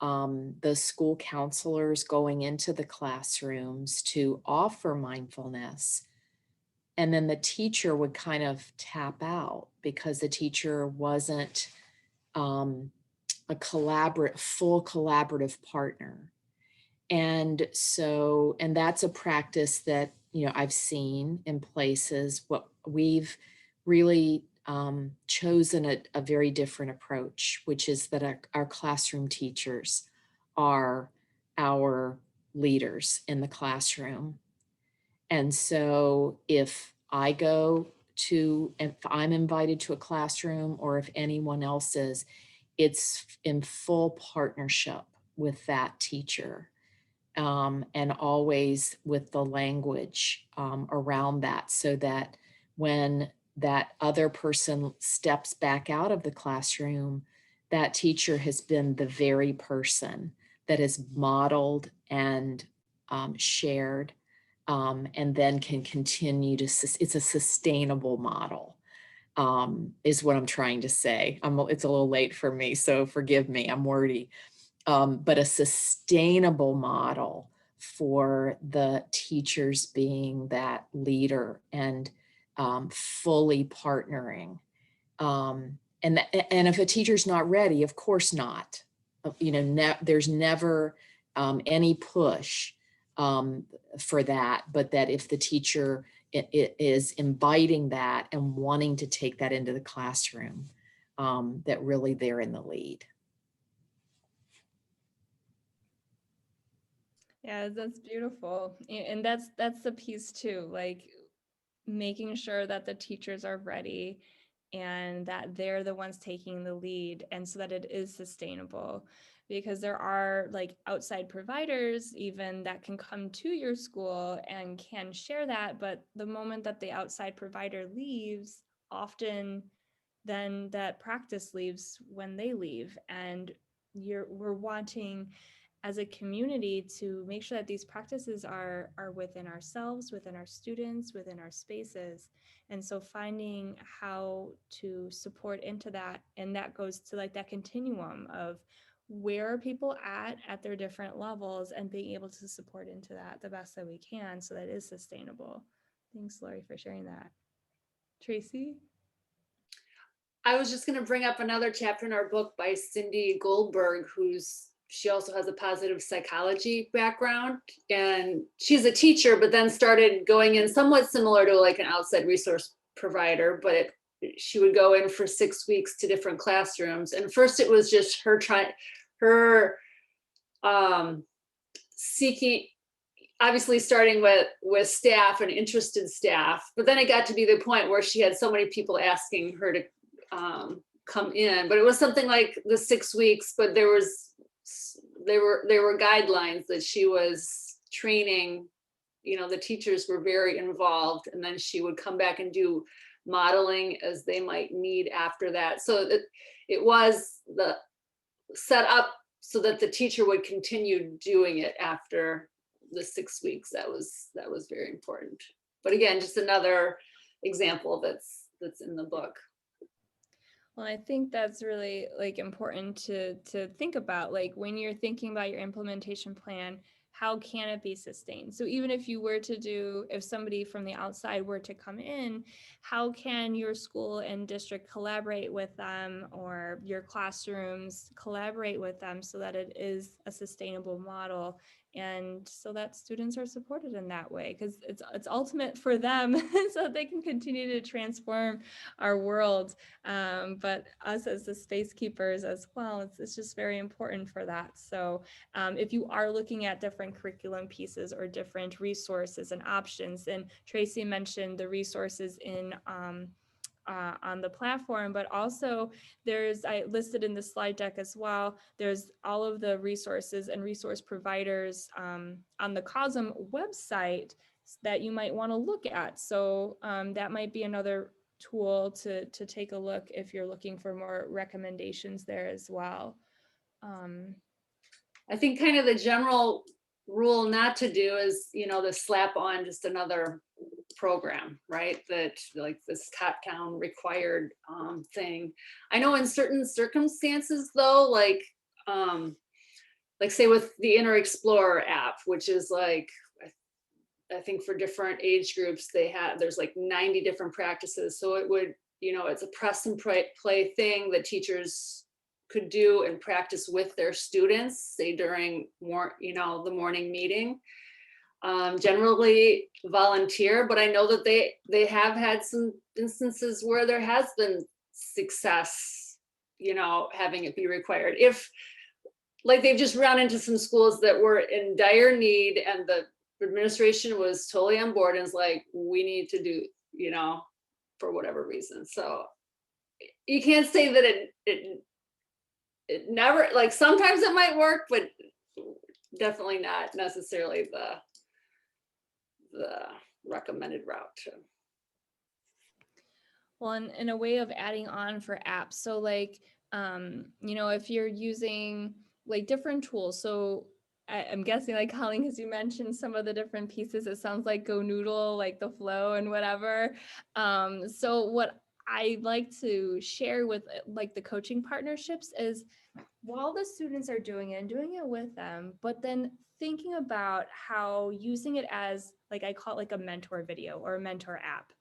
the school counselors going into the classrooms to offer mindfulness. And then the teacher would kind of tap out because the teacher wasn't a full collaborative partner. And that's a practice that, I've seen in places. What we've really chosen a very different approach, which is that our classroom teachers are our leaders in the classroom. And so if I'm invited to a classroom, or if anyone else is, it's in full partnership with that teacher, and always with the language around that, so that when that other person steps back out of the classroom, that teacher has been the very person that has modeled and shared, and then can continue to, it's a sustainable model, is what I'm trying to say. It's a little late for me, so forgive me, I'm wordy. But a sustainable model for the teachers being that leader and fully partnering. And if a teacher's not ready, of course not. There's never any push for that, but that if the teacher is inviting that and wanting to take that into the classroom, that really they're in the lead. Yeah, that's beautiful. And that's the piece too, like making sure that the teachers are ready and that they're the ones taking the lead, and so that it is sustainable. Because there are like outside providers even that can come to your school and can share that, but the moment that the outside provider leaves, often then that practice leaves when they leave. And we're wanting as a community to make sure that these practices are within ourselves, within our students, within our spaces. And so finding how to support into that, and that goes to like that continuum of where are people at their different levels, and being able to support into that the best that we can so that it is sustainable. Thanks, Lori, for sharing that. Tracy? I was just going to bring up another chapter in our book by Cindy Goldberg, she also has a positive psychology background, and she's a teacher, but then started going in somewhat similar to like an outside resource provider, but she would go in for 6 weeks to different classrooms. And first it was just her seeking, obviously starting with staff and interested staff, but then it got to be the point where she had so many people asking her to come in. But it was something like the 6 weeks, but there were guidelines that she was training. The teachers were very involved, and then she would come back and do modeling as they might need after that. So it was the set up so that the teacher would continue doing it after the 6 weeks. That was very important. But again, just another example that's in the book. Well, I think that's really like important to think about, like when you're thinking about your implementation plan, how can it be sustained? So even if if somebody from the outside were to come in, how can your school and district collaborate with them, or your classrooms collaborate with them so that it is a sustainable model, and so that students are supported in that way, because it's ultimate for them so that they can continue to transform our world. But us as the space keepers as well, it's just very important for that. So if you are looking at different curriculum pieces or different resources and options, and Tracy mentioned the resources on the platform, but also I listed in the slide deck as well, there's all of the resources and resource providers on the COSM website that you might want to look at. So that might be another tool to take a look if you're looking for more recommendations there as well. I think kind of the general rule not to do is, to slap on just another program, right? That like this top-down required thing. I know in certain circumstances though, like say with the Inner Explorer app, which is like, I think for different age groups, there's like 90 different practices. So it would, it's a press and play thing that teachers could do and practice with their students, say during the morning meeting. Generally volunteer, but I know that they have had some instances where there has been success, having it be required. If like they've just run into some schools that were in dire need and the administration was totally on board and is like, we need to do, for whatever reason. So you can't say that it never, like sometimes it might work, but definitely not necessarily the recommended route. Well, in a way of adding on for apps, so like if you're using like different tools, so I'm guessing like Colleen, because you mentioned some of the different pieces, it sounds like Go Noodle, like the flow and whatever. So what I like to share with like the coaching partnerships is, while the students are doing it and doing it with them, but then thinking about how using it as, like I call it like a mentor video or a mentor app.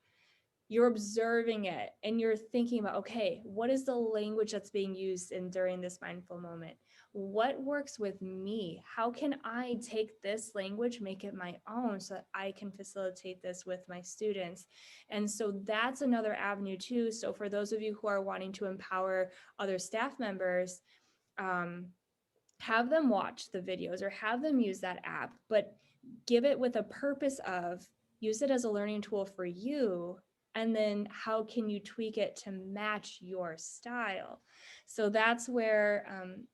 You're observing it and you're thinking about, okay, what is the language that's being used during this mindful moment? What works with me? How can I take this language, make it my own so that I can facilitate this with my students? And so that's another avenue too. So for those of you who are wanting to empower other staff members, have them watch the videos or have them use that app, but give it with a purpose of use it as a learning tool for you. And then how can you tweak it to match your style? So that's where,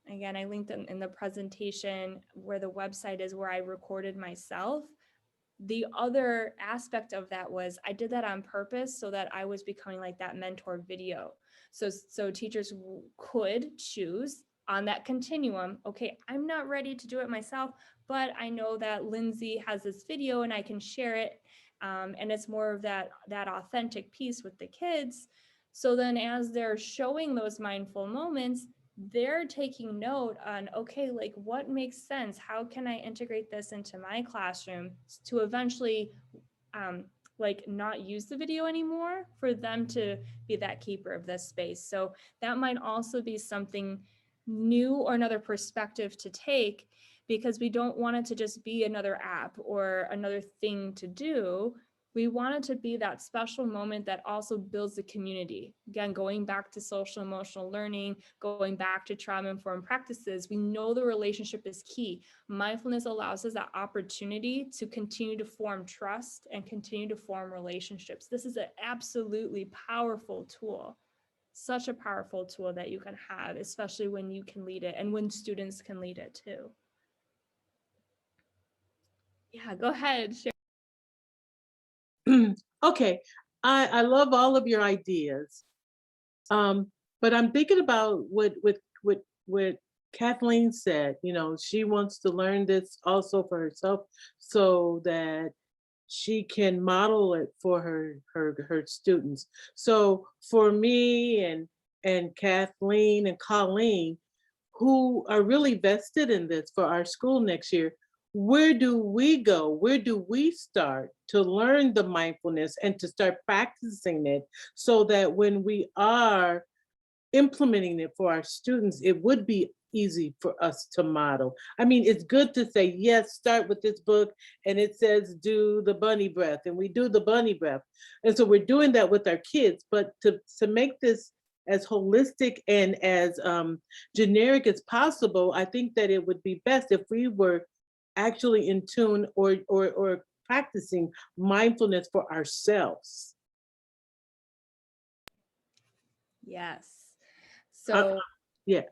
again, I linked in the presentation where the website is where I recorded myself. The other aspect of that was I did that on purpose so that I was becoming like that mentor video. So teachers could choose on that continuum. Okay, I'm not ready to do it myself, but I know that Lindsay has this video and I can share it. And it's more of that authentic piece with the kids. So then as they're showing those mindful moments, they're taking note on, okay, like what makes sense? How can I integrate this into my classroom to eventually like not use the video anymore, for them to be that keeper of this space. So that might also be something new or another perspective to take, because we don't want it to just be another app or another thing to do. We want it to be that special moment that also builds the community. Again, going back to social emotional learning, going back to trauma-informed practices, we know the relationship is key. Mindfulness allows us that opportunity to continue to form trust and continue to form relationships. This is an absolutely powerful tool, such a powerful tool that you can have, especially when you can lead it and when students can lead it too. Yeah, go ahead, Sharon. Okay, I love all of your ideas. But I'm thinking about what Kathleen said. You know, she wants to learn this also for herself so that she can model it for her students. So for me and Kathleen and Colleen, who are really vested in this for our school next year, where do we go? Where do we start to learn the mindfulness and to start practicing it so that when we are implementing it for our students, it would be easy for us to model? I mean, it's good to say, yes, start with this book and it says do the bunny breath, and we do the bunny breath. And so we're doing that with our kids, but to make this as holistic and as generic as possible, I think that it would be best if we were actually in tune or practicing mindfulness for ourselves. Yes. So yeah.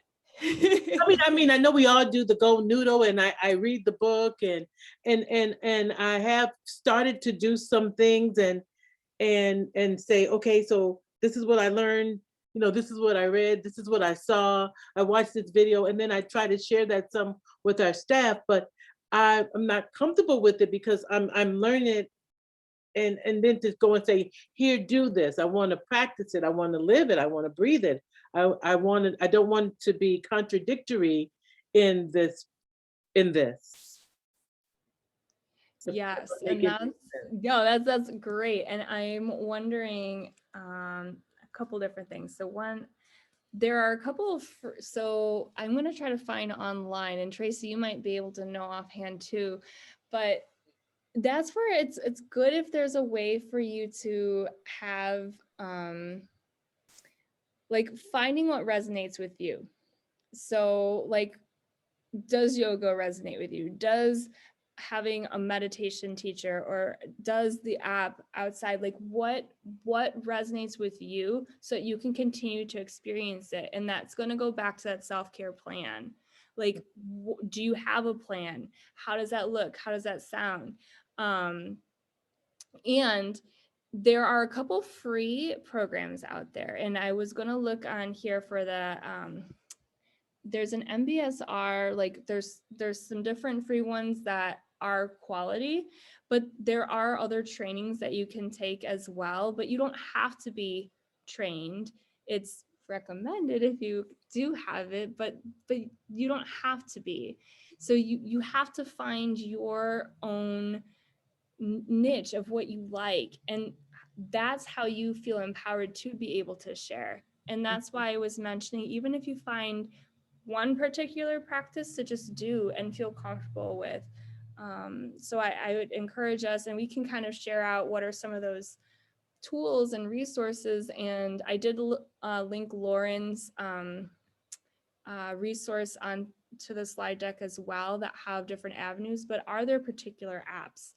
I mean, I know we all do the Go Noodle, and I read the book, and I have started to do some things and say, okay, so this is what I learned. You know, this is what I read. This is what I saw. I watched this video, and then I try to share that some with our staff. But I'm not comfortable with it because I'm learning it, and then to go and say, here, do this. I want to practice it. I want to live it. I want to breathe it. I don't want to be contradictory in this. Yes, and that's great. And I'm wondering a couple different things. So one, there are a couple of, so I'm going to try to find online, and Tracy, you might be able to know offhand too, but that's where it's good if there's a way for you to have like finding what resonates with you. So like, does yoga resonate with you? Does having a meditation teacher, or does the app outside, like what resonates with you so that you can continue to experience it? And that's going to go back to that self-care plan. Like, do you have a plan? How does that look? How does that sound? And there are a couple free programs out there, and I was going to look on here for the there's an MBSR, like there's some different free ones that are quality, but there are other trainings that you can take as well, but you don't have to be trained. It's recommended if you do have it, but you don't have to be. So you have to find your own niche of what you like, and that's how you feel empowered to be able to share. And that's why I was mentioning, even if you find one particular practice to just do and feel comfortable with. So I would encourage us, and we can kind of share out what are some of those tools and resources. And I did link Lauren's resource on to the slide deck as well that have different avenues, but are there particular apps?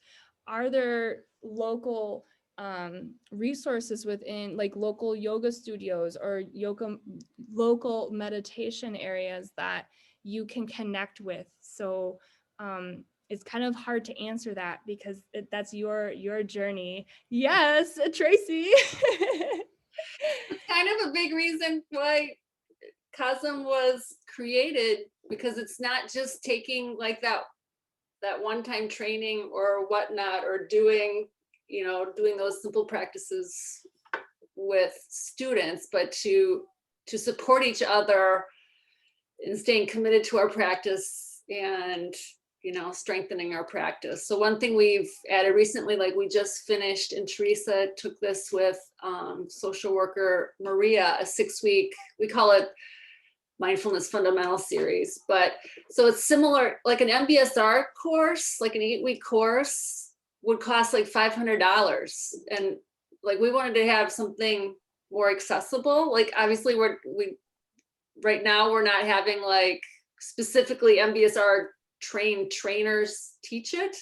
Are there local resources within, like local yoga studios or local meditation areas that you can connect with? So it's kind of hard to answer that because that's your journey. Yes, Tracy. It's kind of a big reason why COSM was created, because it's not just taking like that one-time training or whatnot, or doing those simple practices with students, but to support each other in staying committed to our practice and strengthening our practice. So one thing we've added recently, like we just finished, and Teresa took this with social worker Maria, a 6-week, we call it Mindfulness Fundamental Series. But so it's similar, like an MBSR course, like an 8-week course would cost like $500. And like we wanted to have something more accessible. Like obviously we right now we're not having like specifically MBSR trained trainers teach it.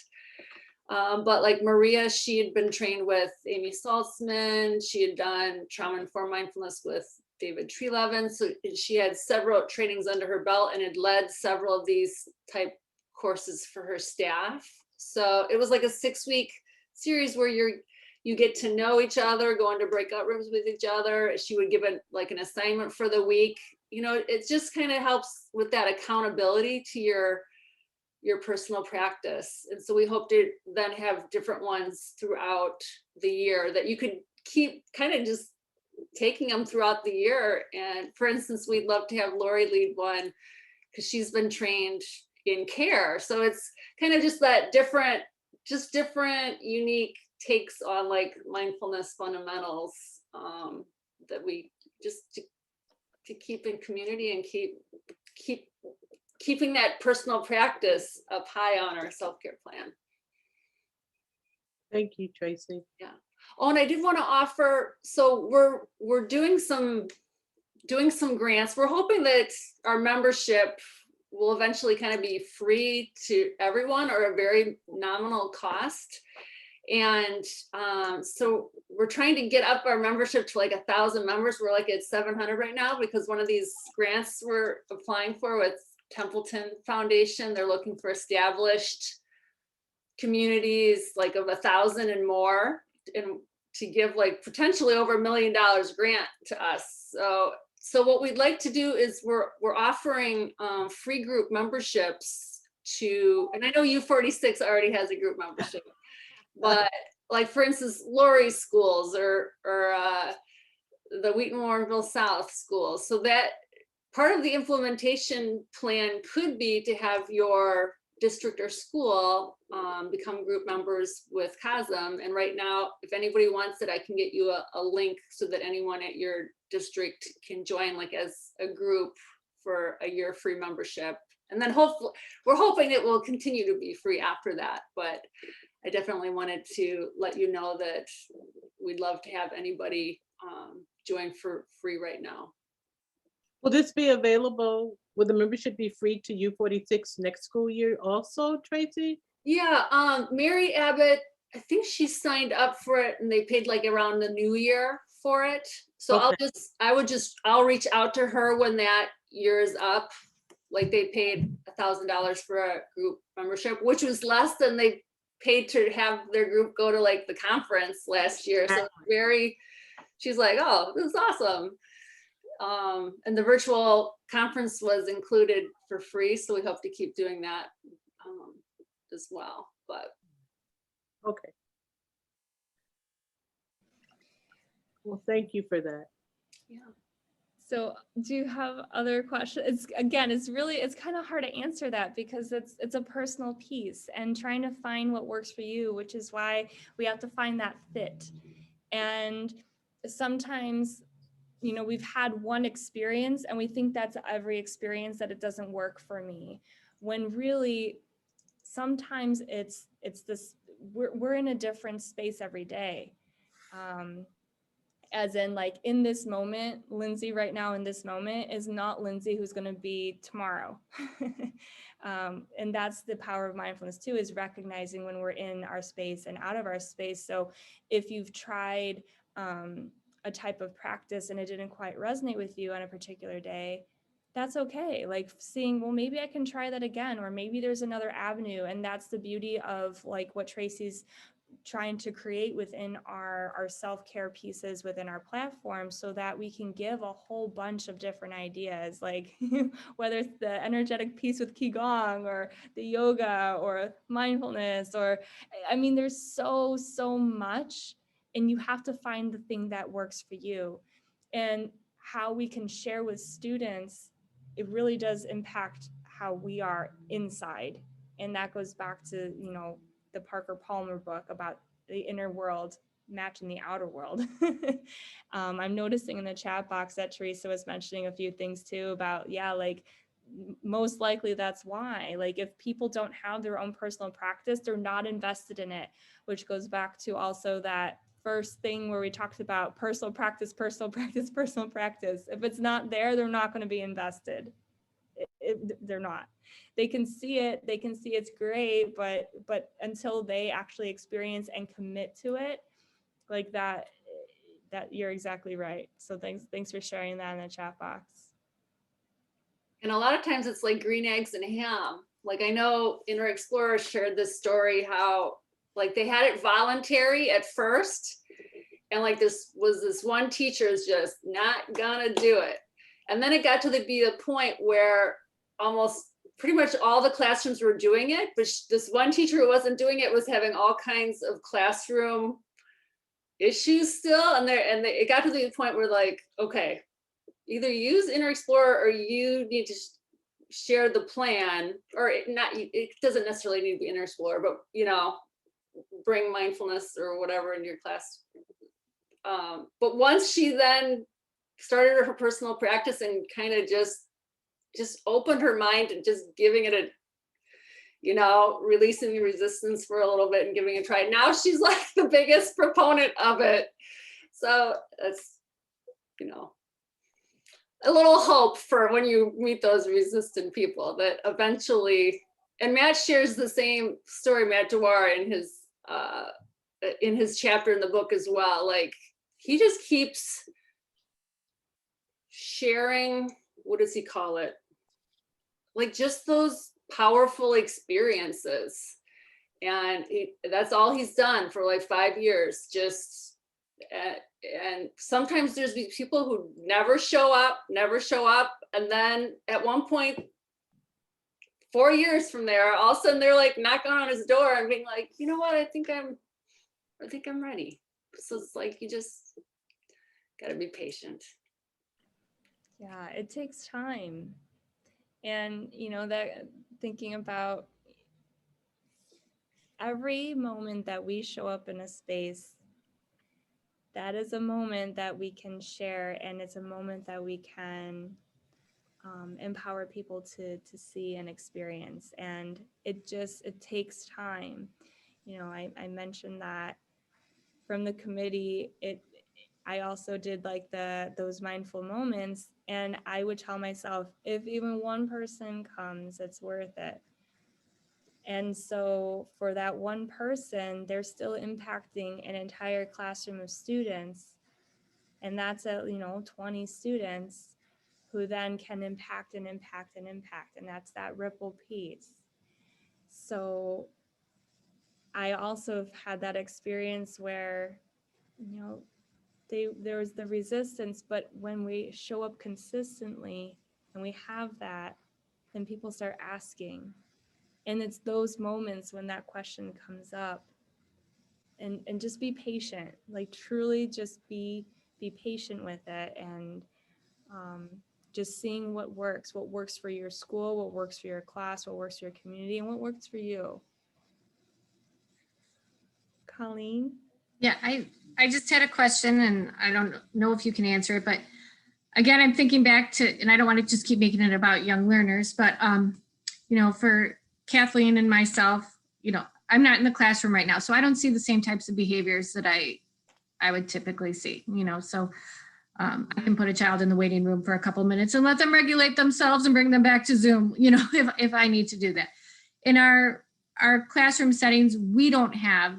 But like Maria, she had been trained with Amy Saltzman. She had done trauma-informed mindfulness with David Trelevin. So she had several trainings under her belt and had led several of these type courses for her staff. So it was like a 6-week series where you get to know each other, go into breakout rooms with each other. She would give it like an assignment for the week. It just kind of helps with that accountability to your personal practice. And so we hope to then have different ones throughout the year that you could keep kind of just taking them throughout the year. And for instance, we'd love to have Lori lead one because she's been trained in care. So it's kind of just that different unique takes on like mindfulness fundamentals that we just to keep in community and keeping that personal practice up high on our self-care plan. Thank you, Tracy. Yeah. Oh, and I did want to offer, so we're doing some grants. We're hoping that our membership will eventually kind of be free to everyone or a very nominal cost. And so we're trying to get up our membership to like 1,000 members. We're like at 700 right now because one of these grants we're applying for with Templeton Foundation, they're looking for established communities like of 1,000 and more, and to give like potentially over $1 million grant to us. So what we'd like to do is we're offering free group memberships to, and I know U46 already has a group membership, but like for instance, Lori's schools or the Wheaton Warrenville South schools. So that part of the implementation plan could be to have your district or school become group members with COSM. And right now, if anybody wants it, I can get you a link so that anyone at your district can join like as a group for a year free membership. And then hopefully, we're hoping it will continue to be free after that. But I definitely wanted to let you know that we'd love to have anybody join for free right now. Will this be available? Will the membership be free to U46 next school year also, Tracy? Yeah, Mary Abbott, I think she signed up for it and they paid like around the new year for it. So Okay. I'll reach out to her when that year is up. Like they paid $1,000 for a group membership, which was less than they paid to have their group go to like the conference last year. So she's like, oh, this is awesome. And the virtual conference was included for free. So we hope to keep doing that as well, but. Okay. Well, thank you for that. Yeah. So do you have other questions? It's kind of hard to answer that because it's a personal piece and trying to find what works for you, which is why we have to find that fit. And sometimes, we've had one experience and we think that's every experience, that it doesn't work for me. When really, sometimes it's this, we're in a different space every day. As in like in this moment, Lindsay right now in this moment is not Lindsay who's going to be tomorrow. And that's the power of mindfulness too, is recognizing when we're in our space and out of our space. So if you've tried a type of practice and it didn't quite resonate with you on a particular day, that's okay. Like seeing, well, maybe I can try that again, or maybe there's another avenue. And that's the beauty of like what Tracy's trying to create within our self-care pieces within our platform so that we can give a whole bunch of different ideas, like whether it's the energetic piece with Qigong or the yoga or mindfulness, or I mean, there's so much, and you have to find the thing that works for you. And how we can share with students, it really does impact how we are inside. And that goes back to, you know, the Parker Palmer book about the inner world matching the outer world. I'm noticing in the chat box that Teresa was mentioning a few things too about, yeah, like most likely that's why, like if people don't have their own personal practice, they're not invested in it, which goes back to also that first thing where we talked about personal practice, personal practice, personal practice. If it's not there, they're not going to be invested. They're not. They can see it, they can see it's great, but until they actually experience and commit to it, like that you're exactly right. So thanks for sharing that in the chat box. And a lot of times it's like green eggs and ham. Like I know Inner Explorer shared this story how like they had it voluntary at first, and like this one teacher is just not gonna do it. And then it got to be a point where almost pretty much all the classrooms were doing it, but this one teacher who wasn't doing it was having all kinds of classroom issues still. And it got to the point where like, okay, either use Inner Explorer or you need to share the plan, or it doesn't necessarily need to be Inner Explorer, but you know, bring mindfulness or whatever in your class. But once she then started her personal practice and kind of just opened her mind and just giving it a, you know, releasing the resistance for a little bit and giving it a try. Now she's like the biggest proponent of it. So that's, you know, a little hope for when you meet those resistant people that eventually, and Matt shares the same story, Matt Dewar, in his chapter in the book as well. Like he just keeps sharing, what does he call it? Like just those powerful experiences. And that's all he's done for like 5 years. Just, and sometimes there's these people who never show up. And then at one point, 4 years from there, all of a sudden they're like knocking on his door and being like, you know what, I think I'm ready. So it's like, you just gotta be patient. Yeah, it takes time. And, you know, that thinking about every moment that we show up in a space, that is a moment that we can share, and it's a moment that we can empower people to see and experience. And it takes time. You know, I mentioned that from the committee, I also did like those mindful moments, and I would tell myself, if even one person comes, it's worth it. And so for that one person, they're still impacting an entire classroom of students. And that's 20 students who then can impact and impact and impact. And that's that ripple piece. So I also have had that experience where, you know, there was the resistance, but when we show up consistently and we have that, then people start asking. And it's those moments when that question comes up, and just be patient, like truly just be patient with it, and just seeing what works for your school, what works for your class, what works for your community, and what works for you. Colleen? Yeah, I just had a question, and I don't know if you can answer it, but again, I'm thinking back to, and I don't want to just keep making it about young learners, but you know, for Kathleen and myself, you know, I'm not in the classroom right now, so I don't see the same types of behaviors that I would typically see, you know, so I can put a child in the waiting room for a couple minutes and let them regulate themselves and bring them back to Zoom, you know, if I need to do that. In our classroom settings, we don't have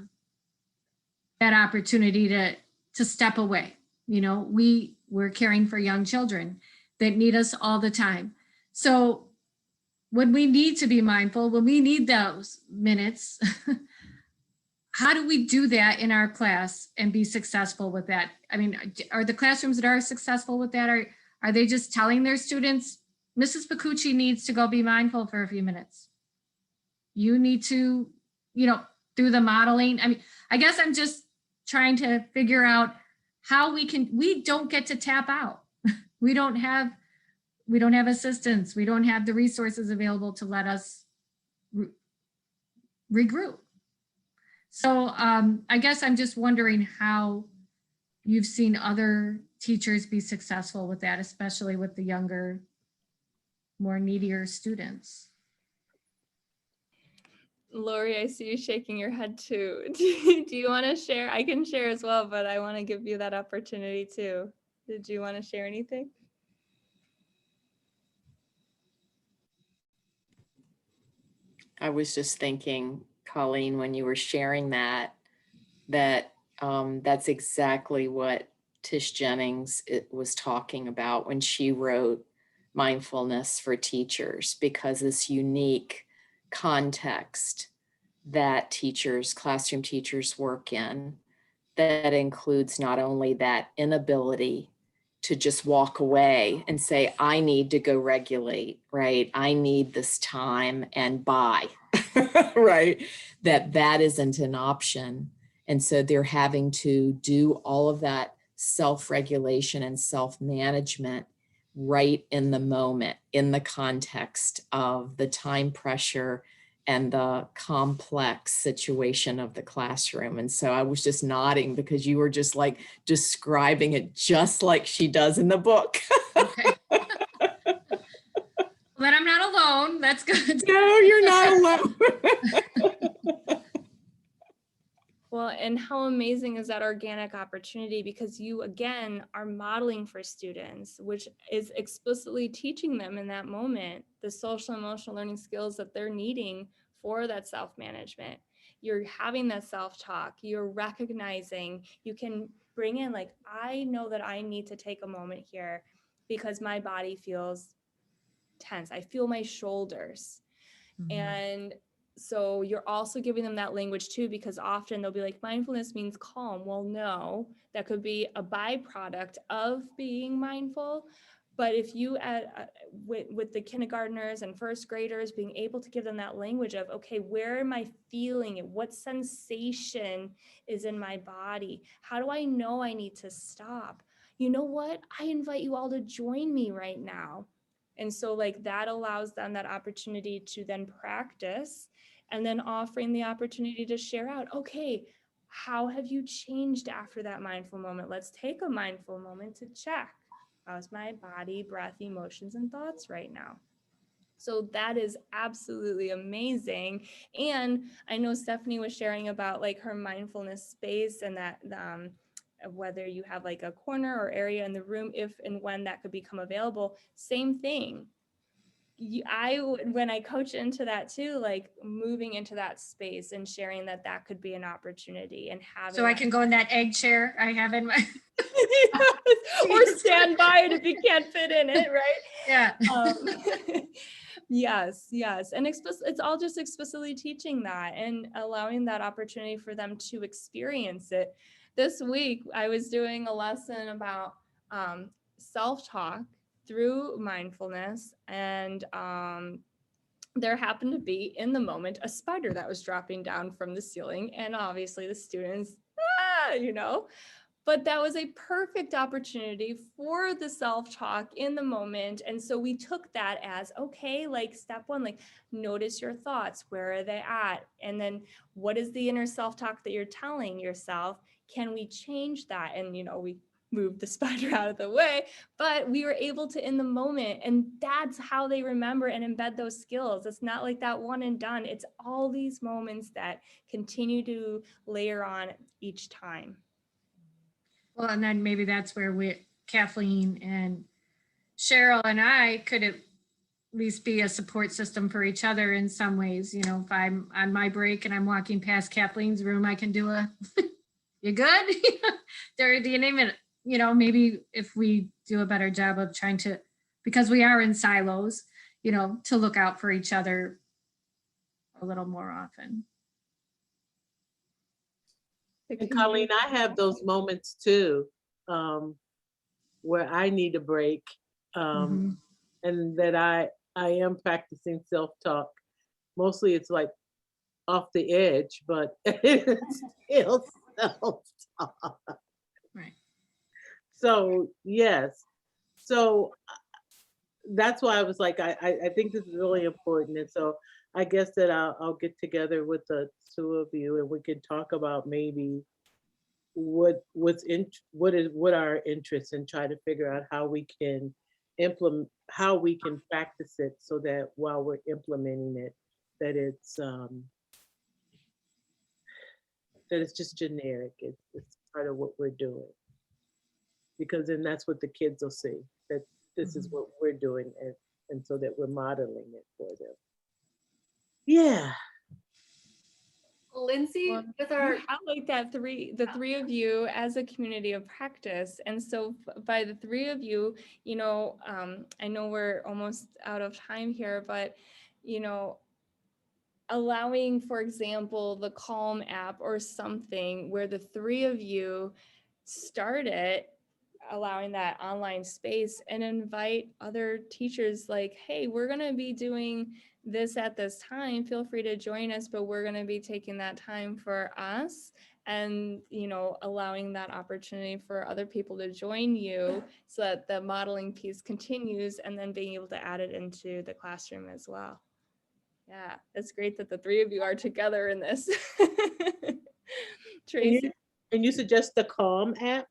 that opportunity to step away. You know, we're caring for young children that need us all the time. So when we need to be mindful, when we need those minutes, how do we do that in our class and be successful with that? I mean, are the classrooms that are successful with that, are they just telling their students, Mrs. Pacucci needs to go be mindful for a few minutes? You need to, do the modeling. I mean, I guess I'm just trying to figure out how we don't get to tap out. We don't have assistance. We don't have the resources available to let us regroup. So I guess I'm just wondering how you've seen other teachers be successful with that, especially with the younger, more needier students. Lori, I see you shaking your head too. Do you want to share? I can share as well, but I want to give you that opportunity too. Did you want to share anything? I was just thinking, Colleen, when you were sharing that that's exactly what Tish Jennings was talking about when she wrote Mindfulness for Teachers, because this unique context that classroom teachers work in, that includes not only that inability to just walk away and say, I need to go regulate, right? I need this time and bye, right? That isn't an option. And so they're having to do all of that self-regulation and self-management right in the moment, in the context of the time pressure and the complex situation of the classroom. And so I was just nodding because you were just like describing it just like she does in the book. Okay. Then I'm not alone. That's good. No, you're not alone. Well, and how amazing is that organic opportunity, because you, again, are modeling for students, which is explicitly teaching them in that moment the social and emotional learning skills that they're needing for that self-management. You're having that self-talk, you're recognizing, you can bring in like, I know that I need to take a moment here because my body feels tense. I feel my shoulders. And so you're also giving them that language too, because often they'll be like, mindfulness means calm. Well, no, that could be a byproduct of being mindful. But if you, with the kindergartners and first graders, being able to give them that language of, okay, where am I feeling it? What sensation is in my body? How do I know I need to stop? You know what? I invite you all to join me right now. And so like that allows them that opportunity to then practice, and then offering the opportunity to share out, okay, how have you changed after that mindful moment? Let's take a mindful moment to check. How's my body, breath, emotions, and thoughts right now? So that is absolutely amazing. And I know Stephanie was sharing about like her mindfulness space, and that whether you have like a corner or area in the room, if and when that could become available, same thing. When I coach into that too, like moving into that space and sharing that could be an opportunity, and having So I can go in that egg chair I have in my. yes. Or stand by it if you can't fit in it, right? Yeah. Yes. And it's all just explicitly teaching that and allowing that opportunity for them to experience it. This week, I was doing a lesson about self-talk through mindfulness, and there happened to be in the moment a spider that was dropping down from the ceiling, and obviously the students, but that was a perfect opportunity for the self-talk in the moment. And so we took that as, okay, like step one, like notice your thoughts, where are they at? And then what is the inner self-talk that you're telling yourself? Can we change that? And, we moved the spider out of the way, but we were able to in the moment. And that's how they remember and embed those skills. It's not like that one and done. It's all these moments that continue to layer on each time. Well, and then maybe that's where Kathleen and Cheryl and I could at least be a support system for each other in some ways. If I'm on my break and I'm walking past Kathleen's room, I can do you good? Do you name it? Maybe if we do a better job of trying to, because we are in silos, to look out for each other a little more often. And Colleen, I have those moments too, where I need a break, and that I am practicing self-talk. Mostly it's like off the edge, but it's still self-talk. Right. So yes, so that's why I was like, I think this is really important, and so I guess that I'll get together with the two of you and we can talk about maybe what are our interests and try to figure out how we can practice it so that while we're implementing it, that it's just generic. It's part of what we're doing, because then that's what the kids will see, that this is what we're doing, and so that we're modeling it for them. Yeah. Lindsay, Well, with you our, have like the three of you as a community of practice. And so by the three of you, I know we're almost out of time here, but, allowing, for example, the Calm app or something where the three of you start it, allowing that online space and invite other teachers like, hey, we're going to be doing this at this time. Feel free to join us, but we're going to be taking that time for us, and, allowing that opportunity for other people to join you so that the modeling piece continues, and then being able to add it into the classroom as well. Yeah, it's great that the three of you are together in this. Tracy. And you suggest the Calm app?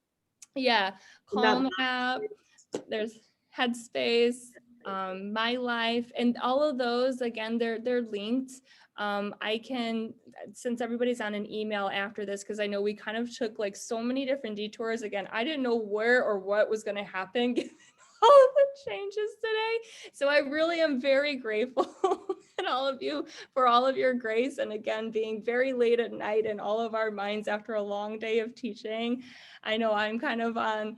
Yeah, Not Calm app, there's Headspace, My Life, and all of those, again, they're linked. I can, since everybody's on an email after this, because I know we kind of took like so many different detours. Again, I didn't know where or what was going to happen given all of the changes today. So I really am very grateful and all of you for all of your grace. And again, being very late at night in all of our minds after a long day of teaching. I know I'm kind of on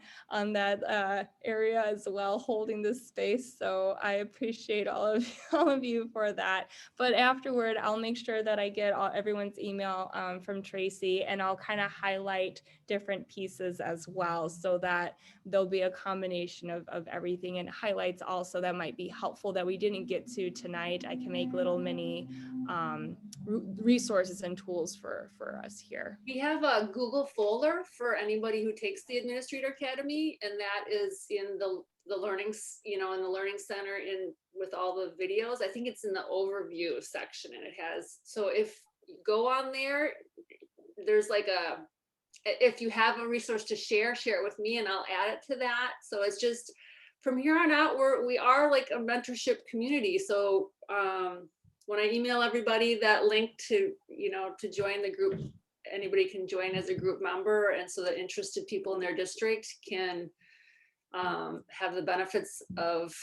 that area as well, holding this space. So I appreciate all of you for that. But afterward, I'll make sure that I get everyone's email from Tracy, and I'll kind of highlight different pieces as well, so that there'll be a combination of everything, and highlights also that might be helpful that we didn't get to tonight. I can make little mini resources and tools for us here. we have a Google folder for anybody who takes the Administrator Academy, and that is in the learnings, in the Learning Center with all the videos. I think it's in the overview section, and it has, so if you go on there, there's like if you have a resource to share it with me and I'll add it to that. So it's just, from here on out, we are like a mentorship community. So when I email everybody that link to join the group, anybody can join as a group member, and so that interested people in their district can have the benefits of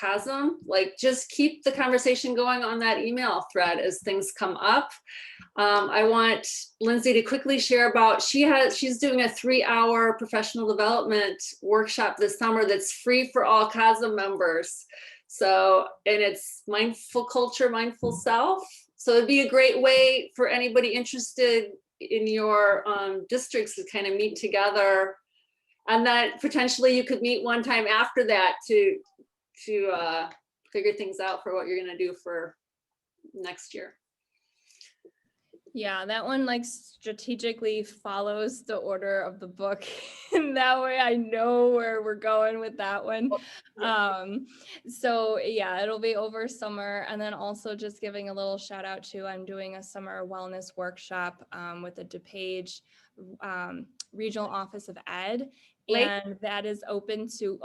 CASM. Like, just keep the conversation going on that email thread as things come up. I want Lindsay to quickly share about, she's doing a 3-hour professional development workshop this summer that's free for all CASM members. So, and it's mindful culture, mindful self. So it'd be a great way for anybody interested in your districts to kind of meet together. And that potentially you could meet one time after that to figure things out for what you're going to do for next year. Yeah, that one like strategically follows the order of the book. And that way I know where we're going with that one. So yeah, it'll be over summer. And then also just giving a little shout out to, I'm doing a summer wellness workshop with the DuPage Regional Office of Ed. And that is open to,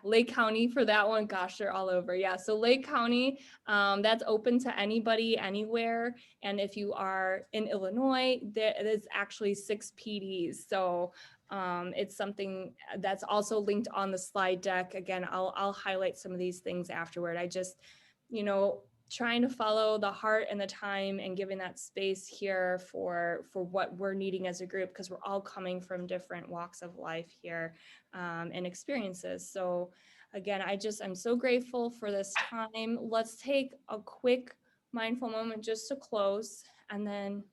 Lake County for that one. Gosh, they're all over. Yeah, so Lake County, that's open to anybody, anywhere. And if you are in Illinois, there is actually 6 PDs. So it's something that's also linked on the slide deck. Again, I'll highlight some of these things afterward. I just, trying to follow the heart and the time and giving that space here for what we're needing as a group, because we're all coming from different walks of life here and experiences. So again, I'm so grateful for this time. Let's take a quick mindful moment just to close, and then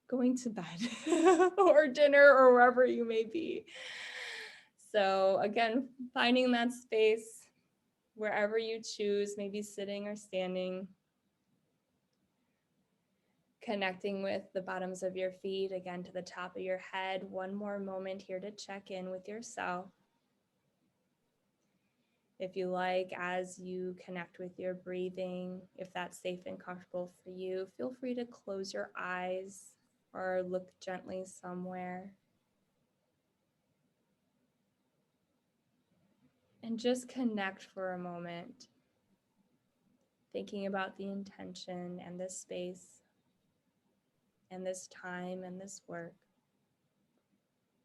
going to bed or dinner or wherever you may be. So again, finding that space wherever you choose, maybe sitting or standing, connecting with the bottoms of your feet, again to the top of your head. One more moment here to check in with yourself. If you like, as you connect with your breathing, if that's safe and comfortable for you, feel free to close your eyes or look gently somewhere. And just connect for a moment, thinking about the intention and this space and this time and this work.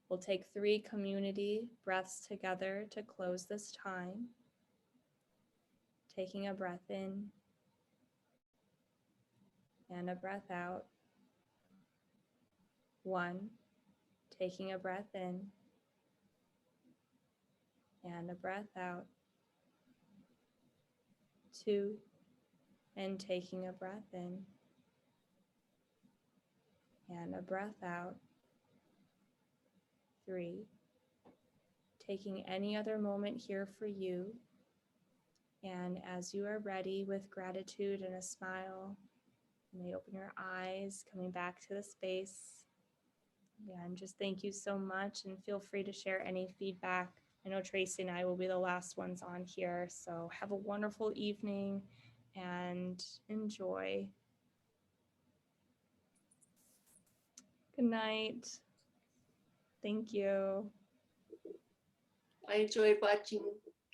We'll take 3 community breaths together to close this time. Taking a breath in and a breath out. 1, taking a breath in and a breath out. 2, and taking a breath in and a breath out. 3, taking any other moment here for you. And as you are ready, with gratitude and a smile, you may open your eyes, coming back to the space. Again, just thank you so much, and feel free to share any feedback. I know Tracy and I will be the last ones on here, so have a wonderful evening and enjoy. Good night. Thank you. I enjoyed watching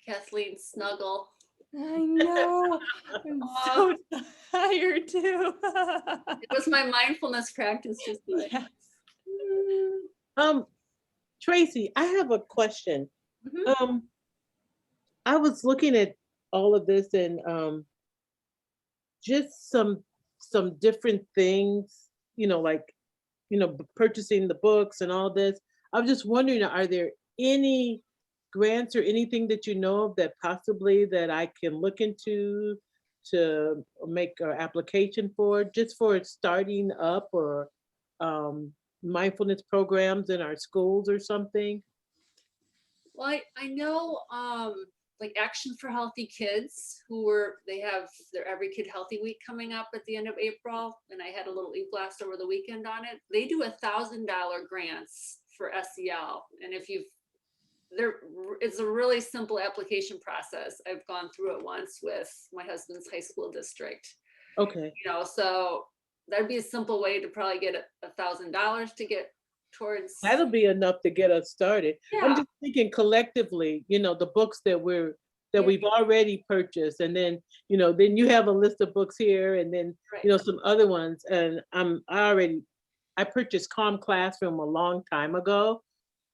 Kathleen snuggle. I know. I'm so tired too. It was my mindfulness practice just like, Yes. Tracy, I have a question. Mhm. I was looking at all of this and just some different things, like, purchasing the books and all this. I was just wondering, are there any grants or anything that you know of that possibly that I can look into to make an application for, just for starting up, or mindfulness programs in our schools or something? Well, I know like Action for Healthy Kids, they have their Every Kid Healthy Week coming up at the end of April, and I had a little e-blast over the weekend on it. They do $1,000 grants for SEL, and it's a really simple application process. I've gone through it once with my husband's high school district. Okay. So that'd be a simple way to probably get $1,000 to get towards. That'll be enough to get us started. I'm Yeah. just thinking collectively, the books that we've already purchased, and then, then you have a list of books here, and then, Right. some other ones. And I purchased Calm Classroom a long time ago.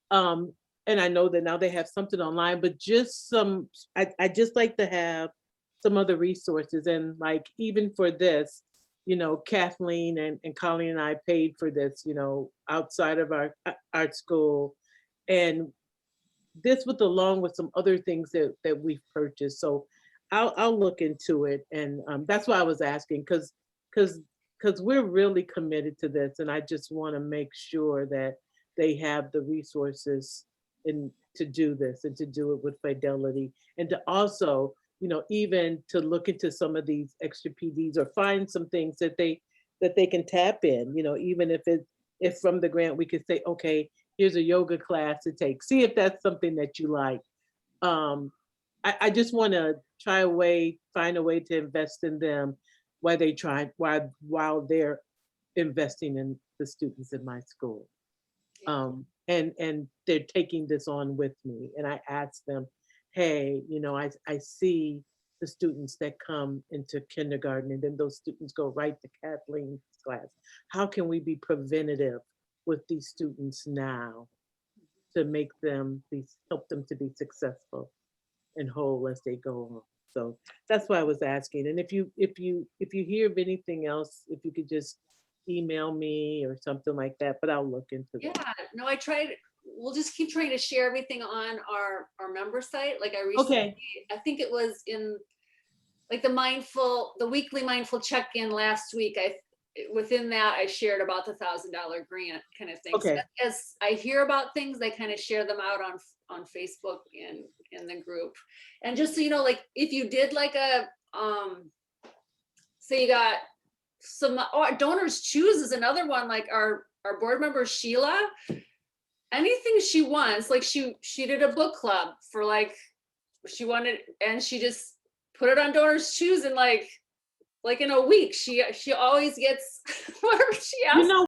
And I know that now they have something online, but just I just like to have some other resources. And like, even for this, Kathleen and Colleen and I paid for this, outside of our school. And this with along with some other things that we've purchased. So I'll look into it. And that's why I was asking, because we're really committed to this. And I just want to make sure that they have the resources to do this, and to do it with fidelity, and to also, even to look into some of these extra PDs, or find some things that they can tap in, even if from the grant we could say, okay, here's a yoga class to take, see if that's something that you like. I just want to find a way to invest in them while they're investing in the students in my school. And they're taking this on with me. And I asked them, hey, I see the students that come into kindergarten, and then those students go right to Kathleen's class. How can we be preventative with these students now to help them to be successful and whole as they go on? So that's why I was asking. And if you hear of anything else, if you could just email me or something like that, but I'll look into that. Yeah, no, we'll just keep trying to share everything on our member site. Like I recently, I think it was in like the weekly mindful check-in last week. within that, I shared about the $1,000 grant kind of thing. So Okay. as I hear about things, I kind of share them out on Facebook and in the group. And just so you know, like if you did like a, say you got some, or Donors Choose is another one, like our board member Sheila, anything she wants, like she did a book club for like, she wanted, and she just put it on Donors Choose, and like in a week, she always gets whatever she asks. You know